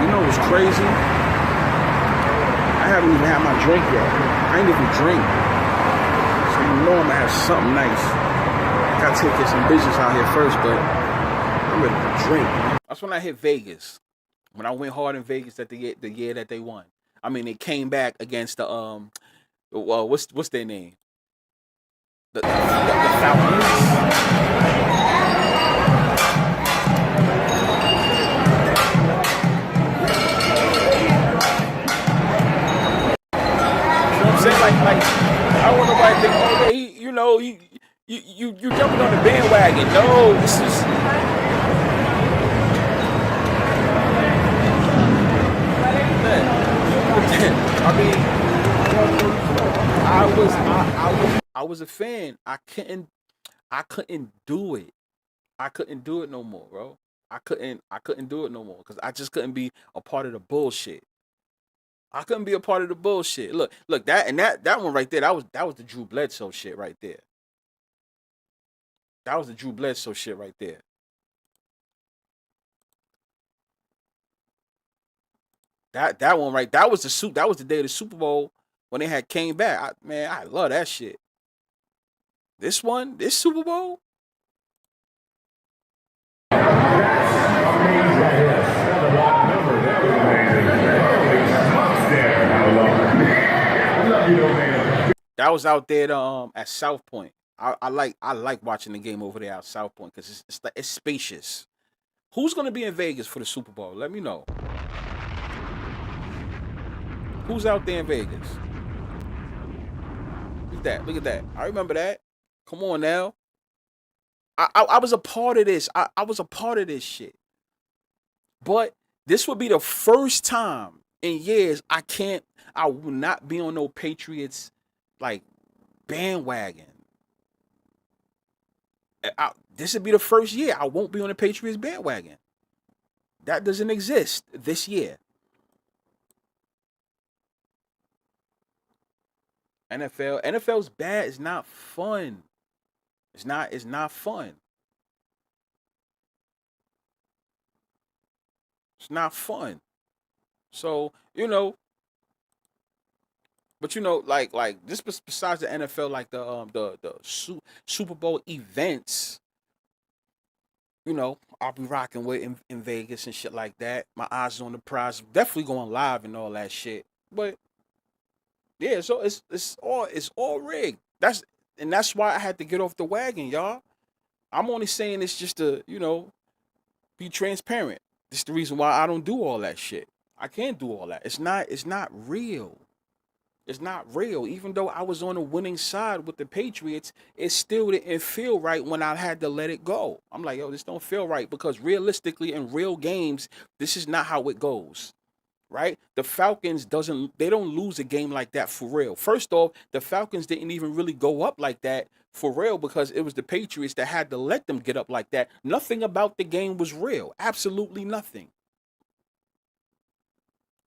You know what's crazy? I haven't even had my drink yet. I ain't even drink. So you know I'm gonna have something nice. Gotta take care of some business out here first, but I'm ready to drink. that's when I hit Vegas. When I went hard in Vegas the year that they won. I mean, they came back against the what's their name? The Falcons. Like I don't want nobody to think, oh, you jumping on the bandwagon. No, this is. I mean, I was a fan. I couldn't do it. I couldn't do it no more, bro. I couldn't do it no more because I just couldn't be a part of the bullshit. I couldn't be a part of the bullshit. Look, that one right there. That was the Drew Bledsoe shit right there. That was the Drew Bledsoe shit right there. That one right. That was the day of the Super Bowl when they had came back. I love that shit. This Super Bowl. That was out there at South Point. I like watching the game over there at South Point because it's spacious. Who's gonna be in Vegas for the Super Bowl? Let me know. Who's out there in Vegas? Look at that. Look at that. I remember that. Come on now. I was a part of this. I was a part of this shit. But this would be the first time in years I will not be on no Patriots like bandwagon. This would be the first year I won't be on the Patriots bandwagon. That doesn't exist this year. NFL's bad. It's not fun. It's not fun. It's not fun. So, but like this besides the NFL, like the Super Bowl events, I'll be rocking with in Vegas and shit like that. My eyes on the prize, definitely going live and all that shit. But yeah, so it's all rigged. That's why I had to get off the wagon, y'all. I'm only saying this just to be transparent. This is the reason why I don't do all that shit. I can't do all that. It's not real. It's not real. Even though I was on the winning side with the Patriots, it still didn't feel right when I had to let it go. I'm like, yo, this don't feel right because realistically in real games, this is not how it goes. Right? The Falcons they don't lose a game like that for real. First off, the Falcons didn't even really go up like that for real because it was the Patriots that had to let them get up like that. Nothing about the game was real. Absolutely nothing.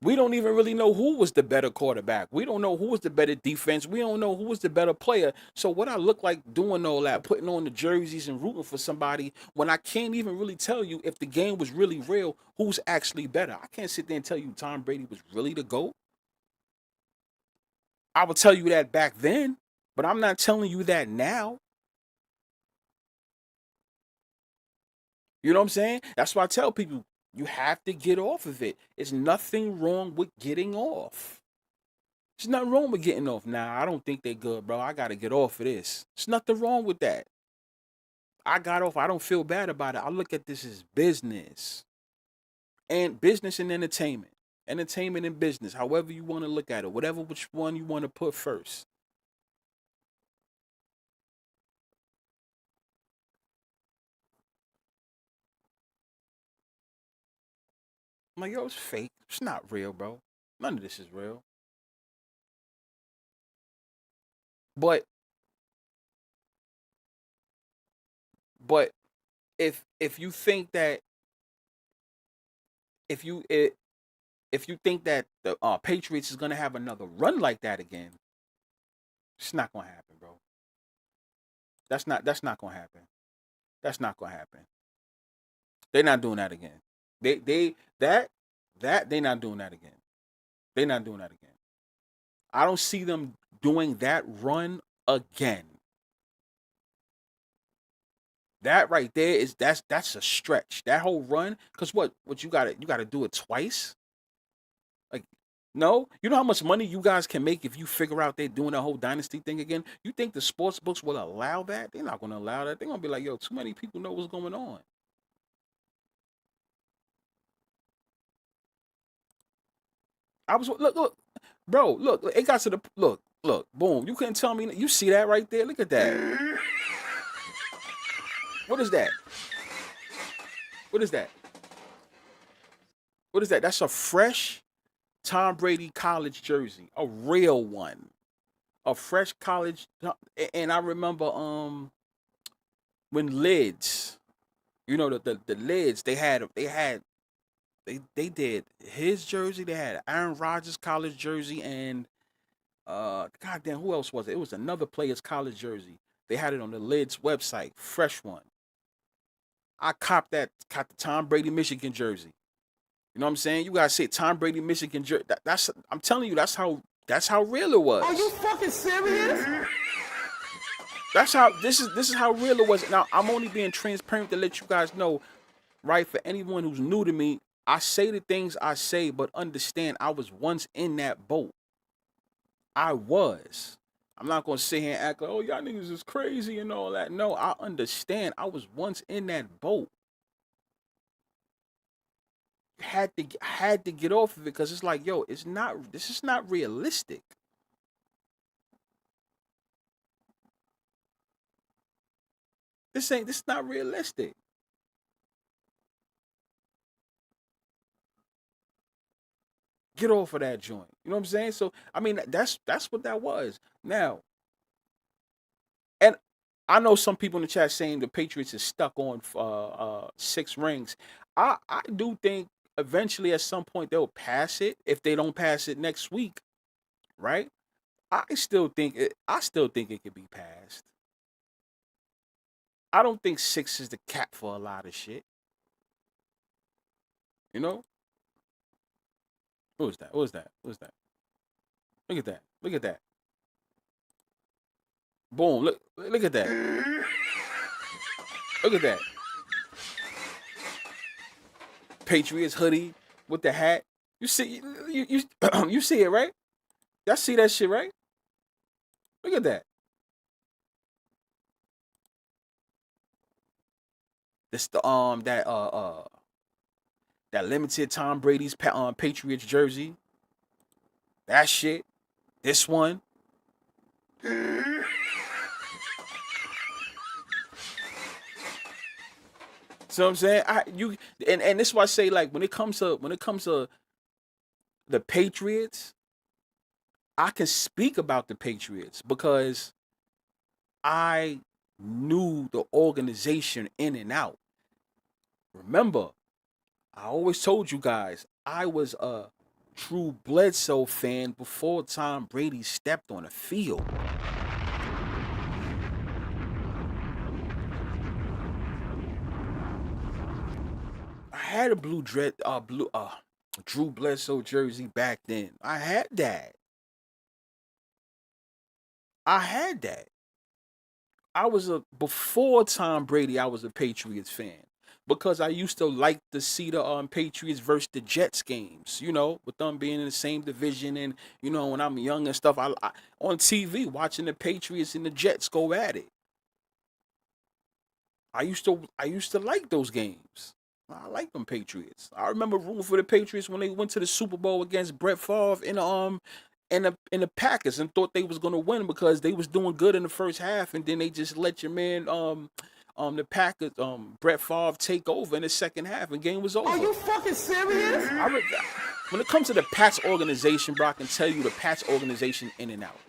We don't even really know who was the better quarterback. We don't know who was the better defense. We don't know who was the better player. So what I look like doing all that, putting on the jerseys and rooting for somebody when I can't even really tell you if the game was really real, who's actually better. I can't sit there and tell you Tom Brady was really the GOAT. I would tell you that back then, but I'm not telling you that now. You know what I'm saying? That's why I tell people, you have to get off of it. There's nothing wrong with getting off. There's nothing wrong with getting off. Nah, I don't think they're good, bro. I got to get off of this. There's nothing wrong with that. I got off. I don't feel bad about it. I look at this as business. And business and entertainment. Entertainment and business. However you want to look at it. Which one you want to put first. I'm like, yo, it's fake. It's not real, bro. None of this is real. But but if you think that if you it, if you think that the Patriots is gonna have another run like that again, it's not gonna happen, bro. That's not gonna happen. That's not gonna happen. They're not doing that again. They that they're not doing that again. They're not doing that again. I don't see them doing that run again. That right there that's a stretch. That whole run, cause what you gotta do it twice. Like, no, you know how much money you guys can make if you figure out they're doing a whole dynasty thing again. You think the sports books will allow that? They're not gonna allow that. They're gonna be like, yo, too many people know what's going on. I was bro, look, it got to the look, boom. You couldn't tell me. You see that right there? Look at that. What is that? What is that? What is that? That's a fresh Tom Brady college jersey, a real one, a fresh college. And I remember when lids, the lids they did his jersey. They had Aaron Rodgers college jersey and goddamn, who else was it? It was another player's college jersey. They had it on the lids website, fresh one. I copped the Tom Brady Michigan jersey. You know what I'm saying? You gotta say Tom Brady Michigan jersey. That's I'm telling you, that's how real it was. Are you fucking serious? That's how this is how real it was. Now I'm only being transparent to let you guys know, right? For anyone who's new to me, I say the things I say, but understand I was once in that boat. I was. I'm not gonna sit here and act like, oh, y'all niggas is crazy and all that. No, I understand. I was once in that boat. Had to get off of it because it's like, yo, it's not. This is not realistic. This not realistic. Get off of that joint. You know what I'm saying? So I mean, that's what that was. Now, and I know some people in the chat saying the Patriots is stuck on 6 rings. I do think eventually at some point they'll pass it if they don't pass it next week, right? I still think it could be passed. I don't think 6 is the cap for a lot of shit. You know? What was that? What was that? What was that? Look at that. Look at that. Boom. Look at that. Look at that. Patriots hoodie with the hat. You see you see it, right? Y'all see that shit, right? Look at that. This the that limited Tom Brady's Patriots jersey. That shit. This one. So what I'm saying, and this is why I say, like, when it comes to the Patriots, I can speak about the Patriots because I knew the organization in and out. Remember, I always told you guys I was a true Bledsoe fan before Tom Brady stepped on the field. I had a Drew Bledsoe jersey back then. I had that. Before Tom Brady, I was a Patriots fan because I used to like to see the Patriots versus the Jets games. You know, with them being in the same division, and you know, when I'm young and stuff, I on TV watching the Patriots and the Jets go at it. I used to like those games. I like them Patriots. I remember rooting for the Patriots when they went to the Super Bowl against Brett Favre in the Packers and thought they was gonna win because they was doing good in the first half, and then they just let your man the Packers Brett Favre take over in the second half and game was over. Are you fucking serious? When it comes to the Pats organization, bro, I can tell you the Pats organization in and out.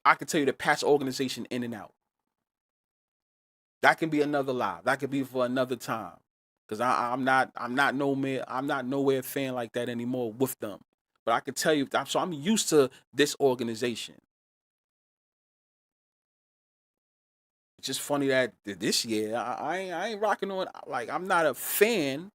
I can tell you the Pats organization in and out. That can be another live. That could be for another time. Cause I'm not nowhere fan like that anymore with them. But I can tell you, I'm used to this organization. It's just funny that this year I ain't rocking on. Like, I'm not a fan,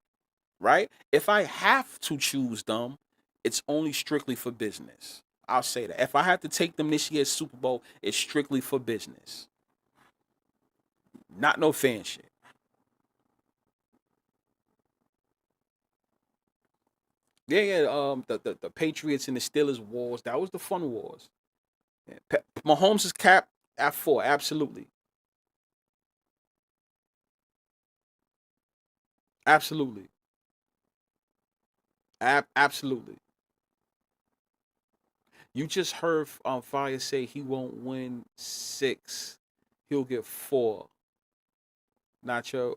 right? If I have to choose them, it's only strictly for business. I'll say that. If I have to take them this year's Super Bowl, it's strictly for business. Not no fan shit. Yeah. The Patriots and the Steelers wars. That was the fun wars. Yeah. Mahomes is capped at 4. Absolutely. Absolutely. Absolutely. You just heard Fire say he won't win 6. He'll get 4. Nacho.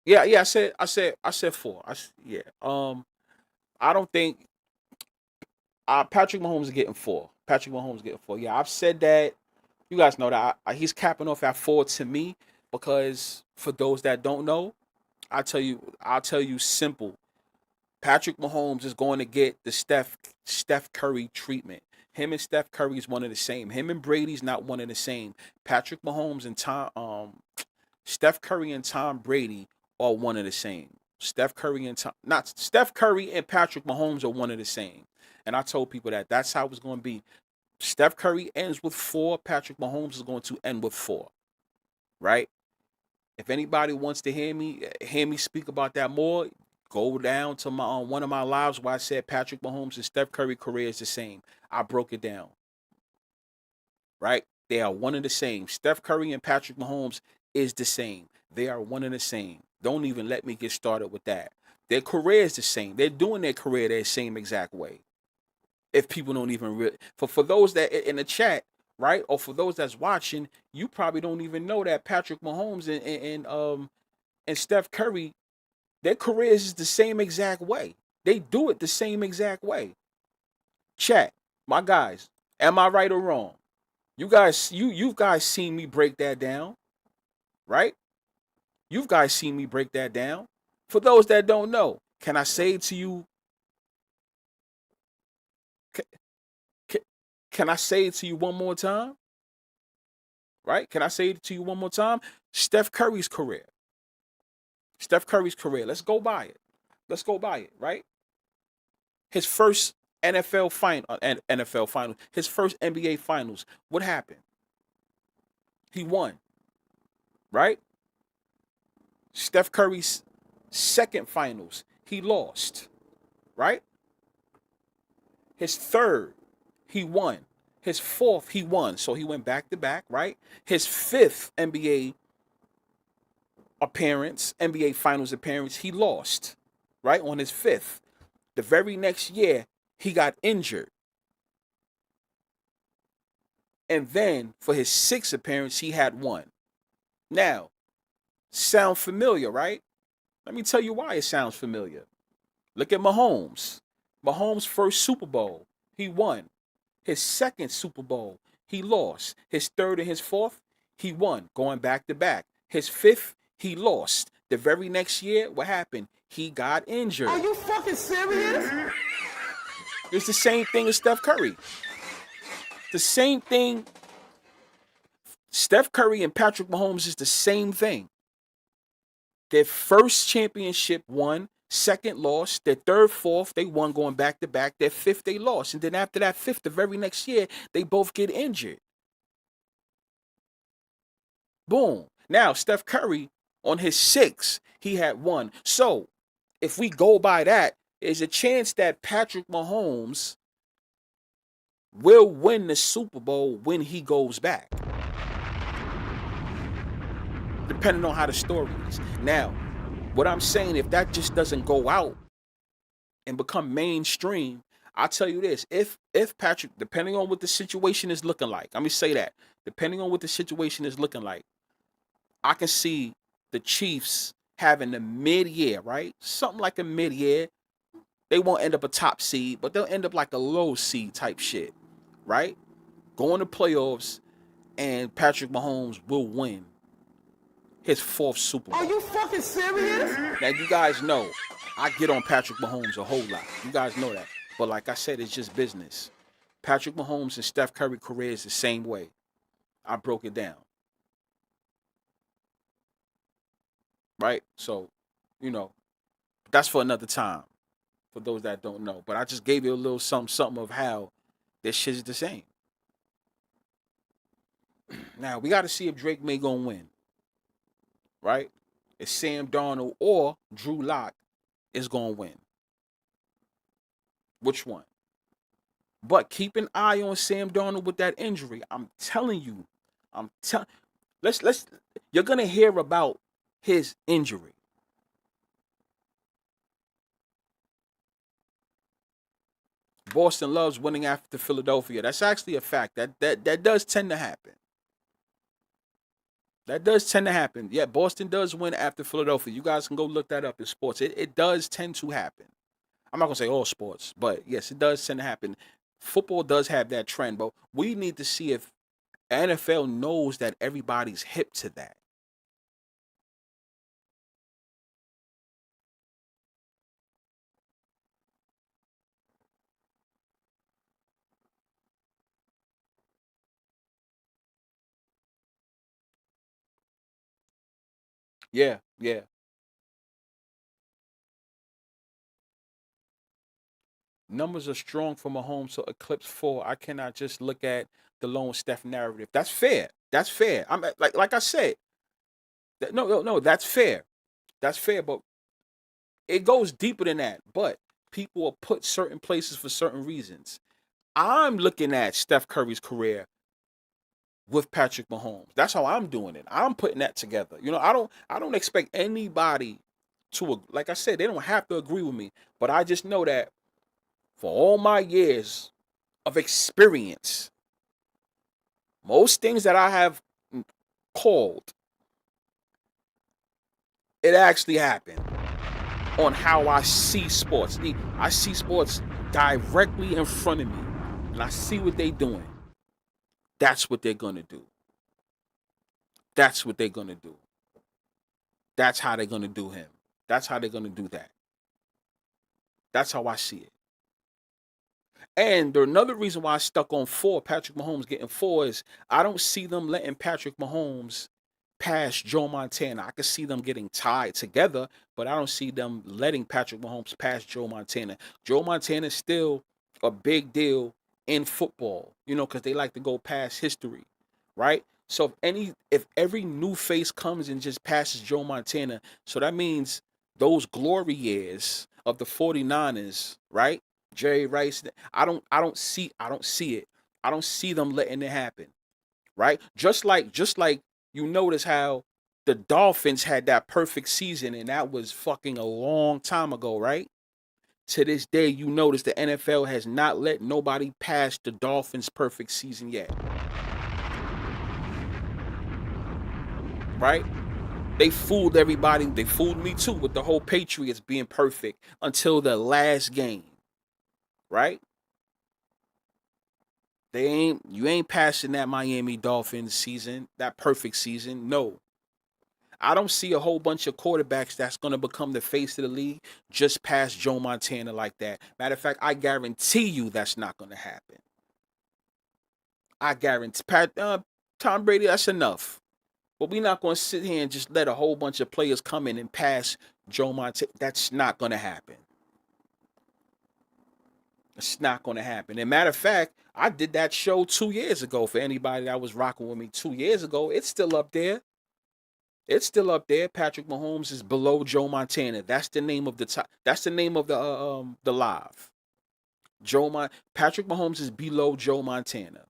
Yeah. I said 4. Yeah. I don't think Patrick Mahomes is getting 4. Patrick Mahomes is getting 4. Yeah, I've said that. You guys know that he's capping off at 4 to me because for those that don't know, I'll tell you simple. Patrick Mahomes is going to get the Steph Curry treatment. Him and Steph Curry is one of the same. Him and Brady's not one of the same. Patrick Mahomes and Steph Curry and Tom Brady are one of the same. Steph Curry and Patrick Mahomes are one of the same. And I told people that that's how it's going to be. Steph Curry ends with 4. Patrick Mahomes is going to end with 4. Right? If anybody wants to hear me speak about that more, Go down to my one of my lives where I said Patrick Mahomes and Steph Curry career is the same. I broke it down. Right? They are one and the same. Steph Curry and Patrick Mahomes is the same. They are one and the same. Don't even let me get started with that. Their career is the same. They're doing their career the same exact way. If people don't even for those that in the chat, right, or for those that's watching, you probably don't even know that Patrick Mahomes and Steph Curry, their careers is the same exact way. They do it the same exact way. Chat, my guys, am I right or wrong? You guys seen me break that down, right? You guys seen me break that down. For those that don't know, can I say it to you? Can I say it to you one more time? Right? Can I say it to you one more time? Steph Curry's career. Steph Curry's career. Let's go by it. Let's go by it, right? His first NFL final, his first NBA finals. What happened? He won, right? Steph Curry's second finals, he lost, right? His third, he won. His fourth, he won. So he went back to back, right? His fifth NBA appearance, NBA finals appearance, he lost, right? On his fifth. The very next year, he got injured. And then for his sixth appearance, he had one. Now, sound familiar, right? Let me tell you why it sounds familiar. Look at Mahomes. Mahomes' first Super Bowl, he won. His second Super Bowl, he lost. His third and his fourth, he won, going back to back. His fifth, he lost. The very next year, what happened? He got injured. Are you fucking serious? It's the same thing as Steph Curry. The same thing. Steph Curry and Patrick Mahomes is the same thing. Their first championship won, second lost, their third, fourth, they won going back to back, their fifth, they lost. And then after that fifth, the very next year, they both get injured. Boom. Now, Steph Curry, on his sixth, he had one. So, if we go by that, there's a chance that Patrick Mahomes will win the Super Bowl when he goes back. Depending on how the story is. Now, what I'm saying, if that just doesn't go out and become mainstream, I'll tell you this. If Patrick, depending on what the situation is looking like, let me say that. Depending on what the situation is looking like, I can see the Chiefs having a mid-year, right? Something like a mid-year. They won't end up a top seed, but they'll end up like a low seed type shit, right? Going to playoffs, and Patrick Mahomes will win his fourth Super Bowl. Are you fucking serious? Now, you guys know I get on Patrick Mahomes a whole lot. You guys know that. But like I said, it's just business. Patrick Mahomes and Steph Curry career is the same way. I broke it down. Right? So, that's for another time. For those that don't know. But I just gave you a little something of how this shit is the same. Now, we got to see if Drake May gonna win. Right? If Sam Darnold or Drew Lock is gonna win. Which one? But keep an eye on Sam Darnold with that injury. I'm telling you. Let's you're gonna hear about his injury. Boston loves winning after Philadelphia. That's actually a fact. That does tend to happen. That does tend to happen. Yeah, Boston does win after Philadelphia. You guys can go look that up in sports. It does tend to happen. I'm not going to say all sports, but yes, it does tend to happen. Football does have that trend, but we need to see if NFL knows that everybody's hip to that. Yeah, yeah. Numbers are strong for Mahomes to eclipse 4. I cannot just look at the lone Steph narrative. That's fair. That's fair. I'm like I said. No. That's fair. That's fair. But It goes deeper than that, but people are put certain places for certain reasons. I'm looking at Steph Curry's career with Patrick Mahomes. That's how I'm doing it. I'm putting that together. I don't expect anybody to, like I said, they don't have to agree with me, but I just know that for all my years of experience, most things that I have called, it actually happened on how I see sports. I see sports directly in front of me, and I see what they're doing. That's what they're gonna do. That's what they're gonna do. That's how they're gonna do him. That's how they're gonna do that. That's how I see it. And another reason why I stuck on 4, Patrick Mahomes getting 4, is I don't see them letting Patrick Mahomes pass Joe Montana. I could see them getting tied together, but I don't see them letting Patrick Mahomes pass Joe Montana. Joe Montana is still a big deal in football, because they like to go past history, right? So if every new face comes and just passes Joe Montana, so that means those glory years of the 49ers, right? Jerry Rice, I don't see it. I don't see them letting it happen, right? Just like you notice how the Dolphins had that perfect season, and that was fucking a long time ago, right? To this day, you notice the NFL has not let nobody pass the Dolphins' perfect season yet, right? They fooled everybody. They fooled me too with the whole Patriots being perfect until the last game, right? You ain't passing that Miami Dolphins season, that perfect season. No. I don't see a whole bunch of quarterbacks that's going to become the face of the league just past Joe Montana like that. Matter of fact, I guarantee you that's not going to happen. I guarantee. Tom Brady, that's enough. But we're not going to sit here and just let a whole bunch of players come in and pass Joe Montana. That's not going to happen. It's not going to happen. And matter of fact, I did that show 2 years ago for anybody that was rocking with me 2 years ago. It's still up there. It's still up there. Patrick Mahomes is below Joe Montana. That's the name of the top. That's the name of the live. Patrick Mahomes is below Joe Montana.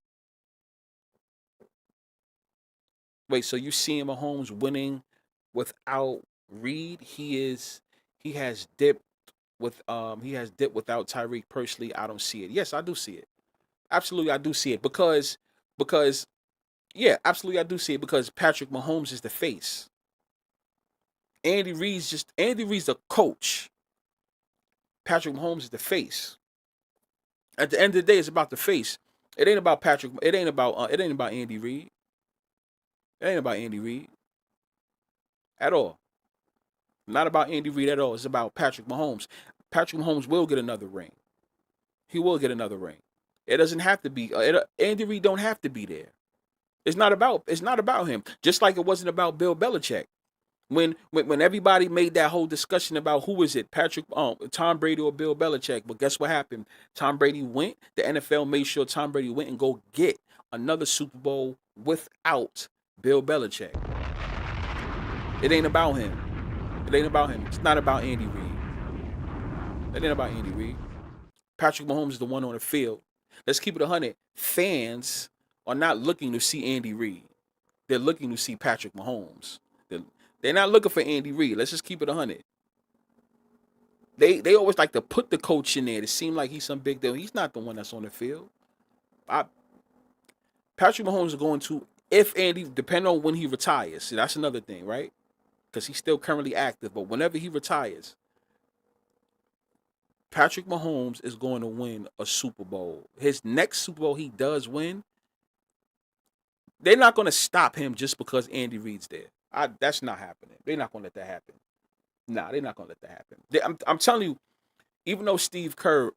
Wait, so you seeing Mahomes winning without Reed? He has dipped without Tyreek. Personally, I don't see it. Yes, I do see it. Absolutely, I do see it because yeah, absolutely, I do see it because Patrick Mahomes is the face. Andy Reid's the coach. Patrick Mahomes is the face. At the end of the day, it's about the face. It ain't about Patrick. It ain't about Andy Reid. It ain't about Andy Reid at all. Not about Andy Reid at all. It's about Patrick Mahomes. Patrick Mahomes will get another ring. He will get another ring. It doesn't have to be. Andy Reid don't have to be there. It's not about him. Just like it wasn't about Bill Belichick. When everybody made that whole discussion about who is it, Tom Brady or Bill Belichick, but guess what happened? Tom Brady went. The NFL made sure Tom Brady went and go get another Super Bowl without Bill Belichick. It ain't about him. It ain't about him. It's not about Andy Reid. It ain't about Andy Reid. Patrick Mahomes is the one on the field. Let's keep it 100. Fans are not looking to see Andy Reid. They're looking to see Patrick Mahomes. They're not looking for Andy Reid. Let's just keep it 100. They always like to put the coach in there to seem like he's some big deal. He's not the one that's on the field. Patrick Mahomes is going to, if Andy, depending on when he retires. See, that's another thing, right? Because he's still currently active. But whenever he retires, Patrick Mahomes is going to win a Super Bowl. His next Super Bowl he does win, they're not going to stop him just because Andy Reid's there. That's not happening. They're not going to let that happen. Nah, they're not going to let that happen. I'm telling you, even though Steve Kerr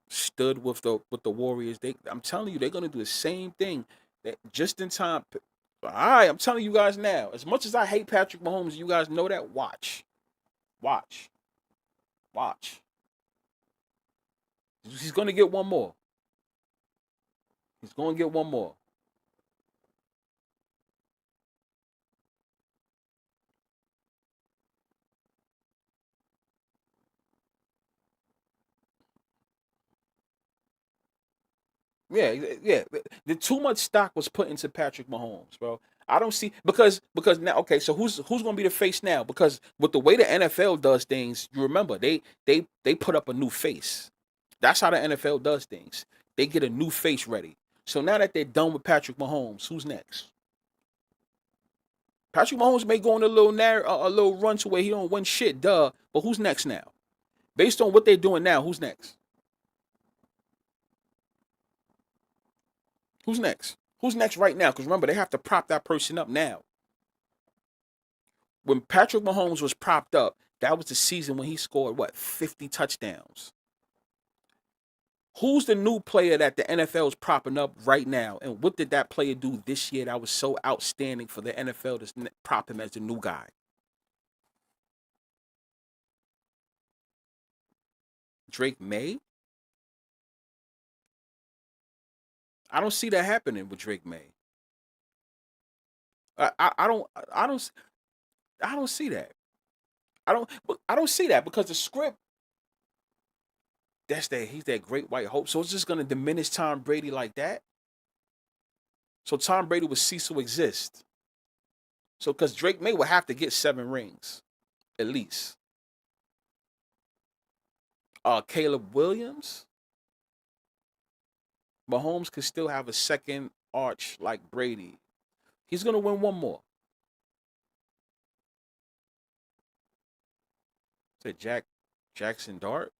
stood with the Warriors, I'm telling you, they're going to do the same thing. Just in time. All right, I'm telling you guys now. As much as I hate Patrick Mahomes, you guys know that. Watch. He's going to get one more. He's going to get one more. Yeah, yeah. The too much stock was put into Patrick Mahomes, bro. I don't see because now okay, so who's gonna be the face now? Because with the way the NFL does things, you remember they put up a new face. That's how the NFL does things. They get a new face ready. So now that they're done with Patrick Mahomes, who's next? Patrick Mahomes may go on a little run to where he don't win shit, duh. But who's next now? Based on what they're doing now, who's next? Who's next? Who's next right now? Because remember, they have to prop that person up now. When Patrick Mahomes was propped up, that was the season when he scored what 50 touchdowns. Who's the new player that the NFL is propping up right now? And what did that player do this year that was so outstanding for the NFL to prop him as the new guy? Drake May? I don't see that happening with Drake May. I don't see that. I don't see that because the script he's that great white hope. So it's just gonna diminish Tom Brady like that. So Tom Brady would cease to exist. So because Drake May would have to get 7 rings, at least. Caleb Williams, Mahomes could still have a second arch like Brady. He's gonna win one more. Said Jackson Dart.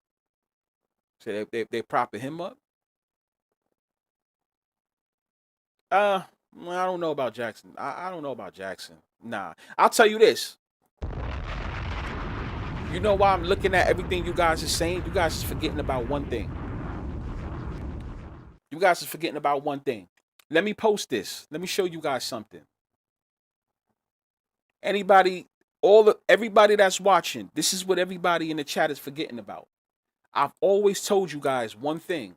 Said they propping him up. I don't know about Jackson. I don't know about Jackson. Nah. I'll tell you this. You know why I'm looking at everything you guys are saying? You guys are forgetting about one thing. You guys are forgetting about one thing. Let me post this. Let me show you guys something. Everybody that's watching, this is what everybody in the chat is forgetting about. I've always told you guys one thing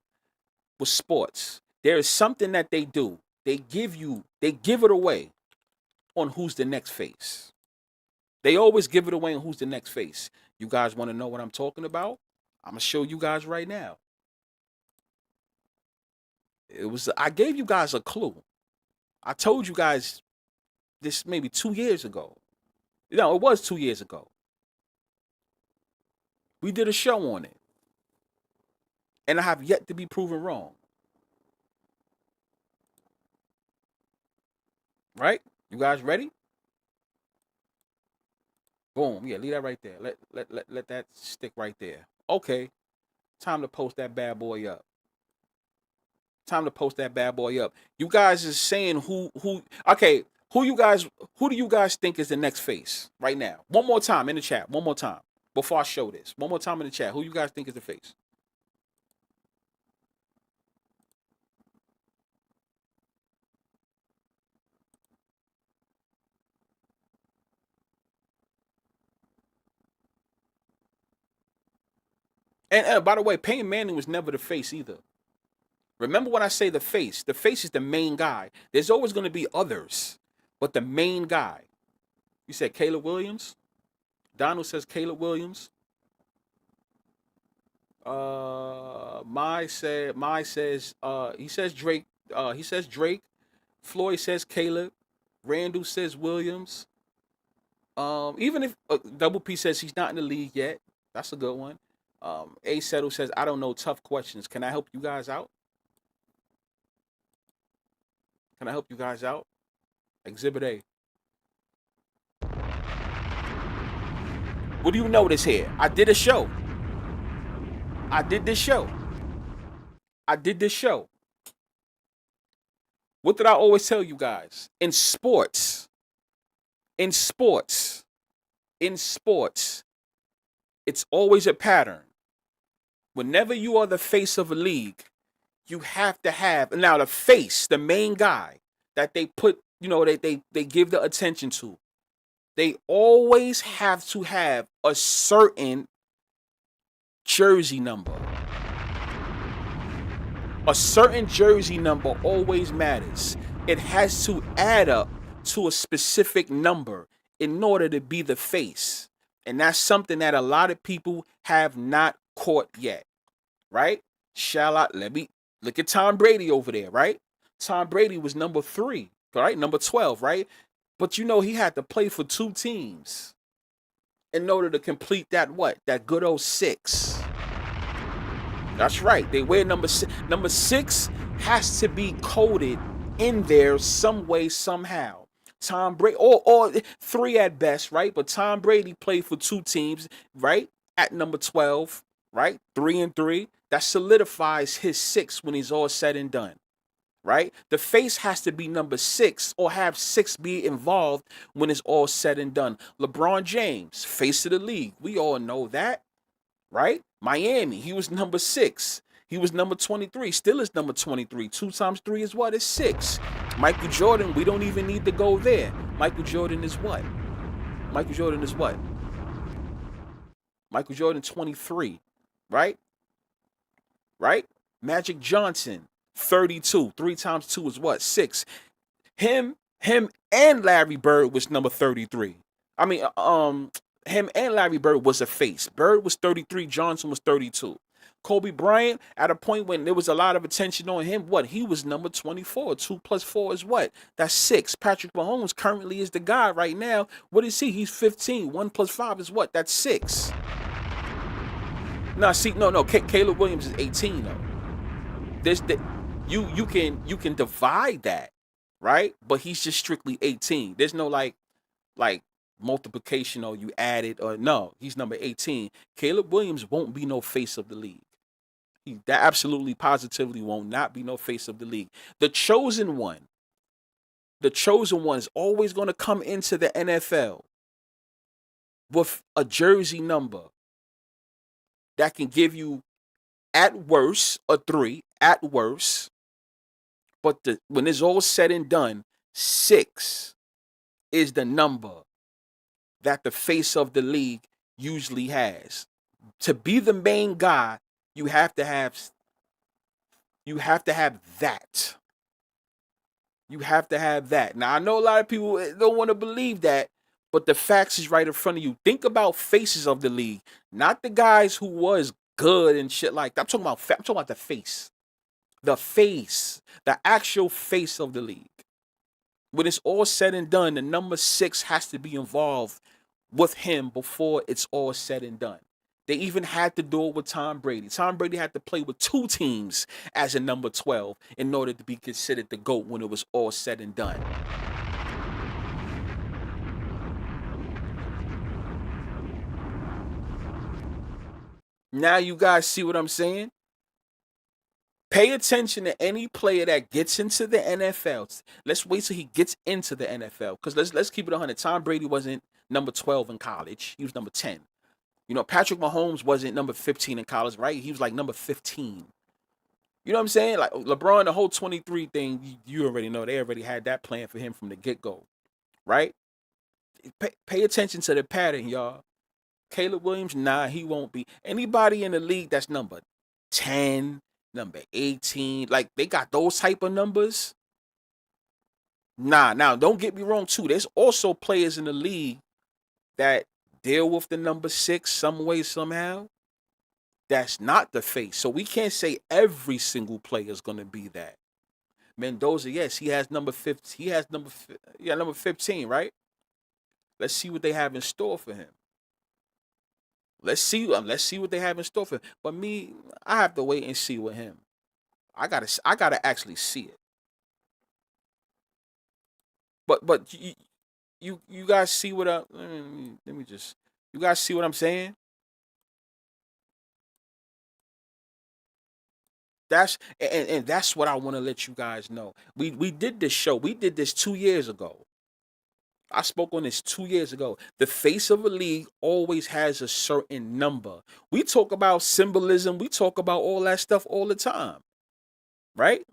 with sports. There is something that they do. They give it away on who's the next face. They always give it away on who's the next face. You guys want to know what I'm talking about? I'm gonna show you guys right now. I gave you guys a clue. I told you guys this maybe 2 years ago. No, it was 2 years ago. We did a show on it. And I have yet to be proven wrong. Right? You guys ready? Boom. Yeah, leave that right there. Let that stick right there. Okay. Time to post that bad boy up. You guys is saying who okay, who do you guys think is the next face right now? One more time in the chat. One more time. Before I show this. One more time in the chat. Who you guys think is the face? And by the way, Peyton Manning was never the face either. Remember when I say the face is the main guy. There's always going to be others, but the main guy. You said Caleb Williams? Donald says Caleb Williams. Maye says he says Drake. He says Drake. Floyd says Caleb. Randall says Williams. Even if Double P says he's not in the league yet, that's a good one. A Settle says I don't know. Tough questions. Can I help you guys out? Exhibit A. What do you notice here? I did this show. What did I always tell you guys? In sports, it's always a pattern. Whenever you are the face of a league, you have to have now the face, the main guy that they put, they give the attention to. They always have to have a certain jersey number. A certain jersey number always matters. It has to add up to a specific number in order to be the face. And that's something that a lot of people have not caught yet. Right? Let me Look at Tom Brady over there, right? Tom Brady was number 3, right? Number 12, right? But you know he had to play for 2 teams in order to complete that what? That good old 6. That's right. They wear number 6. Number 6 has to be coded in there some way, somehow. Tom Brady, or 3 at best, right? But Tom Brady played for 2 teams, right? At number 12, right? 3 and 3. That solidifies his 6 when he's all said and done, right? The face has to be number 6 or have 6 be involved when it's all said and done. LeBron James, face of the league. We all know that, right? Miami, he was number 6. He was number 23, still is number 23. 2 times 3 is what? It's 6. Michael Jordan, we don't even need to go there. Michael Jordan is what? Michael Jordan is what? Michael Jordan 23, right? Right? Magic Johnson, 32. 3 times 2 is what? 6. Him and Larry Bird was number 33. I mean, him and Larry Bird was a face. Bird was 33, Johnson was 32. Kobe Bryant, at a point when there was a lot of attention on him, what? He was number 24. 2 plus 4 is what? That's 6. Patrick Mahomes currently is the guy right now. What is he? He's 15. 1 plus 5 is what? That's 6. No. Caleb Williams is 18 though. There's the you can divide that, right? But he's just strictly 18. There's no like multiplication or you add it or no. He's number 18. Caleb Williams won't be no face of the league. That absolutely positively won't not be no face of the league. The chosen one is always going to come into the NFL with a jersey number that can give you at worst a 3, at worst. But when it's all said and done, 6 is the number that the face of the league usually has. To be the main guy, you have to have that. You have to have that. Now I know a lot of people don't want to believe that, but the facts is right in front of you. Think about faces of the league, not the guys who was good and shit like that. I'm talking about the face. The face, the actual face of the league. When it's all said and done, the number 6 has to be involved with him before it's all said and done. They even had to do it with Tom Brady. Tom Brady had to play with 2 teams as a number 12 in order to be considered the GOAT when it was all said and done. Now you guys see what I'm saying? Pay attention to any player that gets into the NFL. Let's wait till he gets into the NFL. Because let's keep it 100. Tom Brady wasn't number 12 in college. He was number 10. You know, Patrick Mahomes wasn't number 15 in college, right? He was like number 15. You know what I'm saying? Like LeBron, the whole 23 thing, you already know. They already had that plan for him from the get-go, right? Pay attention to the pattern, y'all. Caleb Williams, nah, he won't be. Anybody in the league that's number 10, number 18, like they got those type of numbers. Nah, now don't get me wrong too. There's also players in the league that deal with the number 6 some way, somehow. That's not the face. So we can't say every single player is going to be that. Mendoza, yes, he has number 15. He has number 15, right? Let's see what they have in store for him. Let's see what they have in store for him. But me, I have to wait and see with him. I gotta actually see it. But you guys see what let me just, you guys see what I'm saying? And that's what I want to let you guys know. We did this show. We did this 2 years ago. I spoke on this 2 years ago. The face of a league always has a certain number. We talk about symbolism. We talk about all that stuff all the time. Right?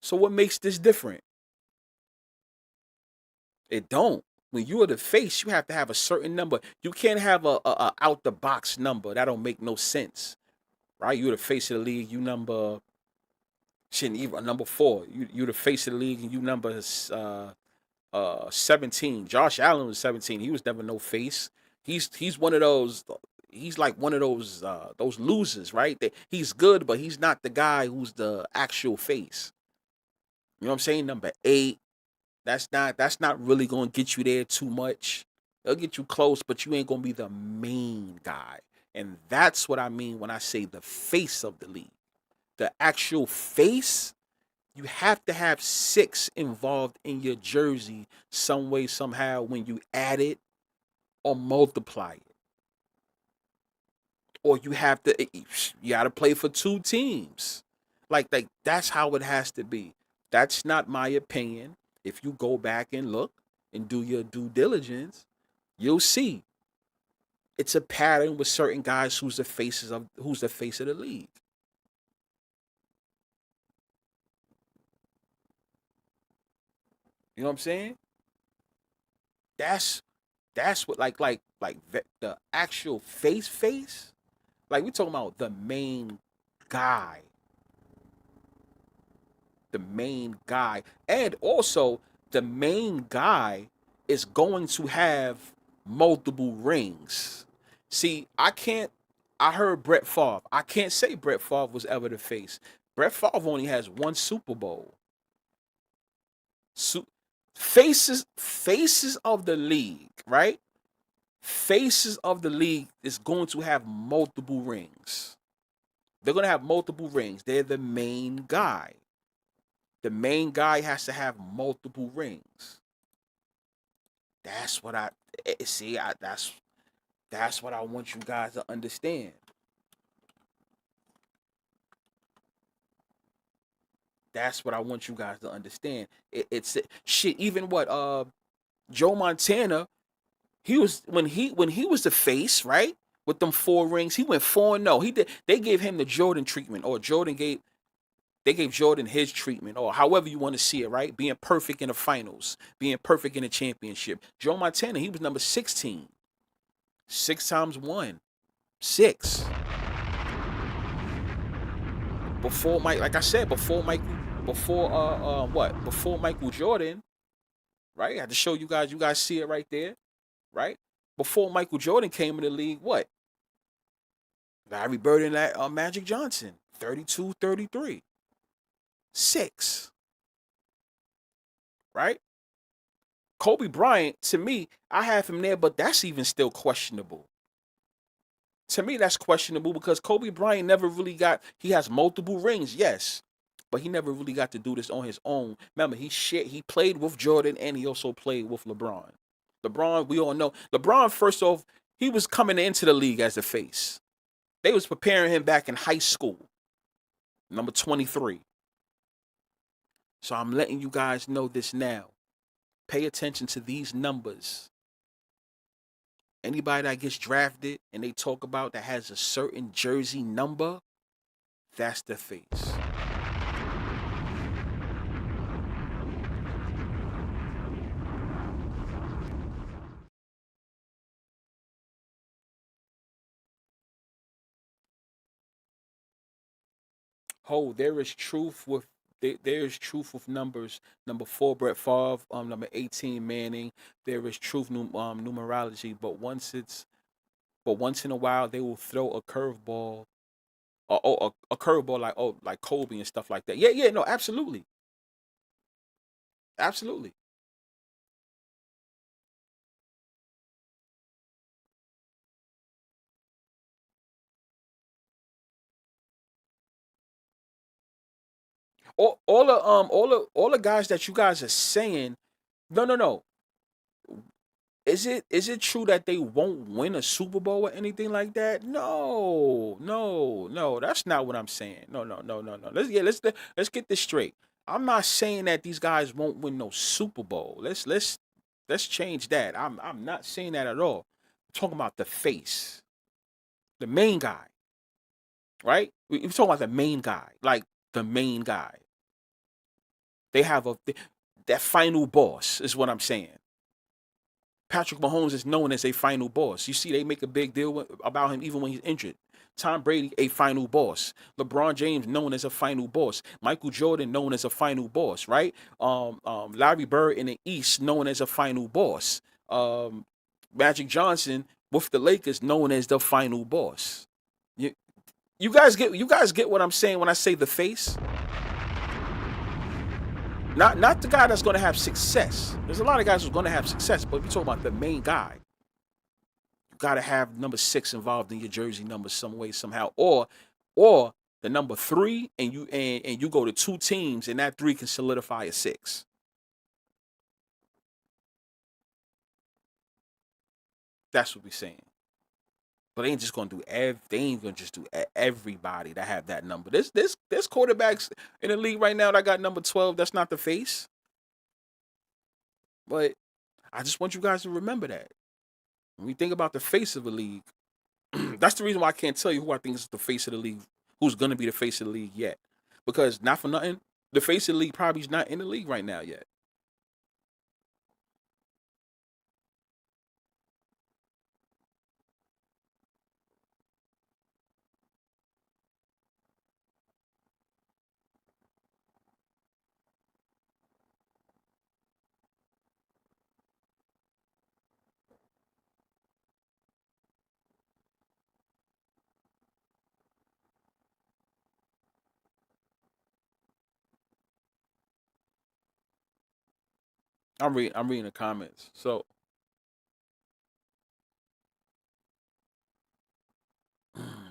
So what makes this different? It don't. When you are the face, you have to have a certain number. You can't have a out the box number. That don't make no sense. Right? You're the face of the league. You number shouldn't even number 4. You the face of the league and you number 17. Josh Allen was 17. He was never no face. He's one of those. he's like one of those losers, right? That he's good, but he's not the guy who's the actual face. You know what I'm saying? Number 8. That's not really gonna get you there too much. It'll get you close, but you ain't gonna be the main guy. And that's what I mean when I say the face of the league. The actual face, you have to have 6 involved in your jersey some way, somehow, when you add it or multiply it. Or you gotta play for 2 teams. Like that's how it has to be. That's not my opinion. If you go back and look and do your due diligence, you'll see it's a pattern with certain guys who's the face of the league. You know what I'm saying? That's that's what the actual face. Like we talking about guy, the main guy, and also the main guy is going to have multiple rings. See, I heard Brett Favre. I can't say Brett Favre was ever the face. Brett Favre only has 1 Super Bowl. So, faces of the league, right? Faces of the league is going to have multiple rings. They're going to have multiple rings. They're the main guy. The main guy has to have multiple rings. That's what I see. That's what I want you guys to understand. That's what I want you guys to understand. It's shit. Even what Joe Montana, he was when he was the face, right? With them 4 rings, he went 4-0. He did. They gave him the Jordan treatment, or they gave Jordan his treatment, or however you want to see it, right? Being perfect in the finals, being perfect in the championship. Joe Montana, he was number 16. 6 times 1, 6. Before Mike, like I said, before Michael Jordan, right? I had to show you guys. You guys see it right there, right? Before Michael Jordan came in the league, what? Larry Bird and that Magic Johnson, 32, 33. 6. Right? Kobe Bryant, to me, I have him there, but that's even still questionable. To me, that's questionable because Kobe Bryant never really he has multiple rings, yes, but he never really got to do this on his own. Remember, he played with Jordan and he also played with LeBron. LeBron, we all know. LeBron, first off, he was coming into the league as a face. They was preparing him back in high school, number 23. So I'm letting you guys know this now. Pay attention to these numbers. Anybody that gets drafted and they talk about that has a certain jersey number, that's the face. There is truth with numbers. Number 4, Brett Favre. Number 18, Manning. There is truth numerology, but once in a while they will throw a curveball, a curveball like Kobe and stuff like that. Yeah, no, absolutely, absolutely. All the guys that you guys are saying, no. Is it true that they won't win a Super Bowl or anything like that? No. That's not what I'm saying. No. Let's get this straight. I'm not saying that these guys won't win no Super Bowl. Let's change that. I'm not saying that at all. I'm talking about the face, the main guy, right? We're talking about the main guy, like the main guy. They have that final boss is what I'm saying. Patrick Mahomes is known as a final boss. You see, they make a big deal about him even when he's injured. Tom Brady, a final boss. LeBron James, known as a final boss. Michael Jordan, known as a final boss, right? Larry Bird in the East, known as a final boss. Magic Johnson, with the Lakers known as the final boss. You you guys get what I'm saying when I say the face? Not the guy that's gonna have success. There's a lot of guys who's gonna have success, but if you talk about the main guy, you gotta have number 6 involved in your jersey number some way, somehow. Or the number 3, and you go to 2 teams and that 3 can solidify a 6. That's what we're saying. But they ain't just gonna do they ain't gonna just do everybody that have that number. There's quarterbacks in the league right now that got number 12. That's not the face. But I just want you guys to remember that. When we think about the face of a league, that's the reason why I can't tell you who I think is the face of the league, who's gonna be the face of the league yet. Because not for nothing, the face of the league probably is not in the league right now yet. I'm reading the comments. So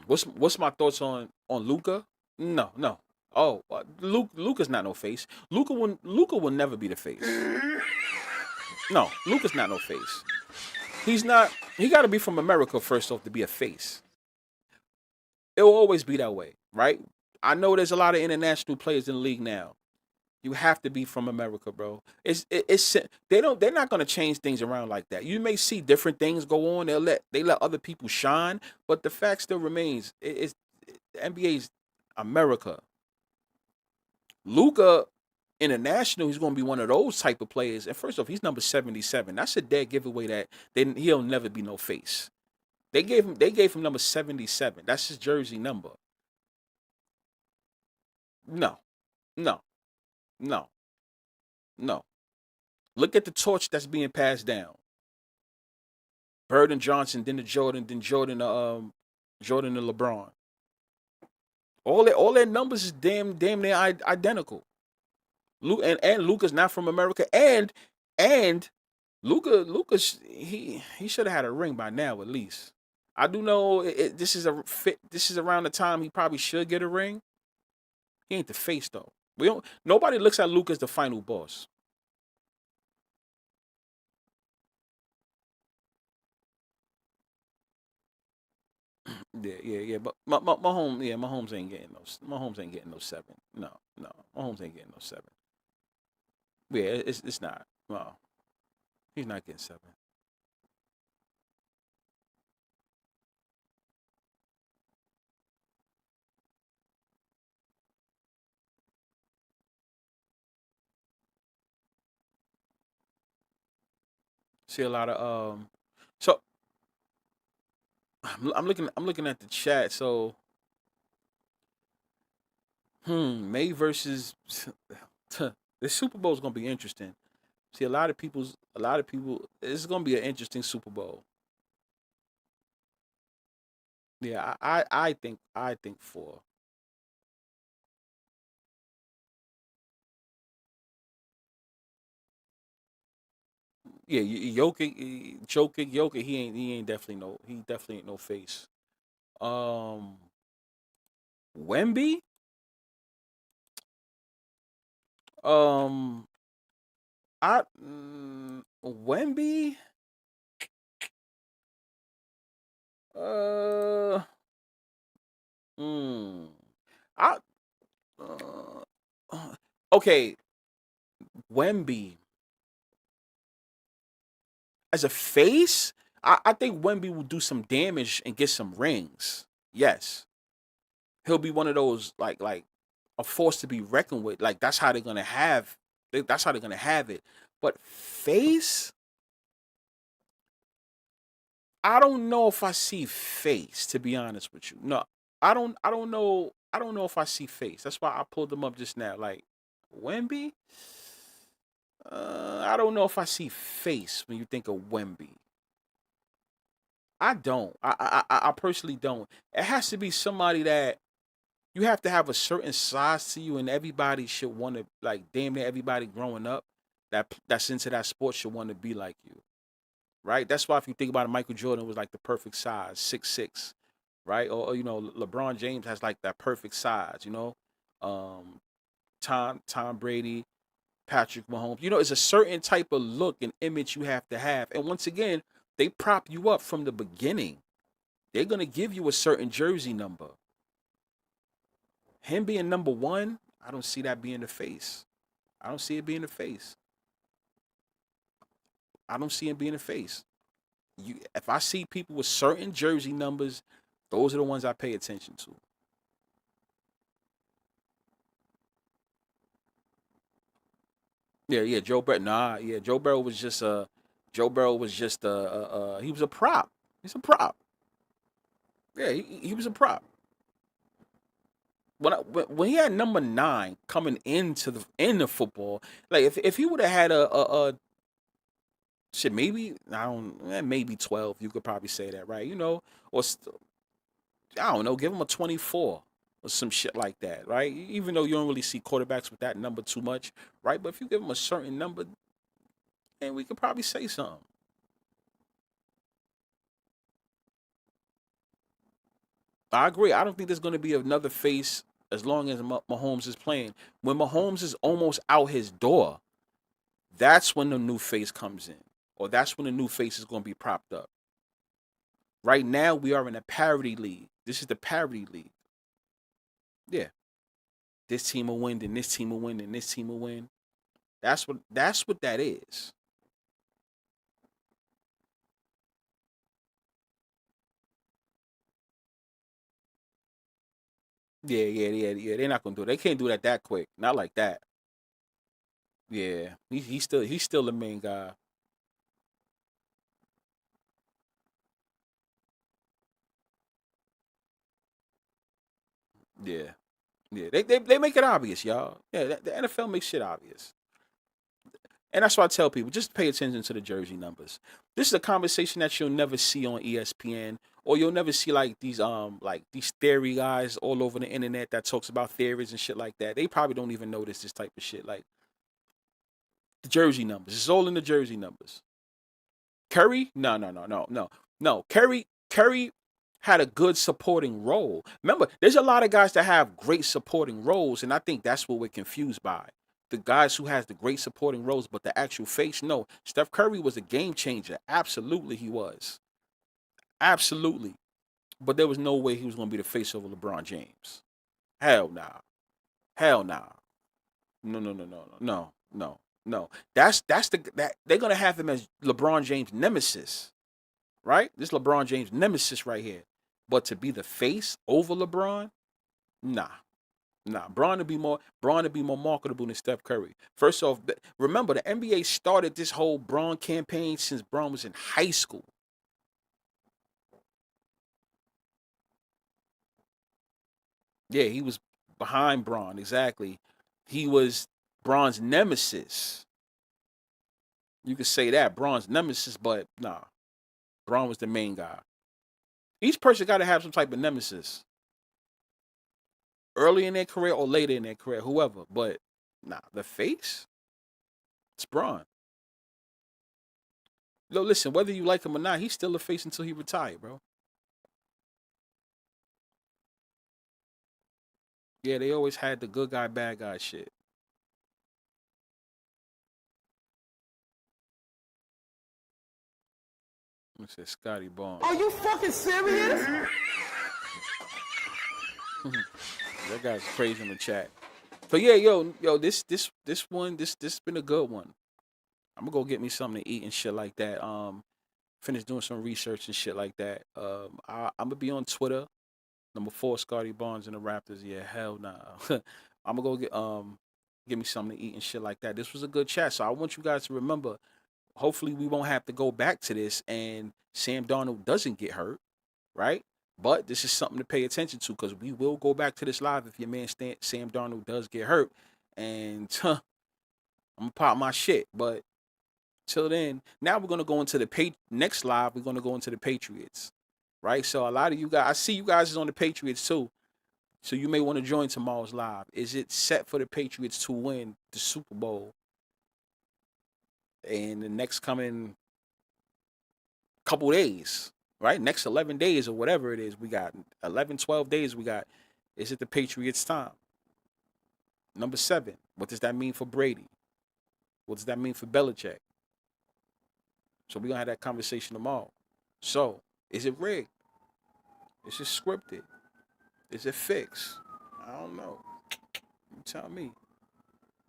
what's my thoughts on Luca? No, no. Oh, Luca's not no face. Luca will never be the face. No, Luca's not no face. He's not. He got to be from America first off to be a face. It will always be that way, right? I know there's a lot of international players in the league now. You have to be from America, bro. It's they're not gonna change things around like that. You may see different things go on. They let other people shine, but the fact still remains. The NBA's America. Luca international, he's gonna be one of those type of players. And first off, he's number 77. That's a dead giveaway that he'll never be no face. They gave him number 77. That's his jersey number. No, no, no, no. Look at the torch that's being passed down. Bird and Johnson, then to Jordan, Jordan to LeBron. All their numbers is damn near identical. And Luca's not from America, and Luca's he should have had a ring by now at least. I do know this is a fit. This is around the time he probably should get a ring. He ain't the face though. We don't. Nobody looks at Luca as the final boss. Yeah. But Mahomes ain't getting no. Mahomes ain't getting no 7. No, no. Mahomes ain't getting no 7. Yeah, it's not. No, he's not getting 7. See a lot of So I'm looking at the chat. So May versus the Super Bowl is gonna be interesting. See a lot of people. It's gonna be an interesting Super Bowl. Yeah, I think 4. Yeah, Jokic. He ain't definitely ain't no face. Um, Wemby. Um, Wemby. Uh, mm, I okay. Wemby as a face, I think Wemby will do some damage and get some rings. Yes, he'll be one of those like a force to be reckoned with. Like that's how they're gonna have. That's how they're gonna have it. But face, I don't know if I see face. To be honest with you, no, I don't. I don't know. I don't know if I see face. That's why I pulled them up just now. Like Wemby, I don't know if I see face when you think of Wemby. I don't. I personally don't. It has to be somebody that you have to have a certain size to you, and everybody should want to, like, damn near everybody growing up that's into that sport should want to be like you, right? That's why if you think about it, Michael Jordan was like the perfect size, 6'6", right? Or LeBron James has like that perfect size, Um, Tom Brady, Patrick Mahomes. It's a certain type of look and image you have to have, and once again, they prop you up from the beginning. They're gonna give you a certain jersey number. Him being number one, I don't see that being the face. I don't see it being the face. I don't see it being the face. If I see people with certain jersey numbers, those are the ones I pay attention to. Yeah, Joe Burrow. Nah, yeah, Joe Burrow was just he was a prop. He's a prop. Yeah, he was a prop. When he had number 9 coming into the football, like if he would have had a shit, maybe I don't maybe 12, you could probably say that, right? Or I don't know, give him a 24 or some shit like that, right? Even though you don't really see quarterbacks with that number too much, right? But if you give him a certain number, then we could probably say something. I agree. I don't think there's going to be another face as long as Mahomes is playing. When Mahomes is almost out his door, that's when the new face comes in, or that's when the new face is going to be propped up. Right now, we are in a parity league. This is the parity league. Yeah, this team will win, then this team will win, then this team will win. That's what that is. Yeah. They're not gonna do it. They can't do that quick. Not like that. Yeah, he's still the main guy. Yeah, yeah. They make it obvious, y'all. Yeah, the NFL makes shit obvious. And that's why I tell people, just pay attention to the jersey numbers. This is a conversation that you'll never see on ESPN, or you'll never see like these theory guys all over the internet that talks about theories and shit like that. They probably don't even notice this type of shit. Like the jersey numbers. It's all in the jersey numbers. Curry? No. Curry had a good supporting role. Remember, there's a lot of guys that have great supporting roles, and I think that's what we're confused by. The guys who has the great supporting roles, but the actual face, no. Steph Curry was a game changer. Absolutely he was. Absolutely. But there was no way he was gonna be the face over LeBron James. Hell nah. Hell nah. No. That they're gonna have him as LeBron James nemesis. Right? This LeBron James nemesis right here. But to be the face over LeBron, nah. Nah, Braun to be more marketable than Steph Curry. First off, remember the NBA started this whole Braun campaign since Braun was in high school. Yeah, he was behind Braun, exactly. He was Braun's nemesis. You could say that, Braun's nemesis, but nah, Braun was the main guy. Each person got to have some type of nemesis. Early in their career or later in their career, whoever. But nah, the face, it's Braun. No, listen, whether you like him or not, he's still a face until he retired, bro. Yeah, they always had the good guy, bad guy shit. I said Scotty Barnes. Are you fucking serious? That guy's crazy in the chat. So yeah, yo, this been a good one. I'm gonna go get me something to eat and shit like that. Finish doing some research and shit like that. I'm gonna be on Twitter. Number 4, Scotty Barnes and the Raptors. Yeah, hell nah. I'm gonna go get me something to eat and shit like that. This was a good chat. So I want you guys to remember. Hopefully we won't have to go back to this and Sam Darnold doesn't get hurt, right? But this is something to pay attention to because we will go back to this live if your man Sam Darnold does get hurt. And I'm gonna pop my shit. But Till then, now we're gonna go into the next live. We're gonna go into the Patriots, right? So a lot of you guys, I see you guys is on the Patriots too. So you may want to join tomorrow's live. Is it set for the Patriots to win the Super Bowl in the next coming couple days, right? Next 11 days or whatever it is. We got 11, 12 days we got. Is it the Patriots' time? Number 7, what does that mean for Brady? What does that mean for Belichick? So we're going to have that conversation tomorrow. So, is it rigged? Is it scripted? Is it fixed? I don't know. You tell me.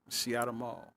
See y'all tomorrow.